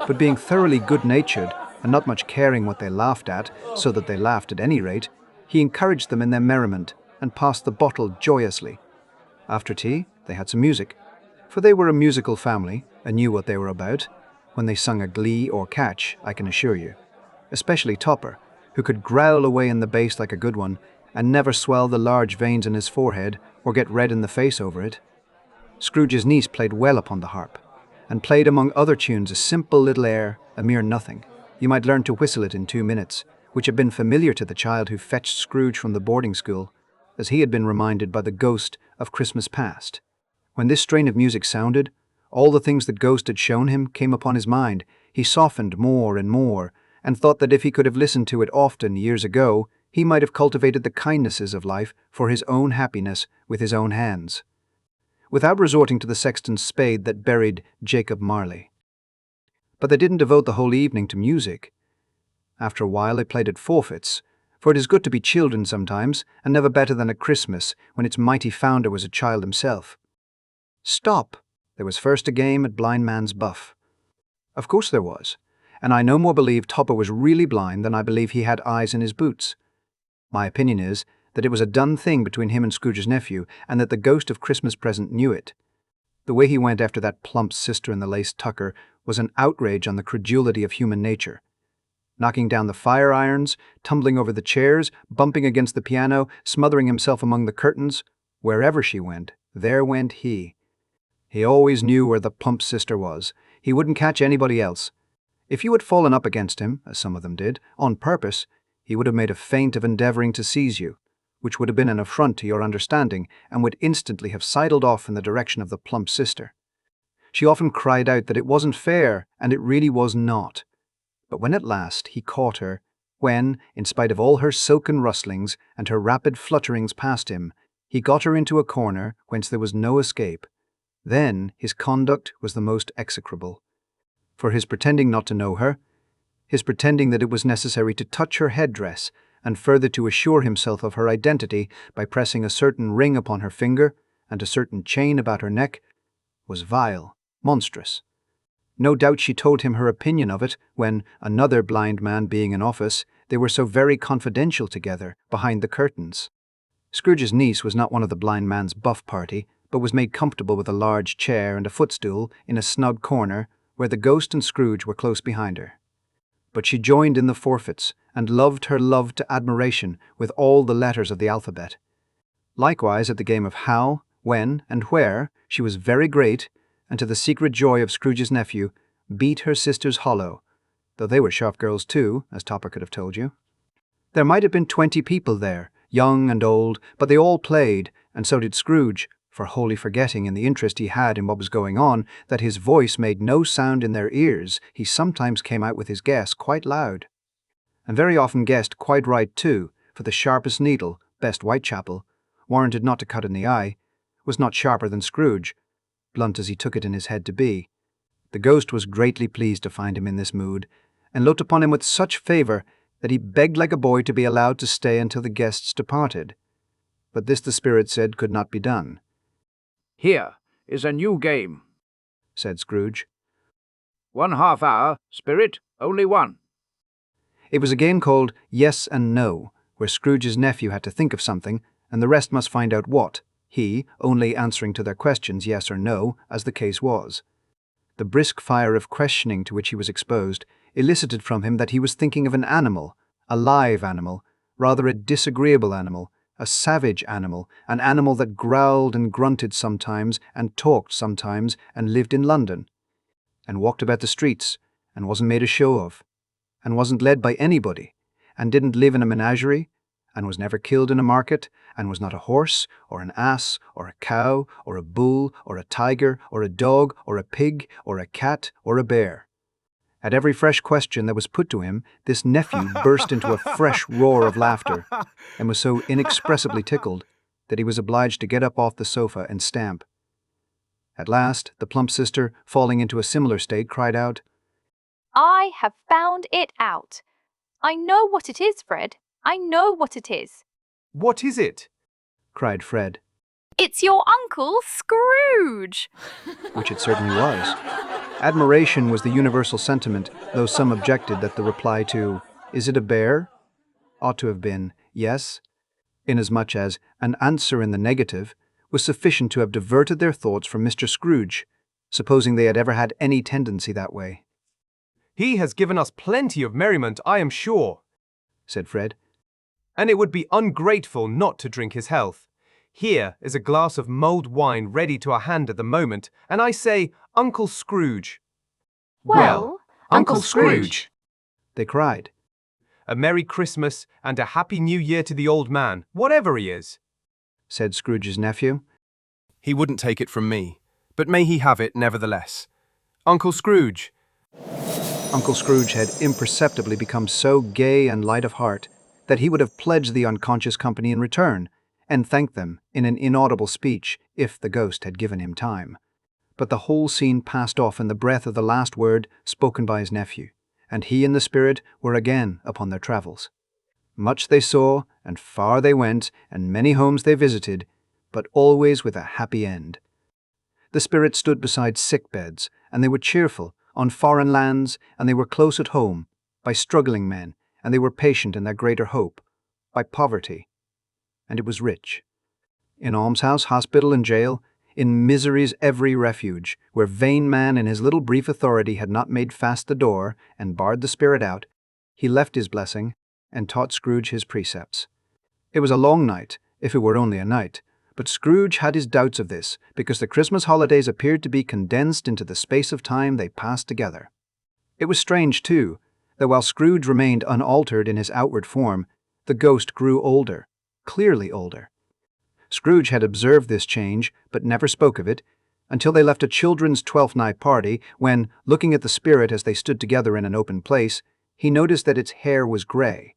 But being thoroughly good-natured, and not much caring what they laughed at, so that they laughed at any rate, he encouraged them in their merriment, and passed the bottle joyously. After tea, they had some music, for they were a musical family, and knew what they were about, when they sung a glee or catch, I can assure you. Especially Topper, who could growl away in the bass like a good one, and never swell the large veins in his forehead, or get red in the face over it. Scrooge's niece played well upon the harp, and played among other tunes a simple little air, a mere nothing. You might learn to whistle it in 2 minutes, which had been familiar to the child who fetched Scrooge from the boarding school, as he had been reminded by the ghost of Christmas past. When this strain of music sounded, all the things the ghost had shown him came upon his mind. He softened more and more, and thought that if he could have listened to it often years ago, he might have cultivated the kindnesses of life for his own happiness with his own hands, without resorting to the sexton's spade that buried Jacob Marley. But they didn't devote the whole evening to music. After a while they played at forfeits, for it is good to be children sometimes, and never better than at Christmas, when its mighty founder was a child himself. Stop! There was first a game at Blind Man's Buff. Of course there was, and I no more believe Topper was really blind than I believe he had eyes in his boots. My opinion is that it was a done thing between him and Scrooge's nephew, and that the ghost of Christmas present knew it. The way he went after that plump sister in the lace tucker was an outrage on the credulity of human nature. Knocking down the fire irons, tumbling over the chairs, bumping against the piano, smothering himself among the curtains, wherever she went, there went he. He always knew where the plump sister was. He wouldn't catch anybody else. If you had fallen up against him, as some of them did, on purpose, he would have made a feint of endeavouring to seize you, which would have been an affront to your understanding, and would instantly have sidled off in the direction of the plump sister. She often cried out that it wasn't fair, and it really was not. But when at last he caught her, when, in spite of all her silken rustlings and her rapid flutterings past him, he got her into a corner whence there was no escape, then his conduct was the most execrable. For his pretending not to know her, his pretending that it was necessary to touch her headdress, and further to assure himself of her identity by pressing a certain ring upon her finger and a certain chain about her neck, was vile, monstrous. No doubt she told him her opinion of it when, another blind man being in office, they were so very confidential together behind the curtains. Scrooge's niece was not one of the blind man's buff party, but was made comfortable with a large chair and a footstool in a snug corner where the ghost and Scrooge were close behind her. But she joined in the forfeits, and loved her love to admiration with all the letters of the alphabet. Likewise, at the game of how, when, and where, she was very great, and to the secret joy of Scrooge's nephew, beat her sisters hollow, though they were sharp girls too, as Topper could have told you. There might have been 20 people there, young and old, but they all played, and so did Scrooge, for wholly forgetting in the interest he had in what was going on that his voice made no sound in their ears, he sometimes came out with his guess quite loud. And very often guessed quite right too, for the sharpest needle, best Whitechapel, warranted not to cut in the eye, was not sharper than Scrooge, blunt as he took it in his head to be. The ghost was greatly pleased to find him in this mood, and looked upon him with such favour that he begged like a boy to be allowed to stay until the guests departed. But this the spirit said could not be done. "Here is a new game," said Scrooge. 1/2 hour, spirit, only one. It was a game called Yes and No, where Scrooge's nephew had to think of something, and the rest must find out what, he only answering to their questions yes or no, as the case was. The brisk fire of questioning to which he was exposed elicited from him that he was thinking of an animal, a live animal, rather a disagreeable animal, a savage animal, an animal that growled and grunted sometimes, and talked sometimes, and lived in London, and walked about the streets, and wasn't made a show of, and wasn't led by anybody, and didn't live in a menagerie, and was never killed in a market, and was not a horse, or an ass, or a cow, or a bull, or a tiger, or a dog, or a pig, or a cat, or a bear. At every fresh question that was put to him, this nephew burst into a fresh roar of laughter, and was so inexpressibly tickled that he was obliged to get up off the sofa and stamp. At last, the plump sister, falling into a similar state, cried out, "I have found it out. I know what it is, Fred. I know what it is." "What is it?" cried Fred. "It's your Uncle Scrooge!" Which it certainly was. Admiration was the universal sentiment, though some objected that the reply to, "Is it a bear?" ought to have been, yes, inasmuch as an answer in the negative was sufficient to have diverted their thoughts from Mr. Scrooge, supposing they had ever had any tendency that way. "He has given us plenty of merriment, I am sure," said Fred. "And it would be ungrateful not to drink his health. Here is a glass of mulled wine ready to our hand at the moment, and I say, Uncle Scrooge." "Well, Uncle Scrooge," they cried. a Merry Christmas and a Happy New Year to the old man, whatever he is," said Scrooge's nephew. "He wouldn't take it from me, but may he have it nevertheless. Uncle Scrooge." Uncle Scrooge had imperceptibly become so gay and light of heart that he would have pledged the unconscious company in return, and thanked them in an inaudible speech if the ghost had given him time. But the whole scene passed off in the breath of the last word spoken by his nephew, and he and the spirit were again upon their travels. Much they saw, and far they went, and many homes they visited, but always with a happy end. The spirit stood beside sick beds, and they were cheerful, on foreign lands, and they were close at home, by struggling men, and they were patient in their greater hope, by poverty, and it was rich. In almshouse, hospital, and jail, in misery's every refuge, where vain man in his little brief authority had not made fast the door and barred the spirit out, he left his blessing and taught Scrooge his precepts. It was a long night, if it were only a night, but Scrooge had his doubts of this, because the Christmas holidays appeared to be condensed into the space of time they passed together. It was strange, too, that while Scrooge remained unaltered in his outward form, the ghost grew older, clearly older. Scrooge had observed this change, but never spoke of it, until they left a children's Twelfth Night party, when, looking at the spirit as they stood together in an open place, he noticed that its hair was grey.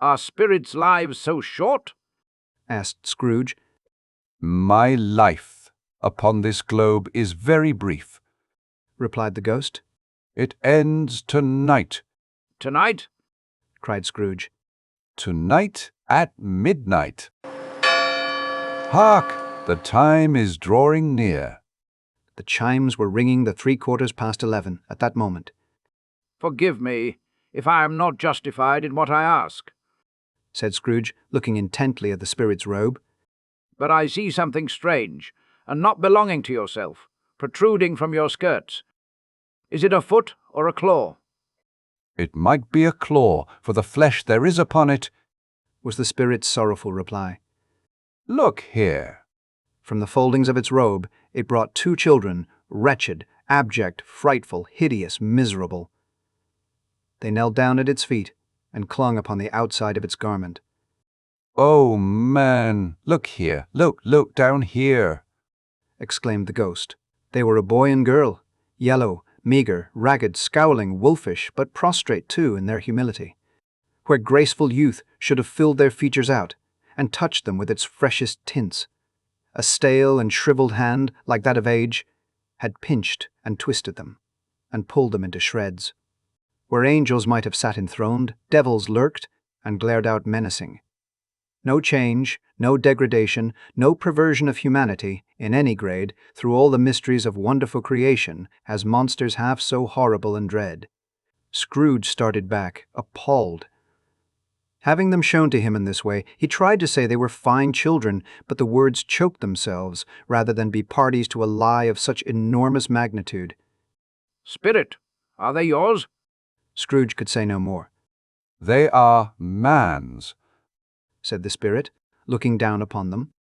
"Are spirits' lives so short?" asked Scrooge. "My life upon this globe is very brief," replied the ghost. "It ends tonight." "Tonight?" cried Scrooge. "Tonight at midnight. Hark! The time is drawing near." The chimes were ringing the 11:15 at that moment. "Forgive me, if I am not justified in what I ask," said Scrooge, looking intently at the spirit's robe. "but I see something strange, and not belonging to yourself, protruding from your skirts. Is it a foot or a claw?" "It might be a claw, for the flesh there is upon it," was the spirit's sorrowful reply. "Look here." From the foldings of its robe, it brought 2 children, wretched, abject, frightful, hideous, miserable. They knelt down at its feet and clung upon the outside of its garment. "Oh, man, look here, look down here," exclaimed the ghost. They were a boy and girl, yellow, meagre, ragged, scowling, wolfish, but prostrate too in their humility. Where graceful youth should have filled their features out and touched them with its freshest tints, a stale and shriveled hand, like that of age, had pinched and twisted them, and pulled them into shreds. Where angels might have sat enthroned, devils lurked and glared out menacing. No change, no degradation, no perversion of humanity, in any grade, through all the mysteries of wonderful creation, has monsters half so horrible and dread. Scrooge started back, appalled. Having them shown to him in this way, he tried to say they were fine children, but the words choked themselves, rather than be parties to a lie of such enormous magnitude. "Spirit, are they yours?" Scrooge could say no more. "They are man's," said the spirit, looking down upon them.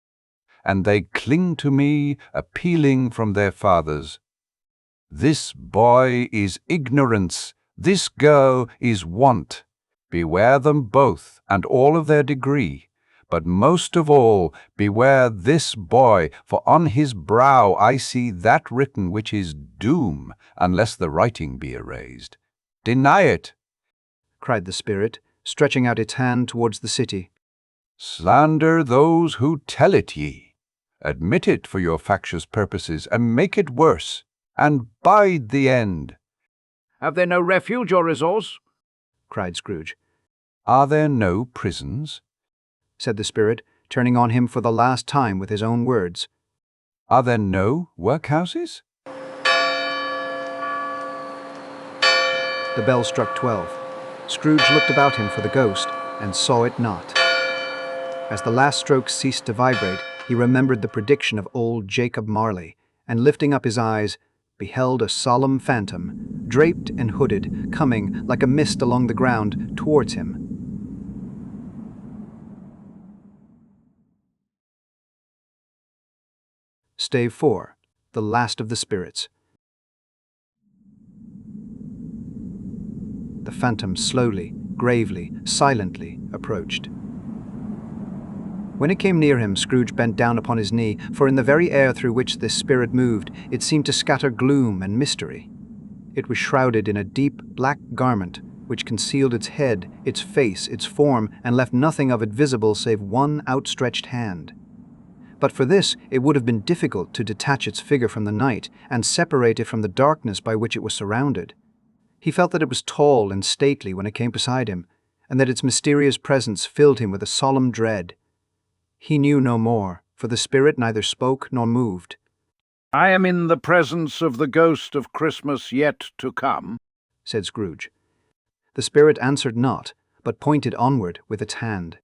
"and they cling to me, appealing from their fathers. This boy is ignorance, this girl is want. Beware them both, and all of their degree. But most of all, beware this boy, for on his brow I see that written which is doom, unless the writing be erased. Deny it," cried the spirit, stretching out its hand towards the city. "Slander those who tell it ye. Admit it for your factious purposes, and make it worse, and bide the end." "Have they no refuge or resource?" cried Scrooge. "Are there no prisons?" said the spirit, turning on him for the last time with his own words. "Are there no workhouses?" The bell struck 12. Scrooge looked about him for the ghost, and saw it not. As the last stroke ceased to vibrate, he remembered the prediction of old Jacob Marley, and lifting up his eyes, beheld a solemn phantom, draped and hooded, coming like a mist along the ground towards him. Stave 4. The Last of the Spirits. The phantom slowly, gravely, silently approached. When it came near him, Scrooge bent down upon his knee, for in the very air through which this spirit moved, it seemed to scatter gloom and mystery. It was shrouded in a deep black garment, which concealed its head, its face, its form, and left nothing of it visible save one outstretched hand. But for this, it would have been difficult to detach its figure from the night and separate it from the darkness by which it was surrounded. He felt that it was tall and stately when it came beside him, and that its mysterious presence filled him with a solemn dread. He knew no more, for the spirit neither spoke nor moved. "I am in the presence of the ghost of Christmas yet to come," said Scrooge. The spirit answered not, but pointed onward with its hand.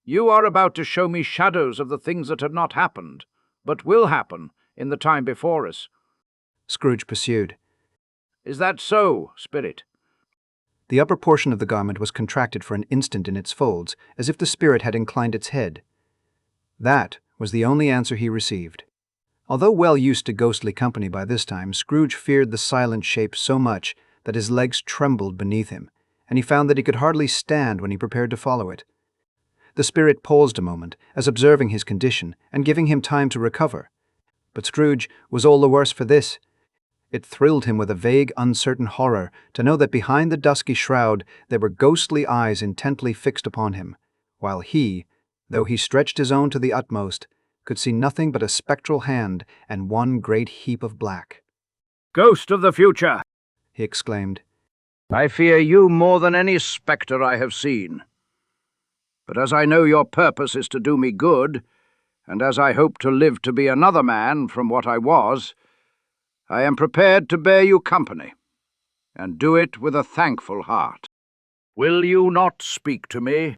"You are about to show me shadows of the things that have not happened, but will happen in the time before us," Scrooge pursued. "Is that so, spirit?" The upper portion of the garment was contracted for an instant in its folds, as if the spirit had inclined its head. That was the only answer he received. Although well used to ghostly company by this time, Scrooge feared the silent shape so much that his legs trembled beneath him, and he found that he could hardly stand when he prepared to follow it. The spirit paused a moment, as observing his condition and giving him time to recover. But Scrooge was all the worse for this. It thrilled him with a vague, uncertain horror to know that behind the dusky shroud there were ghostly eyes intently fixed upon him, while he, though he stretched his own to the utmost, could see nothing but a spectral hand and one great heap of black. "Ghost of the future," he exclaimed, "I fear you more than any spectre I have seen. But as I know your purpose is to do me good, and as I hope to live to be another man from what I was, I am prepared to bear you company, and do it with a thankful heart. Will you not speak to me?"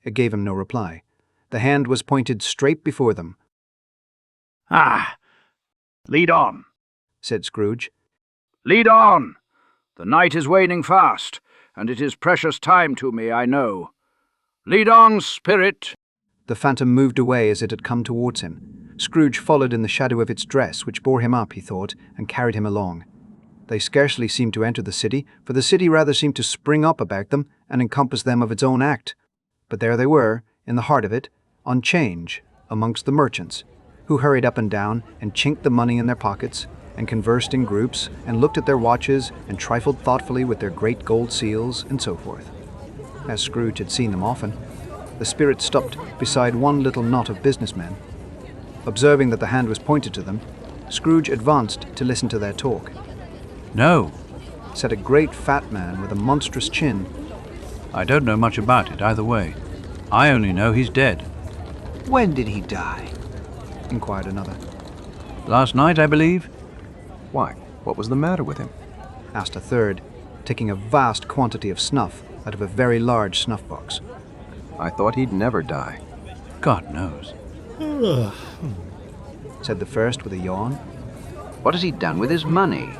It gave him no reply. The hand was pointed straight before them. "Ah, lead on," said Scrooge. "Lead on! The night is waning fast, and it is precious time to me, I know. Lead on, spirit!" The phantom moved away as it had come towards him. Scrooge followed in the shadow of its dress, which bore him up, he thought, and carried him along. They scarcely seemed to enter the city, for the city rather seemed to spring up about them and encompass them of its own act. But there they were, in the heart of it, on 'change, amongst the merchants, who hurried up and down and chinked the money in their pockets, and conversed in groups, and looked at their watches, and trifled thoughtfully with their great gold seals, and so forth. As Scrooge had seen them often, the spirit stopped beside one little knot of businessmen. Observing that the hand was pointed to them, Scrooge advanced to listen to their talk. "No," said a great fat man with a monstrous chin. "I don't know much about it either way. I only know he's dead." "When did he die?" inquired another. "Last night, I believe." "Why, what was the matter with him?" asked a third, taking a vast quantity of snuff out of a very large snuff box. "I thought he'd never die." "God knows," said the first with a yawn. "What has he done with his money?"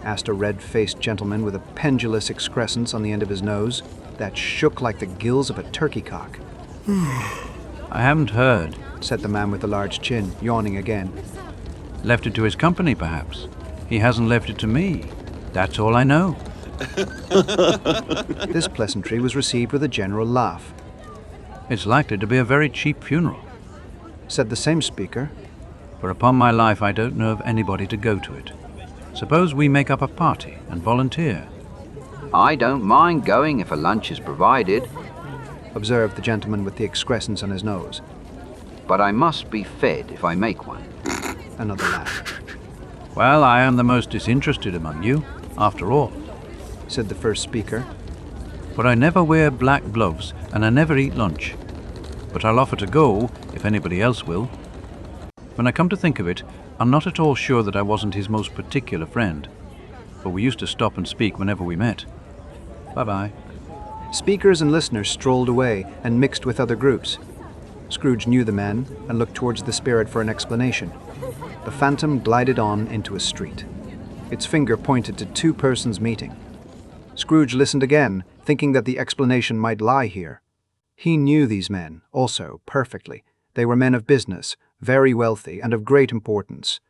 asked a red-faced gentleman with a pendulous excrescence on the end of his nose that shook like the gills of a turkey cock. "I haven't heard," said the man with the large chin, yawning again. "Left it to his company, perhaps. He hasn't left it to me. That's all I know." This pleasantry was received with a general laugh. "It's likely to be a very cheap funeral," said the same speaker. "For upon my life I don't know of anybody to go to it. Suppose we make up a party and volunteer." "I don't mind going if a lunch is provided," observed the gentleman with the excrescence on his nose. "But I must be fed if I make one." Another laugh. "Well, I am the most disinterested among you, after all," said the first speaker. "For I never wear black gloves and I never eat lunch. But I'll offer to go if anybody else will. When I come to think of it, I'm not at all sure that I wasn't his most particular friend, for we used to stop and speak whenever we met. Bye-bye." Speakers and listeners strolled away and mixed with other groups. Scrooge knew the men and looked towards the spirit for an explanation. The phantom glided on into a street. Its finger pointed to two persons meeting. Scrooge listened again, thinking that the explanation might lie here. He knew these men, also, perfectly. They were men of business, very wealthy, and of great importance.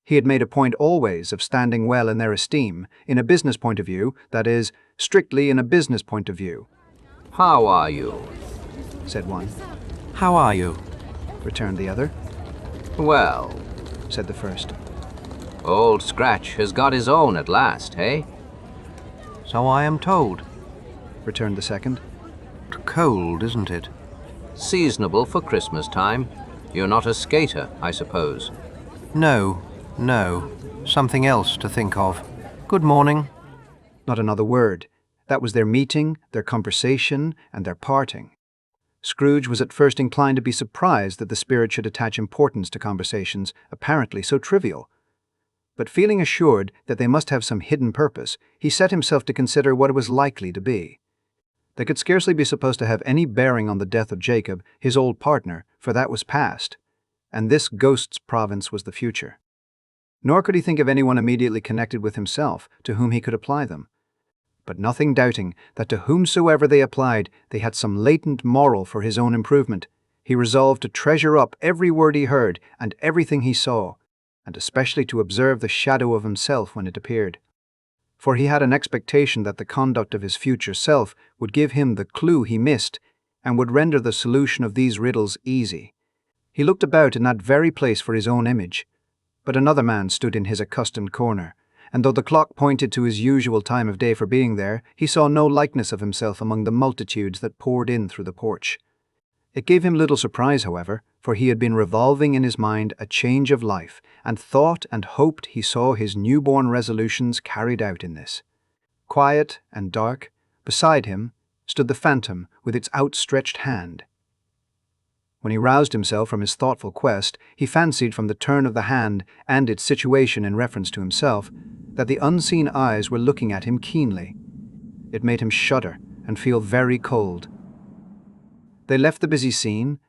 He had made a point always of standing well in their esteem, in a business point of view, that is, strictly in a business point of view. How are you? Said one. How are you? Returned the other. Well, said the first. Old Scratch has got his own at last, eh? So I am told, returned the second. Cold, isn't it? Seasonable for Christmas time. You're not a skater, I suppose. No. Something else to think of. Good morning. Not another word. That was their meeting, their conversation, and their parting. Scrooge was at first inclined to be surprised that the spirit should attach importance to conversations apparently so trivial. But feeling assured that they must have some hidden purpose, he set himself to consider what it was likely to be. They could scarcely be supposed to have any bearing on the death of Jacob, his old partner, for that was past, and this ghost's province was the future. Nor could he think of anyone immediately connected with himself to whom he could apply them. But nothing doubting that to whomsoever they applied, they had some latent moral for his own improvement, he resolved to treasure up every word he heard and everything he saw, and especially to observe the shadow of himself when it appeared. For he had an expectation that the conduct of his future self would give him the clue he missed and would render the solution of these riddles easy. He looked about in that very place for his own image, but another man stood in his accustomed corner, and though the clock pointed to his usual time of day for being there, he saw no likeness of himself among the multitudes that poured in through the porch. It gave him little surprise, however, for he had been revolving in his mind a change of life, and thought and hoped he saw his newborn resolutions carried out in this. Quiet and dark, beside him, stood the phantom with its outstretched hand. When he roused himself from his thoughtful quest, he fancied from the turn of the hand and its situation in reference to himself, that the unseen eyes were looking at him keenly. It made him shudder and feel very cold. They left the busy scene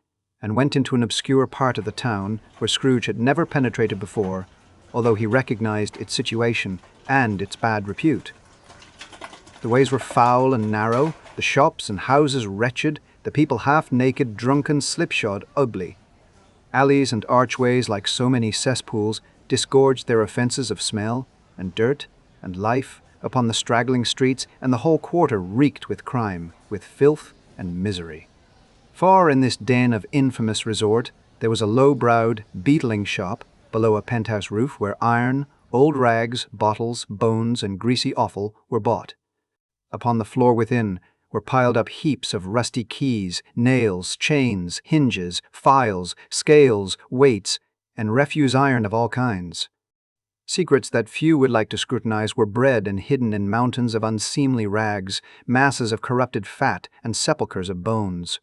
and went into an obscure part of the town where Scrooge had never penetrated before, although he recognized its situation and its bad repute. The ways were foul and narrow, the shops and houses wretched, the people half-naked, drunken, slipshod, ugly. Alleys and archways, like so many cesspools, disgorged their offences of smell and dirt and life upon the straggling streets, and the whole quarter reeked with crime, with filth and misery. Far in this den of infamous resort, there was a low-browed, beetling shop below a penthouse roof where iron, old rags, bottles, bones, and greasy offal were bought. Upon the floor within were piled up heaps of rusty keys, nails, chains, hinges, files, scales, weights, and refuse iron of all kinds. Secrets that few would like to scrutinize were bred and hidden in mountains of unseemly rags, masses of corrupted fat, and sepulchres of bones.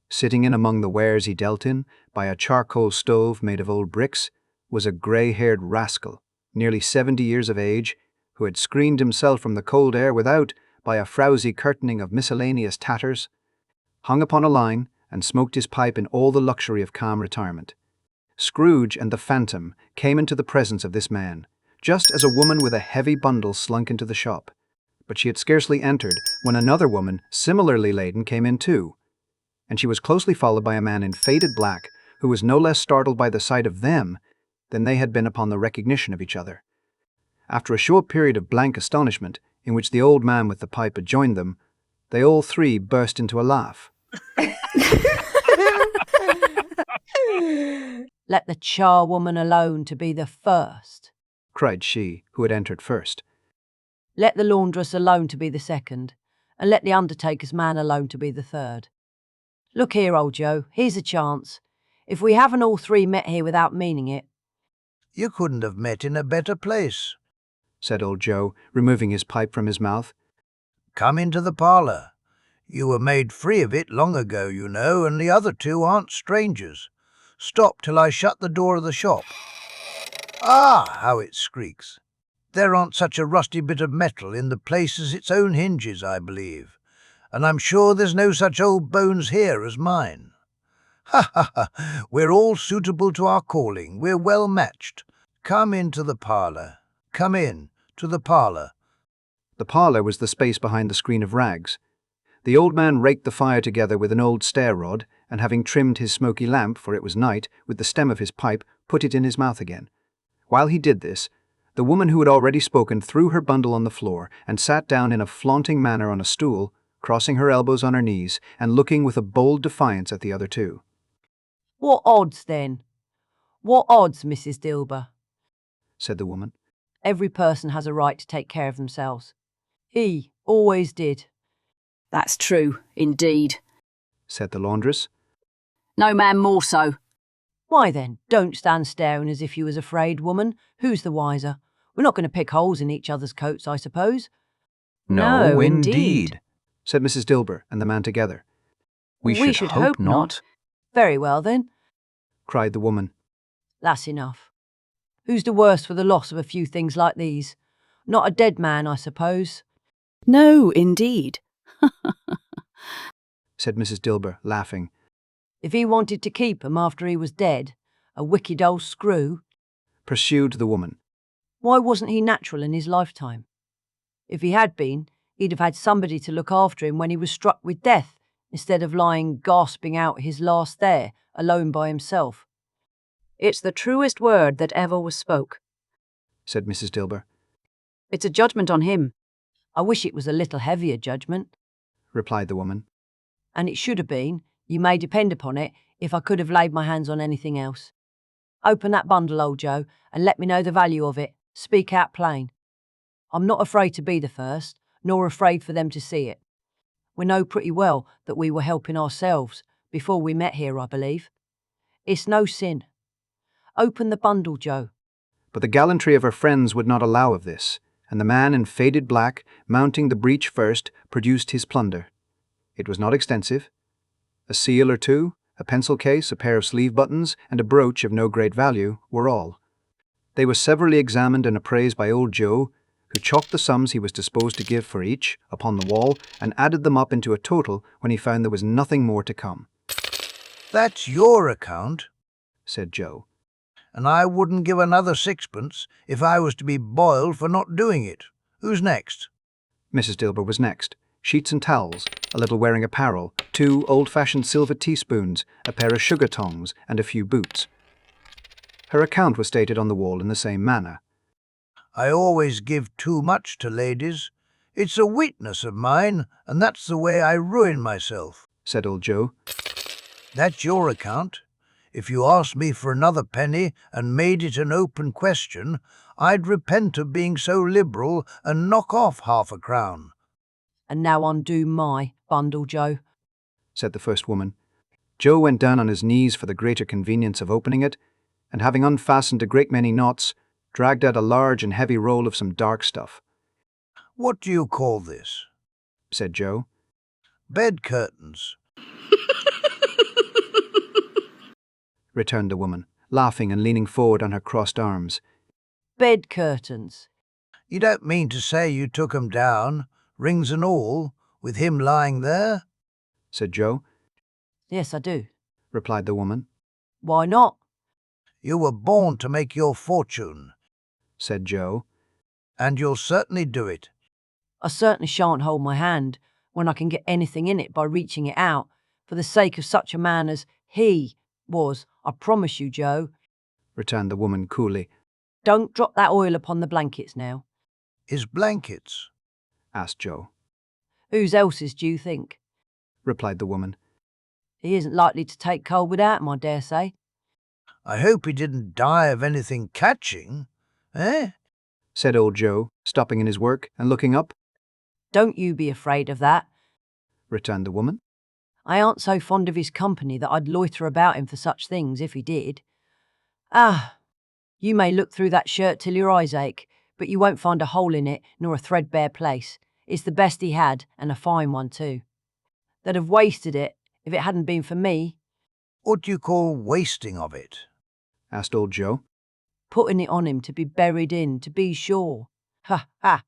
Sitting in among the wares he dealt in, by a charcoal stove made of old bricks, was a grey-haired rascal, nearly 70 years of age, who had screened himself from the cold air without by a frowsy curtaining of miscellaneous tatters, hung upon a line, and smoked his pipe in all the luxury of calm retirement. Scrooge and the phantom came into the presence of this man, just as a woman with a heavy bundle slunk into the shop. But she had scarcely entered when another woman, similarly laden, came in too, and she was closely followed by a man in faded black, who was no less startled by the sight of them than they had been upon the recognition of each other. After a short period of blank astonishment, in which the old man with the pipe had joined them, they all three burst into a laugh. Let the charwoman alone to be the first, cried she, who had entered first. Let the laundress alone to be the second, and let the undertaker's man alone to be the third. Look here, old Joe, here's a chance. If we haven't all three met here without meaning it. You couldn't have met in a better place, said old Joe, removing his pipe from his mouth. Come into the parlour. You were made free of it long ago, you know, and the other two aren't strangers. Stop till I shut the door of the shop. Ah, how it squeaks. There aren't such a rusty bit of metal in the place as its own hinges, I believe, and I'm sure there's no such old bones here as mine. Ha, ha, ha, we're all suitable to our calling, we're well matched. Come into the parlour. Come in to the parlour. The parlour was the space behind the screen of rags. The old man raked the fire together with an old stair-rod, and having trimmed his smoky lamp, for it was night, with the stem of his pipe, put it in his mouth again. While he did this, The woman who had already spoken threw her bundle on the floor and sat down in a flaunting manner on a stool, crossing her elbows on her knees and looking with a bold defiance at the other two. What odds, then? What odds, Mrs. Dilber? Said the woman. Every person has a right to take care of themselves. He always did. That's true, indeed, said the laundress. No man more so. Why then, don't stand staring as if you was afraid, woman. Who's the wiser? We're not going to pick holes in each other's coats, I suppose. No, indeed, said Mrs. Dilber and the man together. We should hope not. Very well, then, cried the woman. That's enough. Who's the worse for the loss of a few things like these? Not a dead man, I suppose. No, indeed, said Mrs. Dilber, laughing. If he wanted to keep 'em after he was dead, a wicked old screw, pursued the woman. Why wasn't he natural in his lifetime? If he had been, he'd have had somebody to look after him when he was struck with death, instead of lying gasping out his last there, alone by himself. It's the truest word that ever was spoke, said Mrs. Dilber. It's a judgment on him. I wish it was a little heavier judgment, replied the woman. And it should have been, you may depend upon it, if I could have laid my hands on anything else. Open that bundle, old Joe, and let me know the value of it. Speak out plain. I'm not afraid to be the first, nor afraid for them to see it. We know pretty well that we were helping ourselves before we met here, I believe. It's no sin. Open the bundle, Joe. But the gallantry of her friends would not allow of this, and the man in faded black, mounting the breach first, produced his plunder. It was not extensive. A seal or two, a pencil case, a pair of sleeve buttons, and a brooch of no great value were all. They were severally examined and appraised by old Joe, who chalked the sums he was disposed to give for each upon the wall and added them up into a total when he found there was nothing more to come. That's your account, said Joe. And I wouldn't give another sixpence if I was to be boiled for not doing it. Who's next? Mrs. Dilber was next. Sheets and towels, a little wearing apparel, 2 old-fashioned silver teaspoons, a pair of sugar tongs, and a few boots. Her account was stated on the wall in the same manner. I always give too much to ladies. It's a weakness of mine, and that's the way I ruin myself, said old Joe. That's your account. If you asked me for another penny and made it an open question, I'd repent of being so liberal and knock off half a crown. And now undo my bundle, Joe, said the first woman. Joe went down on his knees for the greater convenience of opening it, and having unfastened a great many knots, dragged out a large and heavy roll of some dark stuff. What do you call this? Said Joe. Bed curtains, returned the woman, laughing and leaning forward on her crossed arms. Bed curtains. You don't mean to say you took 'em down, rings and all, with him lying there? Said Joe. Yes, I do, replied the woman. Why not? You were born to make your fortune, said Joe. And you'll certainly do it. I certainly shan't hold my hand when I can get anything in it by reaching it out, for the sake of such a man as he was, I promise you, Joe, returned the woman coolly. Don't drop that oil upon the blankets now. His blankets? asked Joe. Whose else's do you think? replied the woman. He isn't likely to take cold without him, I dare say. I hope he didn't die of anything catching, eh? said old Joe, stopping in his work and looking up. Don't you be afraid of that, returned the woman. I aren't so fond of his company that I'd loiter about him for such things if he did. Ah, you may look through that shirt till your eyes ache, but you won't find a hole in it nor a threadbare place. It's the best he had, and a fine one too. They'd have wasted it if it hadn't been for me. What do you call wasting of it? asked old Joe. Putting it on him to be buried in, to be sure. Ha, ha,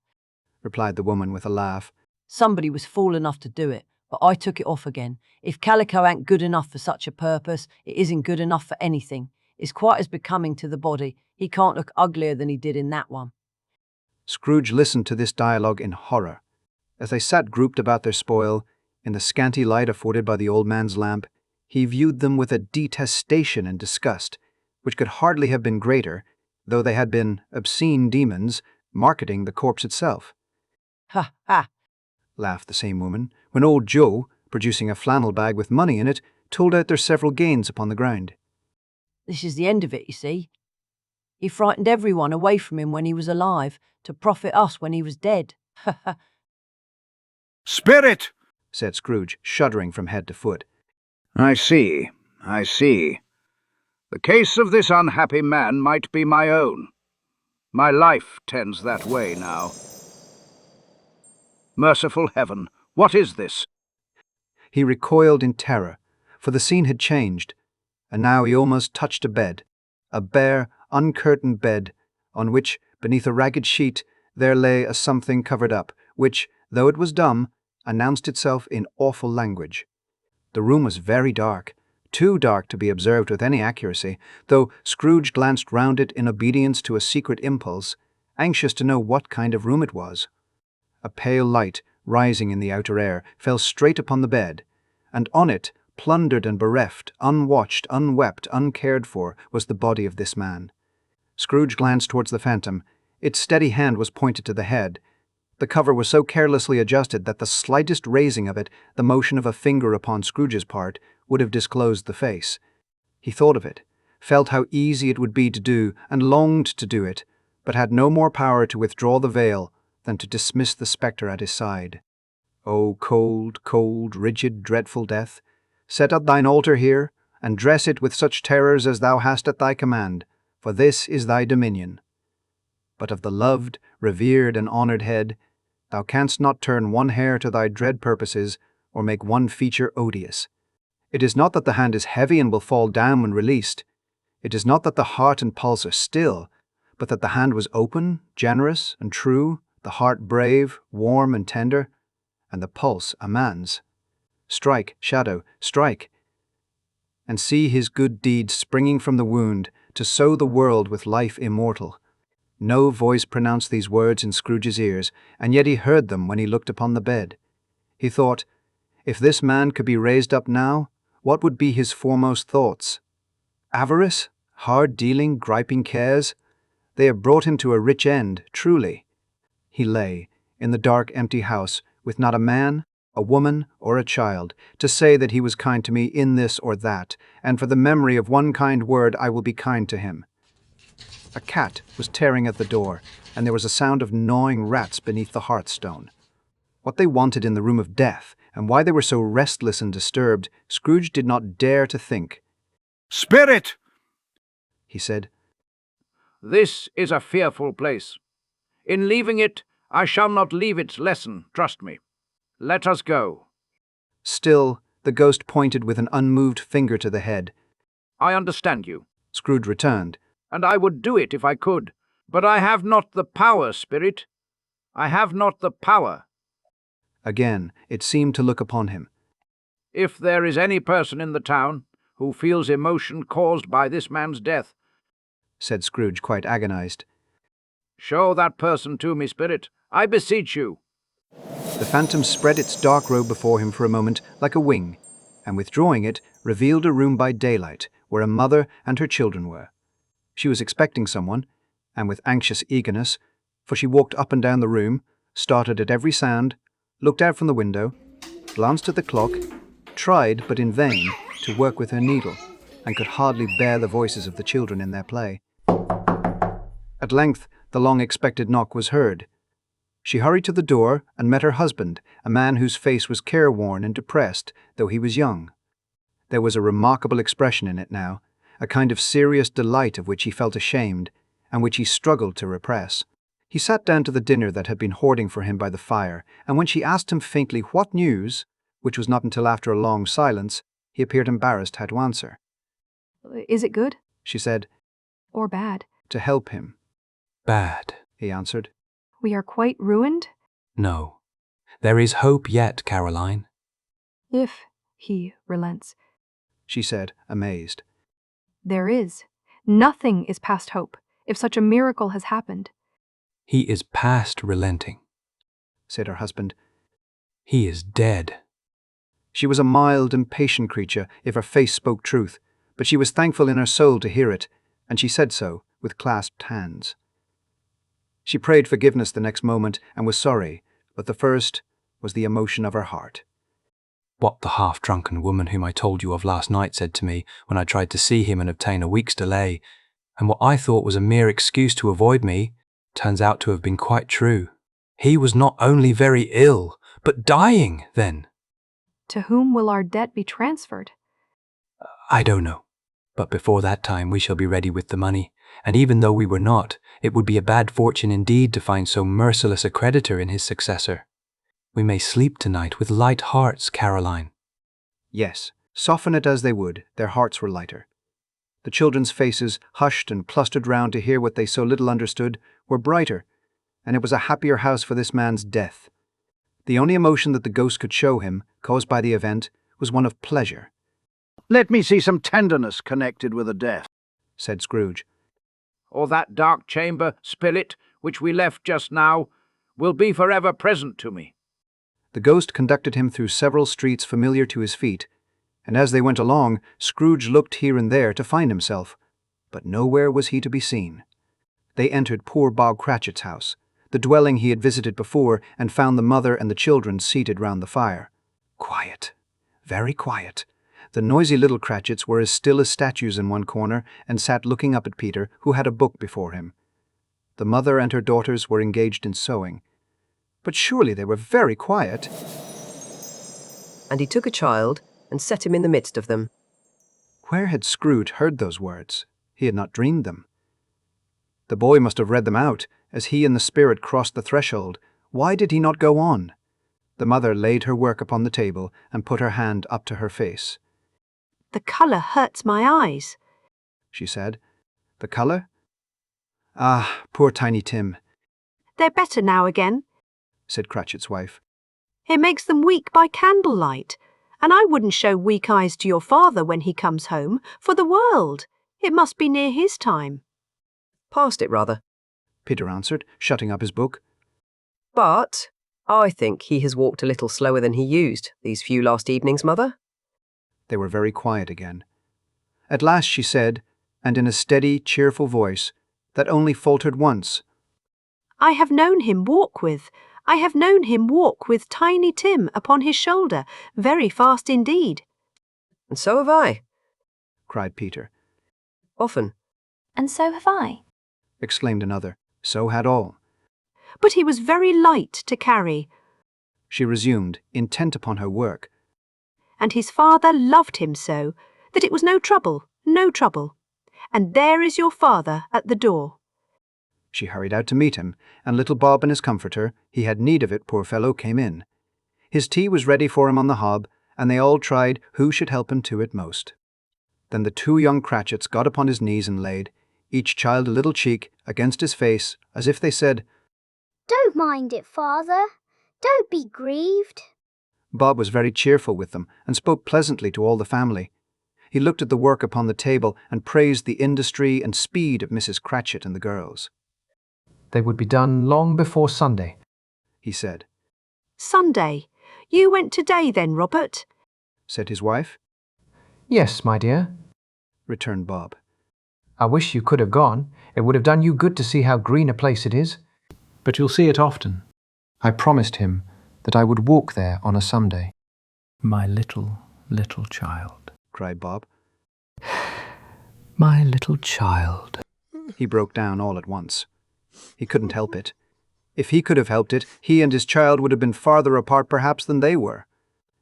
replied the woman with a laugh. Somebody was fool enough to do it, but I took it off again. If calico ain't good enough for such a purpose, it isn't good enough for anything. It's quite as becoming to the body. He can't look uglier than he did in that one. Scrooge listened to this dialogue in horror. As they sat grouped about their spoil, in the scanty light afforded by the old man's lamp, he viewed them with a detestation and disgust, which could hardly have been greater, though they had been obscene demons marketing the corpse itself. Ha ha! Laughed the same woman, when old Joe, producing a flannel bag with money in it, told out their several gains upon the ground. This is the end of it, you see. He frightened everyone away from him when he was alive, to profit us when he was dead. Ha ha! Spirit! Said Scrooge, shuddering from head to foot. I see. The case of this unhappy man might be my own. My life tends that way now. Merciful heaven, what is this? He recoiled in terror, for the scene had changed, and now he almost touched a bare, uncurtained bed, on which, beneath a ragged sheet, there lay a something covered up, which, though it was dumb, announced itself in awful language. The room was very dark, too dark to be observed with any accuracy, though Scrooge glanced round it in obedience to a secret impulse, anxious to know what kind of room it was. A pale light, rising in the outer air, fell straight upon the bed, and on it, plundered and bereft, unwatched, unwept, uncared for, was the body of this man. Scrooge glanced towards the phantom. Its steady hand was pointed to the head. The cover was so carelessly adjusted that the slightest raising of it, the motion of a finger upon Scrooge's part, would have disclosed the face. He thought of it, felt how easy it would be to do, and longed to do it, but had no more power to withdraw the veil than to dismiss the spectre at his side. O cold, cold, rigid, dreadful death, set up thine altar here, and dress it with such terrors as thou hast at thy command, for this is thy dominion. But of the loved, revered, and honoured head, thou canst not turn one hair to thy dread purposes, or make one feature odious. It is not that the hand is heavy and will fall down when released. It is not that the heart and pulse are still, but that the hand was open, generous, and true, the heart brave, warm, and tender, and the pulse a man's. Strike, shadow, strike, and see his good deeds springing from the wound to sow the world with life immortal. No voice pronounced these words in Scrooge's ears, and yet he heard them when he looked upon the bed. He thought, if this man could be raised up now, what would be his foremost thoughts? Avarice? Hard-dealing, griping cares? They have brought him to a rich end, truly. He lay, in the dark, empty house, with not a man, a woman, or a child, to say that he was kind to me in this or that, and for the memory of one kind word I will be kind to him. A cat was tearing at the door, and there was a sound of gnawing rats beneath the hearthstone. What they wanted in the room of death, and why they were so restless and disturbed, Scrooge did not dare to think. Spirit! He said, This is a fearful place. In leaving it, I shall not leave its lesson, trust me. Let us go. Still, the ghost pointed with an unmoved finger to the head. I understand you, Scrooge returned, and I would do it if I could. But I have not the power, Spirit. I have not the power. Again, it seemed to look upon him. If there is any person in the town who feels emotion caused by this man's death, said Scrooge, quite agonized, show that person to me, Spirit. I beseech you. The phantom spread its dark robe before him for a moment like a wing, and withdrawing it, revealed a room by daylight, where a mother and her children were. She was expecting someone, and with anxious eagerness, for she walked up and down the room, started at every sound, looked out from the window, glanced at the clock, tried, but in vain, to work with her needle, and could hardly bear the voices of the children in their play. At length, the long-expected knock was heard. She hurried to the door and met her husband, a man whose face was careworn and depressed, though he was young. There was a remarkable expression in it now, a kind of serious delight of which he felt ashamed, and which he struggled to repress. He sat down to the dinner that had been hoarding for him by the fire, and when she asked him faintly what news, which was not until after a long silence, he appeared embarrassed how to answer. Is it good? She said, or bad? To help him. Bad, he answered. We are quite ruined? No. There is hope yet, Caroline. If he relents, she said, amazed. There is. Nothing is past hope, if such a miracle has happened. He is past relenting, said her husband. He is dead. She was a mild and patient creature, if her face spoke truth, but she was thankful in her soul to hear it, and she said so, with clasped hands. She prayed forgiveness the next moment and was sorry, but the first was the emotion of her heart. What the half-drunken woman whom I told you of last night said to me when I tried to see him and obtain a week's delay, and what I thought was a mere excuse to avoid me, turns out to have been quite true. He was not only very ill, but dying then. To whom will our debt be transferred? I don't know. But before that time we shall be ready with the money, and even though we were not, it would be a bad fortune indeed to find so merciless a creditor in his successor. We may sleep tonight with light hearts, Caroline. Yes, soften it as they would, their hearts were lighter. The children's faces, hushed and clustered round to hear what they so little understood, were brighter, and it was a happier house for this man's death. The only emotion that the ghost could show him, caused by the event, was one of pleasure. Let me see some tenderness connected with a death, said Scrooge. Or that dark chamber, spirit, which we left just now, will be forever present to me. The ghost conducted him through several streets familiar to his feet, and as they went along, Scrooge looked here and there to find himself, but nowhere was he to be seen. They entered poor Bob Cratchit's house, the dwelling he had visited before, and found the mother and the children seated round the fire. Quiet, very quiet. The noisy little Cratchits were as still as statues in one corner and sat looking up at Peter, who had a book before him. The mother and her daughters were engaged in sewing. But surely they were very quiet. And he took a child and set him in the midst of them. Where had Scrooge heard those words? He had not dreamed them. The boy must have read them out as he and the spirit crossed the threshold. Why did he not go on? The mother laid her work upon the table and put her hand up to her face. The colour hurts my eyes, she said. The colour? Ah, poor Tiny Tim. They're better now again, said Cratchit's wife. It makes them weak by candlelight, and I wouldn't show weak eyes to your father when he comes home, for the world. It must be near his time. Past it, rather, Peter answered, shutting up his book. But I think he has walked a little slower than he used these few last evenings, Mother. They were very quiet again. At last she said, and in a steady, cheerful voice, that only faltered once, I have known him walk with Tiny Tim upon his shoulder, very fast indeed. And so have I, cried Peter. Often. And so have I, exclaimed another. So had all. But he was very light to carry, she resumed, intent upon her work. And his father loved him so that it was no trouble, no trouble. And there is your father at the door. She hurried out to meet him, and little Bob and his comforter, he had need of it, poor fellow, came in. His tea was ready for him on the hob, and they all tried who should help him to it most. Then the two young Cratchits got upon his knees and laid, each child a little cheek, against his face, as if they said, Don't mind it, father. Don't be grieved. Bob was very cheerful with them, and spoke pleasantly to all the family. He looked at the work upon the table, and praised the industry and speed of Mrs. Cratchit and the girls. They would be done long before Sunday, he said. Sunday? You went today then, Robert? Said his wife. Yes, my dear, returned Bob. I wish you could have gone. It would have done you good to see how green a place it is. But you'll see it often. I promised him that I would walk there on a Sunday. My little, little child, cried Bob. My little child. He broke down all at once. He couldn't help it. If he could have helped it, he and his child would have been farther apart perhaps than they were.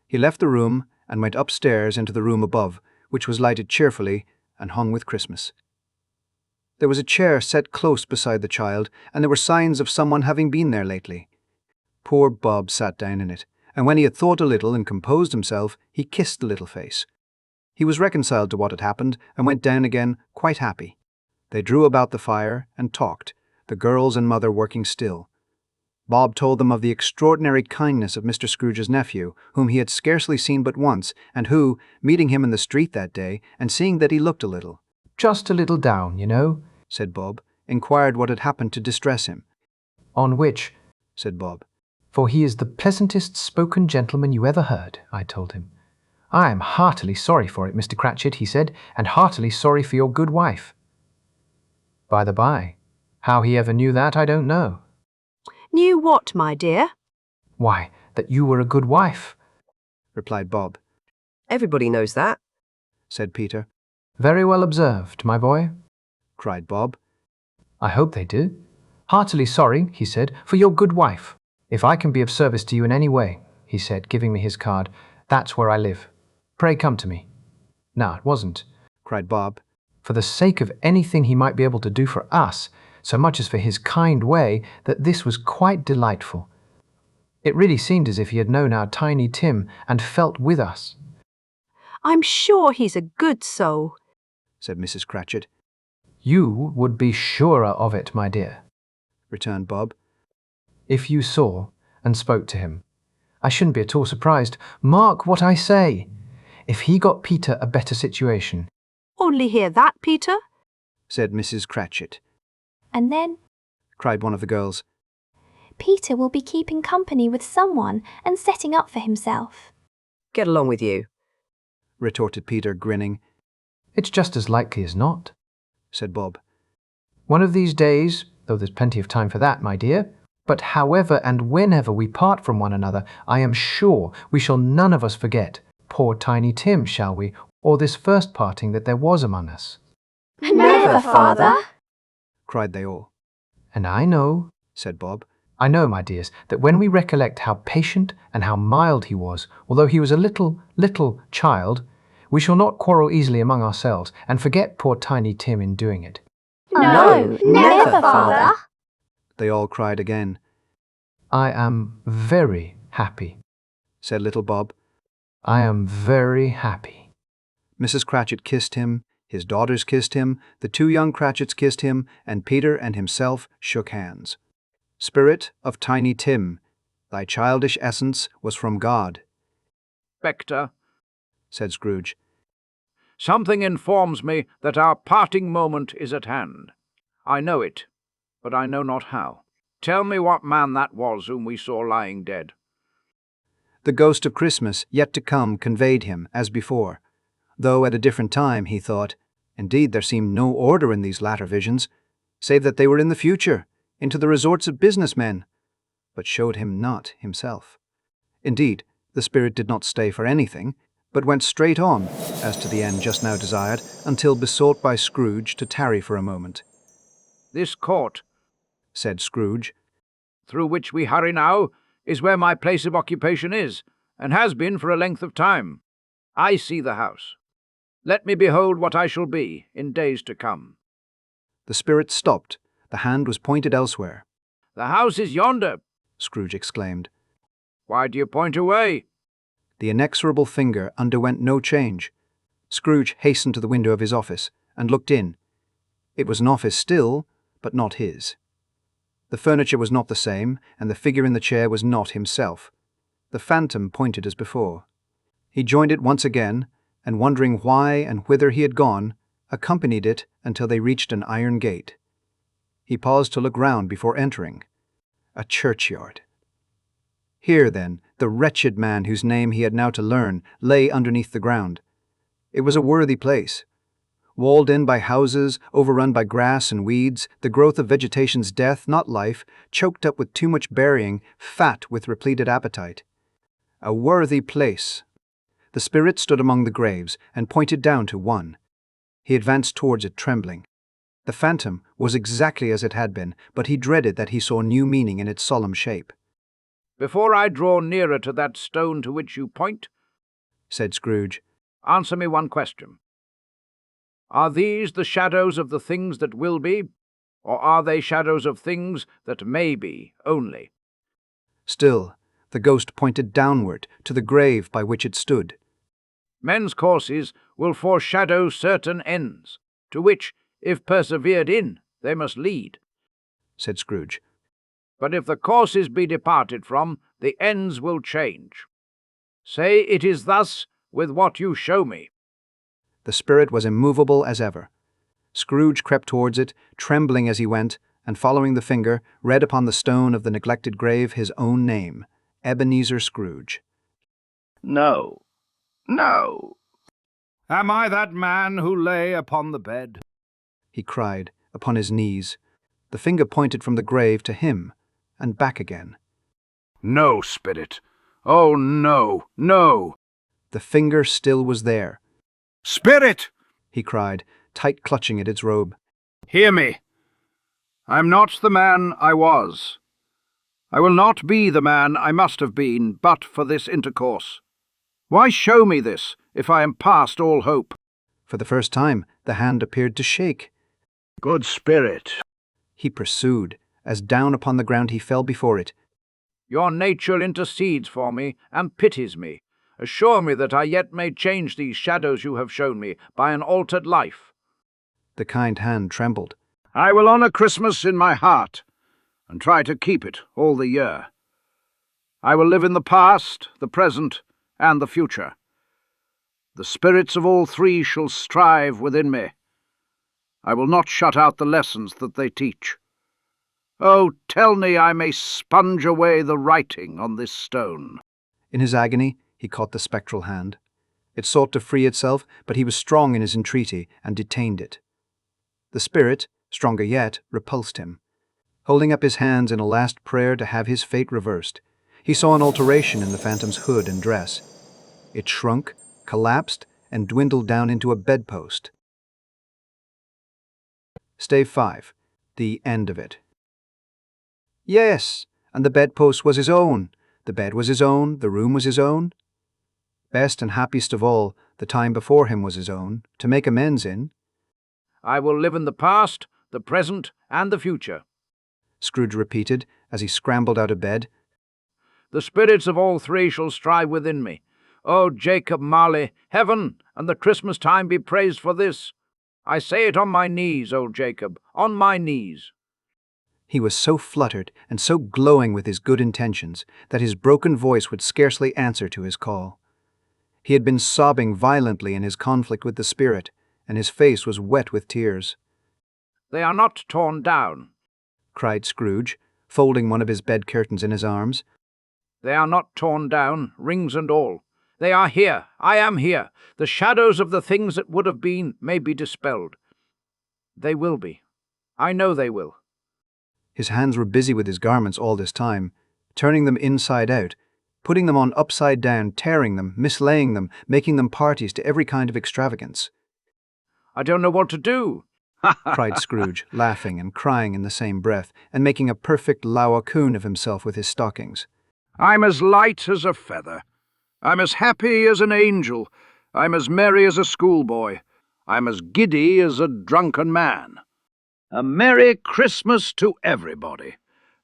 He left the room and went upstairs into the room above, which was lighted cheerfully and hung with Christmas. There was a chair set close beside the child, and there were signs of someone having been there lately. Poor Bob sat down in it, and when he had thought a little and composed himself, he kissed the little face. He was reconciled to what had happened, and went down again quite happy. They drew about the fire and talked, the girls and mother working still. Bob told them of the extraordinary kindness of Mr. Scrooge's nephew, whom he had scarcely seen but once, and who, meeting him in the street that day, and seeing that he looked a little, just a little down, you know, said Bob, inquired what had happened to distress him. On which, said Bob, for he is the pleasantest spoken gentleman you ever heard, I told him. I am heartily sorry for it, Mr. Cratchit, he said, and heartily sorry for your good wife. By the by, how he ever knew that, I don't know. Knew what, my dear? Why, that you were a good wife, replied Bob. Everybody knows that, said Peter. Very well observed, my boy, cried Bob. I hope they do. Heartily sorry, he said, for your good wife. If I can be of service to you in any way, he said, giving me his card, that's where I live. Pray come to me. No, it wasn't, cried Bob. For the sake of anything he might be able to do for us, so much as for his kind way, that this was quite delightful. It really seemed as if he had known our Tiny Tim and felt with us. I'm sure he's a good soul, said Mrs. Cratchit. You would be surer of it, my dear, returned Bob. If you saw and spoke to him. I shouldn't be at all surprised. Mark what I say. If he got Peter a better situation. Only hear that, Peter? said Mrs. Cratchit. And then, cried one of the girls, Peter will be keeping company with someone and setting up for himself. Get along with you, retorted Peter, grinning. It's just as likely as not, said Bob. One of these days, though there's plenty of time for that, my dear, but however and whenever we part from one another, I am sure we shall none of us forget poor Tiny Tim, shall we, or this first parting that there was among us. Never, Father, cried they all. And I know, said Bob, I know, my dears, that when we recollect how patient and how mild he was, although he was a little child, we shall not quarrel easily among ourselves and forget poor Tiny Tim in doing it. No, never, Father, they all cried again. I am very happy, said little Bob. I am very happy. Mrs. Cratchit kissed him, his daughters kissed him, the two young Cratchits kissed him, and Peter and himself shook hands. Spirit of Tiny Tim, thy childish essence was from God. Spectre, said Scrooge. Something informs me that our parting moment is at hand. I know it, but I know not how. Tell me what man that was whom we saw lying dead. The ghost of Christmas yet to come conveyed him, as before, though at a different time, he thought. Indeed, there seemed no order in these latter visions, save that they were in the future, into the resorts of business men, but showed him not himself. Indeed, the spirit did not stay for anything, but went straight on, as to the end just now desired, until besought by Scrooge to tarry for a moment. This court, said Scrooge, through which we hurry now, is where my place of occupation is, and has been for a length of time. I see the house. Let me behold what I shall be in days to come. The spirit stopped. The hand was pointed elsewhere. The house is yonder, Scrooge exclaimed. Why do you point away? The inexorable finger underwent no change. Scrooge hastened to the window of his office and looked in. It was an office still, but not his. The furniture was not the same, and the figure in the chair was not himself. The phantom pointed as before. He joined it once again, and wondering why and whither he had gone, accompanied it until they reached an iron gate. He paused to look round before entering. A churchyard. Here, then, the wretched man whose name he had now to learn lay underneath the ground. It was a worthy place. Walled in by houses, overrun by grass and weeds, the growth of vegetation's death, not life, choked up with too much burying, fat with repleted appetite. A worthy place. The spirit stood among the graves and pointed down to one. He advanced towards it, trembling. The phantom was exactly as it had been, but he dreaded that he saw new meaning in its solemn shape. Before I draw nearer to that stone to which you point, said Scrooge, answer me one question. Are these the shadows of the things that will be, or are they shadows of things that may be only? Still, the ghost pointed downward to the grave by which it stood. Men's courses will foreshadow certain ends, to which, if persevered in, they must lead, said Scrooge. But if the courses be departed from, the ends will change. Say it is thus with what you show me. The spirit was immovable as ever. Scrooge crept towards it, trembling as he went, and following the finger, read upon the stone of the neglected grave his own name, Ebenezer Scrooge. No, no. Am I that man who lay upon the bed? He cried, upon his knees. The finger pointed from the grave to him, and back again. No, spirit. Oh, no, no. The finger still was there. Spirit! He cried, tight clutching at its robe. Hear me. I'm not the man I was. I will not be the man I must have been but for this intercourse. Why show me this, if I am past all hope? For the first time, the hand appeared to shake. Good spirit, he pursued, as down upon the ground he fell before it. Your nature intercedes for me and pities me. Assure me that I yet may change these shadows you have shown me by an altered life. The kind hand trembled. I will honour Christmas in my heart, and try to keep it all the year. I will live in the past, the present, and the future. The spirits of all three shall strive within me. I will not shut out the lessons that they teach. Oh, tell me I may sponge away the writing on this stone. In his agony, he caught the spectral hand. It sought to free itself, but he was strong in his entreaty and detained it. The spirit, stronger yet, repulsed him. Holding up his hands in a last prayer to have his fate reversed, he saw an alteration in the phantom's hood and dress. It shrunk, collapsed, and dwindled down into a bedpost. Stave 5. The end of it. Yes, and the bedpost was his own. The bed was his own, the room was his own. Best and happiest of all, the time before him was his own, to make amends in. I will live in the past, the present, and the future, Scrooge repeated as he scrambled out of bed. The spirits of all three shall strive within me. O Jacob Marley, heaven and the Christmas time be praised for this. I say it on my knees, old Jacob, on my knees. He was so fluttered and so glowing with his good intentions that his broken voice would scarcely answer to his call. He had been sobbing violently in his conflict with the spirit, and his face was wet with tears. They are not torn down, cried Scrooge, folding one of his bed curtains in his arms. They are not torn down, rings and all. They are here. I am here. The shadows of the things that would have been may be dispelled. They will be. I know they will. His hands were busy with his garments all this time, turning them inside out, putting them on upside down, tearing them, mislaying them, making them parties to every kind of extravagance. I don't know what to do, cried Scrooge, laughing and crying in the same breath, and making a perfect Laocoon of himself with his stockings. I'm as light as a feather. I'm as happy as an angel. I'm as merry as a schoolboy. I'm as giddy as a drunken man. A Merry Christmas to everybody.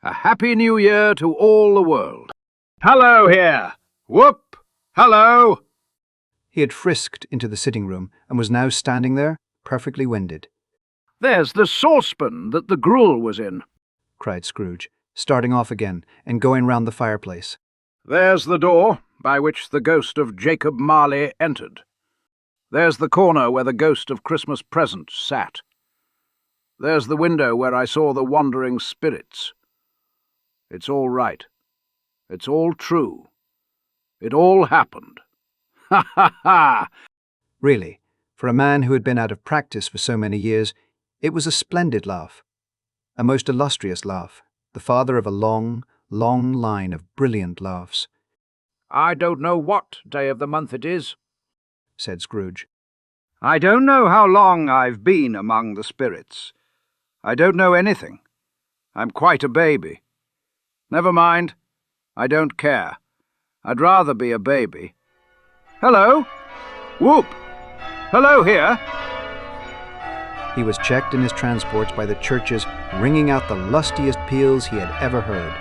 A Happy New Year to all the world. Hello here! Whoop! Hello! He had frisked into the sitting room and was now standing there, perfectly winded. There's the saucepan that the gruel was in, cried Scrooge, starting off again and going round the fireplace. There's the door by which the ghost of Jacob Marley entered. There's the corner where the ghost of Christmas Present sat. There's the window where I saw the wandering spirits. It's all right. It's all true. It all happened. Ha ha ha! Really, for a man who had been out of practice for so many years, it was a splendid laugh. A most illustrious laugh, the father of a long, long line of brilliant laughs. I don't know what day of the month it is, said Scrooge. I don't know how long I've been among the spirits. I don't know anything. I'm quite a baby. Never mind. I don't care. I'd rather be a baby. Hello? Whoop! Hello here! He was checked in his transports by the churches ringing out the lustiest peals he had ever heard.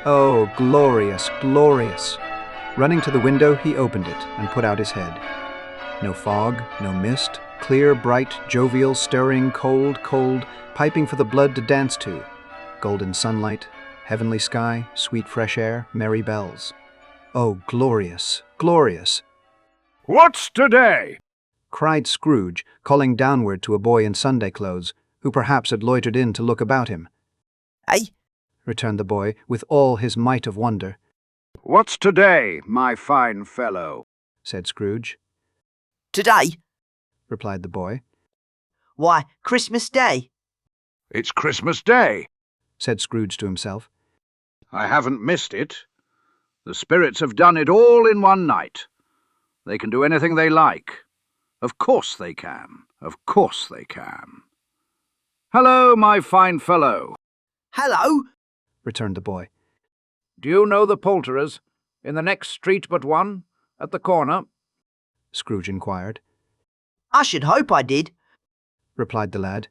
Oh, glorious, glorious! Running to the window, he opened it and put out his head. No fog, no mist, clear, bright, jovial, stirring, cold, cold, piping for the blood to dance to. Golden sunlight, heavenly sky, sweet fresh air, merry bells. Oh, glorious, glorious! What's today? Cried Scrooge, calling downward to a boy in Sunday clothes, who perhaps had loitered in to look about him. Aye, returned the boy, with all his might of wonder. What's today, my fine fellow? Said Scrooge. Today? replied the boy. Why, Christmas Day. It's Christmas Day, said Scrooge to himself. I haven't missed it. The spirits have done it all in one night. They can do anything they like. Of course they can. Of course they can. Hello, my fine fellow. Hello, returned the boy. Do you know the poulterers, in the next street but one, at the corner? Scrooge inquired. I should hope I did, replied the lad.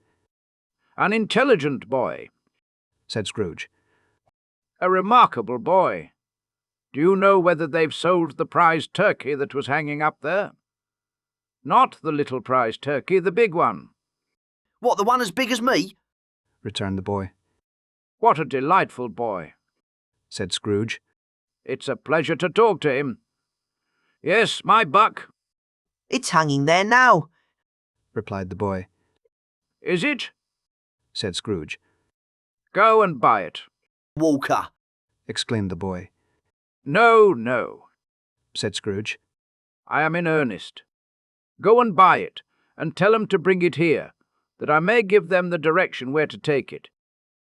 An intelligent boy, said Scrooge. A remarkable boy. Do you know whether they've sold the prize turkey that was hanging up there? Not the little prize turkey, the big one. What, the one as big as me? returned the boy. What a delightful boy, said Scrooge. It's a pleasure to talk to him. Yes, my buck. It's hanging there now, replied the boy. Is it? said Scrooge. Go and buy it. Walker, exclaimed the boy. No, no, said Scrooge. I am in earnest. Go and buy it, and tell them to bring it here, that I may give them the direction where to take it.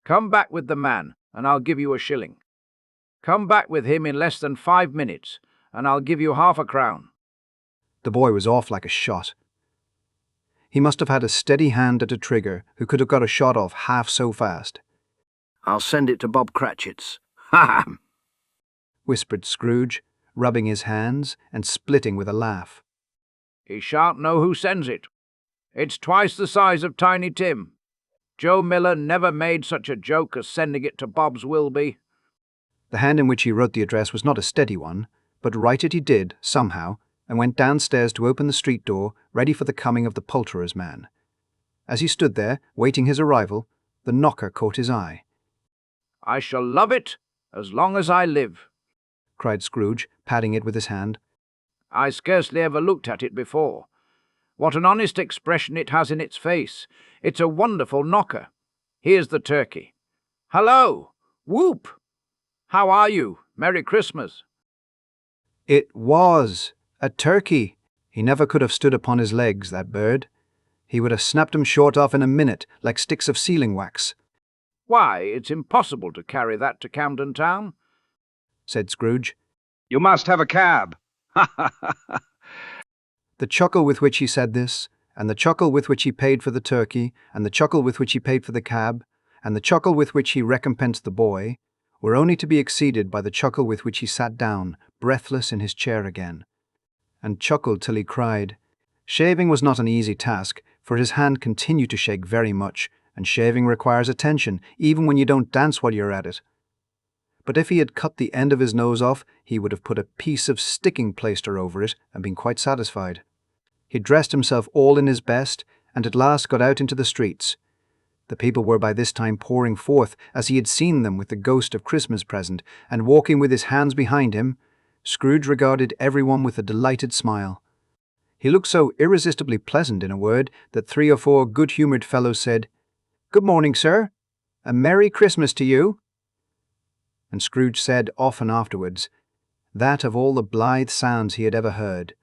Come back with the man, and I'll give you a shilling. Come back with him in less than 5 minutes, and I'll give you half a crown. The boy was off like a shot. He must have had a steady hand at a trigger who could have got a shot off half so fast. I'll send it to Bob Cratchit's. Ha ha! whispered Scrooge, rubbing his hands and splitting with a laugh. He shan't know who sends it. It's twice the size of Tiny Tim. Joe Miller never made such a joke as sending it to Bob's Wilby. The hand in which he wrote the address was not a steady one, but write it he did, somehow, and went downstairs to open the street door, ready for the coming of the poulterer's man. As he stood there, waiting his arrival, the knocker caught his eye. I shall love it as long as I live, cried Scrooge, patting it with his hand. I scarcely ever looked at it before. What an honest expression it has in its face. It's a wonderful knocker. Here's the turkey. Hello! Whoop! How are you? Merry Christmas. It was a turkey. He never could have stood upon his legs, that bird. He would have snapped 'em short off in a minute, like sticks of sealing wax. Why, it's impossible to carry that to Camden Town, said Scrooge. You must have a cab. Ha ha ha ha! The chuckle with which he said this, and the chuckle with which he paid for the turkey, and the chuckle with which he paid for the cab, and the chuckle with which he recompensed the boy, were only to be exceeded by the chuckle with which he sat down, breathless, in his chair again, and chuckled till he cried. Shaving was not an easy task, for his hand continued to shake very much, and shaving requires attention, even when you don't dance while you're at it. But if he had cut the end of his nose off, he would have put a piece of sticking plaster over it and been quite satisfied. He dressed himself all in his best, and at last got out into the streets. The people were by this time pouring forth, as he had seen them with the ghost of Christmas present, and walking with his hands behind him. Scrooge regarded everyone with a delighted smile. He looked so irresistibly pleasant, in a word, that 3 or 4 good-humoured fellows said, "Good morning, sir. A Merry Christmas to you." And Scrooge said often afterwards, that of all the blithe sounds he had ever heard,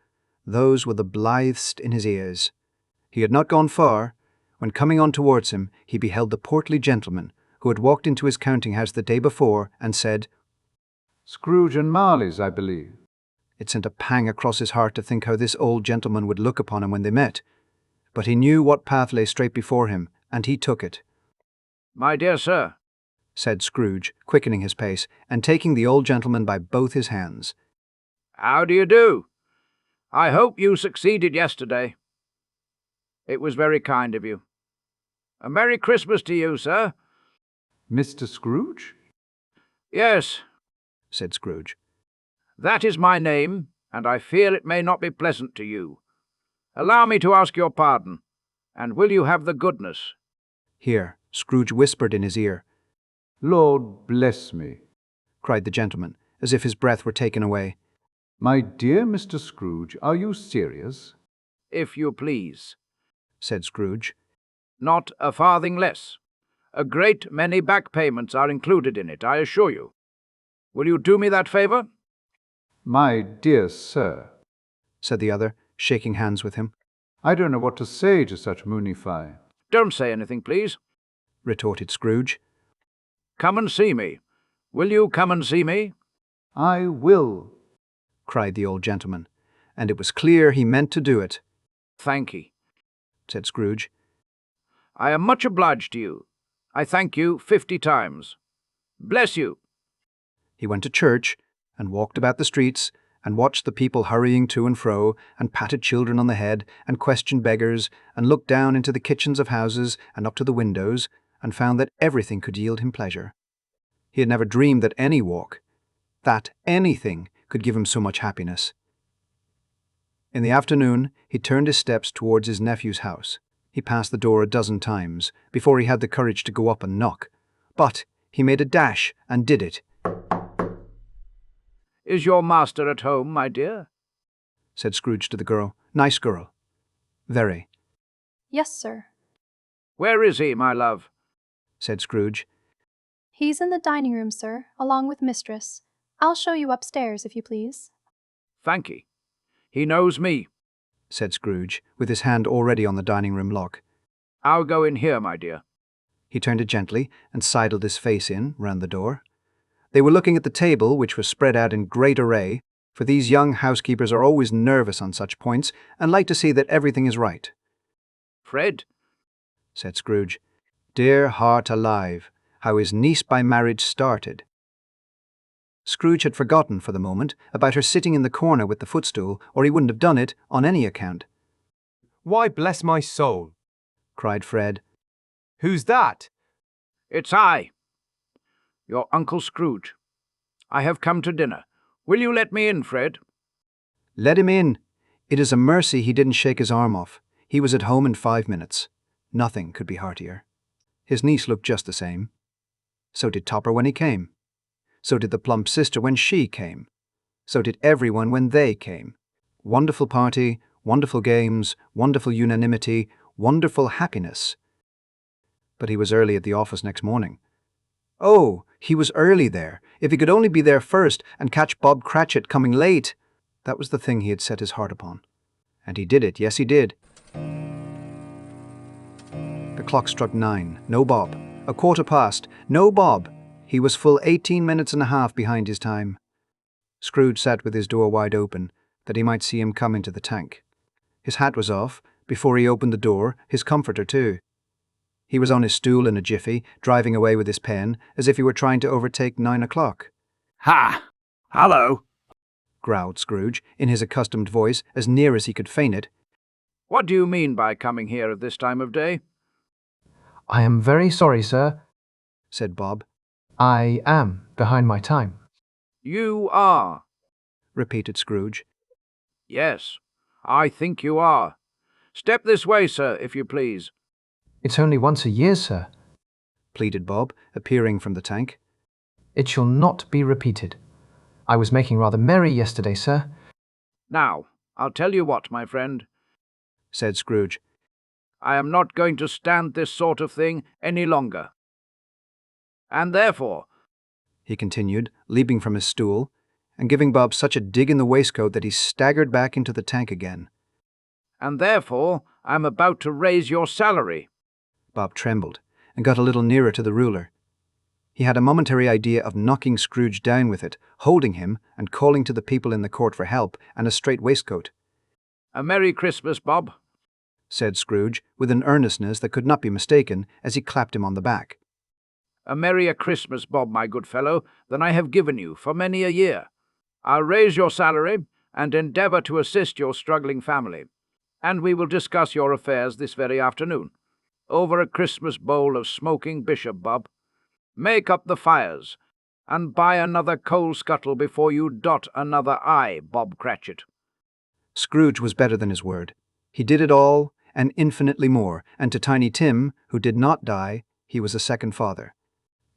those were the blithest in his ears. He had not gone far, when coming on towards him, he beheld the portly gentleman who had walked into his counting-house the day before, and said, Scrooge and Marley's, I believe. It sent a pang across his heart to think how this old gentleman would look upon him when they met. But he knew what path lay straight before him, and he took it. My dear sir, said Scrooge, quickening his pace, and taking the old gentleman by both his hands. How do you do? I hope you succeeded yesterday. It was very kind of you. A Merry Christmas to you, sir. Mr. Scrooge? Yes, said Scrooge. That is my name, and I fear it may not be pleasant to you. Allow me to ask your pardon, and will you have the goodness? Here, Scrooge whispered in his ear. Lord bless me, cried the gentleman, as if his breath were taken away. My dear Mr. Scrooge, are you serious? If you please, said Scrooge. Not a farthing less. A great many back payments are included in it, I assure you. Will you do me that favour? My dear sir, said the other, shaking hands with him. I don't know what to say to such moonify. Don't say anything, please, retorted Scrooge. Come and see me. Will you come and see me? I will, cried the old gentleman, and it was clear he meant to do it. Thank ye, said Scrooge. I am much obliged to you. I thank you 50 times. Bless you. He went to church, and walked about the streets, and watched the people hurrying to and fro, and patted children on the head, and questioned beggars, and looked down into the kitchens of houses, and up to the windows, and found that everything could yield him pleasure. He had never dreamed that any walk, that anything, could give him so much happiness. In the afternoon, he turned his steps towards his nephew's house. He passed the door a dozen times before he had the courage to go up and knock, but he made a dash and did it. Is your master at home, my dear? Said Scrooge to the girl. Nice girl. Very. Yes, sir. Where is he, my love? Said Scrooge. He's in the dining room, sir, along with mistress. I'll show you upstairs, if you please. Thank ye. He knows me, said Scrooge, with his hand already on the dining room lock. I'll go in here, my dear. He turned it gently and sidled his face in round the door. They were looking at the table, which was spread out in great array, for these young housekeepers are always nervous on such points and like to see that everything is right. Fred, said Scrooge. Dear heart alive, how his niece by marriage started. Scrooge had forgotten for the moment about her sitting in the corner with the footstool, or he wouldn't have done it on any account. Why, bless my soul, cried Fred. Who's that? It's I, your Uncle Scrooge. I have come to dinner. Will you let me in, Fred? Let him in. It is a mercy he didn't shake his arm off. He was at home in 5 minutes. Nothing could be heartier. His niece looked just the same. So did Topper when he came. So did the plump sister when she came. So did everyone when they came. Wonderful party, wonderful games, wonderful unanimity, wonderful happiness. But he was early at the office next morning. Oh, he was early there. If he could only be there first and catch Bob Cratchit coming late. That was the thing he had set his heart upon. And he did it, yes he did. The clock struck 9. No Bob. 1:15. No Bob. He was full 18 minutes and a half behind his time. Scrooge sat with his door wide open, that he might see him come into the tank. His hat was off. Before he opened the door, his comforter too. He was on his stool in a jiffy, driving away with his pen, as if he were trying to overtake 9 o'clock. Ha! Hello, growled Scrooge, in his accustomed voice, as near as he could feign it. What do you mean by coming here at this time of day? I am very sorry, sir, said Bob. I am behind my time. You are, repeated Scrooge. Yes, I think you are. Step this way, sir, if you please. It's only once a year, sir, pleaded Bob, appearing from the tank. It shall not be repeated. I was making rather merry yesterday, sir. Now, I'll tell you what, my friend, said Scrooge. I am not going to stand this sort of thing any longer. And therefore, he continued, leaping from his stool, and giving Bob such a dig in the waistcoat that he staggered back into the tank again. And therefore, I'm about to raise your salary. Bob trembled, and got a little nearer to the ruler. He had a momentary idea of knocking Scrooge down with it, holding him, and calling to the people in the court for help and a straight waistcoat. A Merry Christmas, Bob, said Scrooge, with an earnestness that could not be mistaken, as he clapped him on the back. A merrier Christmas, Bob, my good fellow, than I have given you for many a year. I'll raise your salary, and endeavour to assist your struggling family, and we will discuss your affairs this very afternoon, over a Christmas bowl of smoking bishop, Bob. Make up the fires, and buy another coal scuttle before you dot another I, Bob Cratchit. Scrooge was better than his word. He did it all, and infinitely more, and to Tiny Tim, who did not die, he was a second father.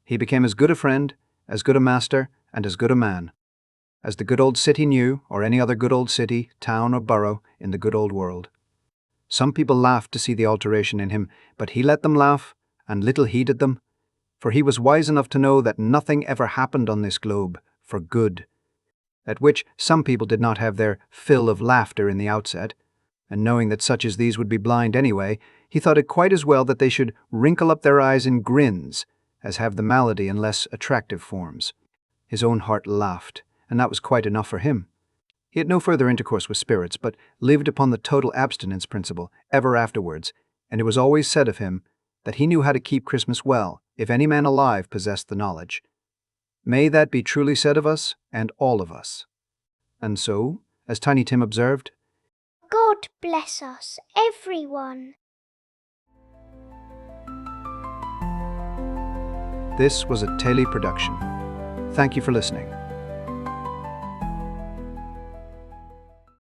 He became as good a friend, as good a master, and as good a man, as the good old city knew, or any other good old city, town, or borough in the good old world. Some people laughed to see the alteration in him, but he let them laugh, and little heeded them, for he was wise enough to know that nothing ever happened on this globe for good, at which some people did not have their fill of laughter in the outset, and knowing that such as these would be blind anyway, he thought it quite as well that they should wrinkle up their eyes in grins as have the malady in less attractive forms. His own heart laughed, and that was quite enough for him. He had no further intercourse with spirits, but lived upon the total abstinence principle ever afterwards, and it was always said of him that he knew how to keep Christmas well, if any man alive possessed the knowledge. May that be truly said of us, and all of us. And so, as Tiny Tim observed, God bless us, everyone. this was a Telly production. Thank you for listening.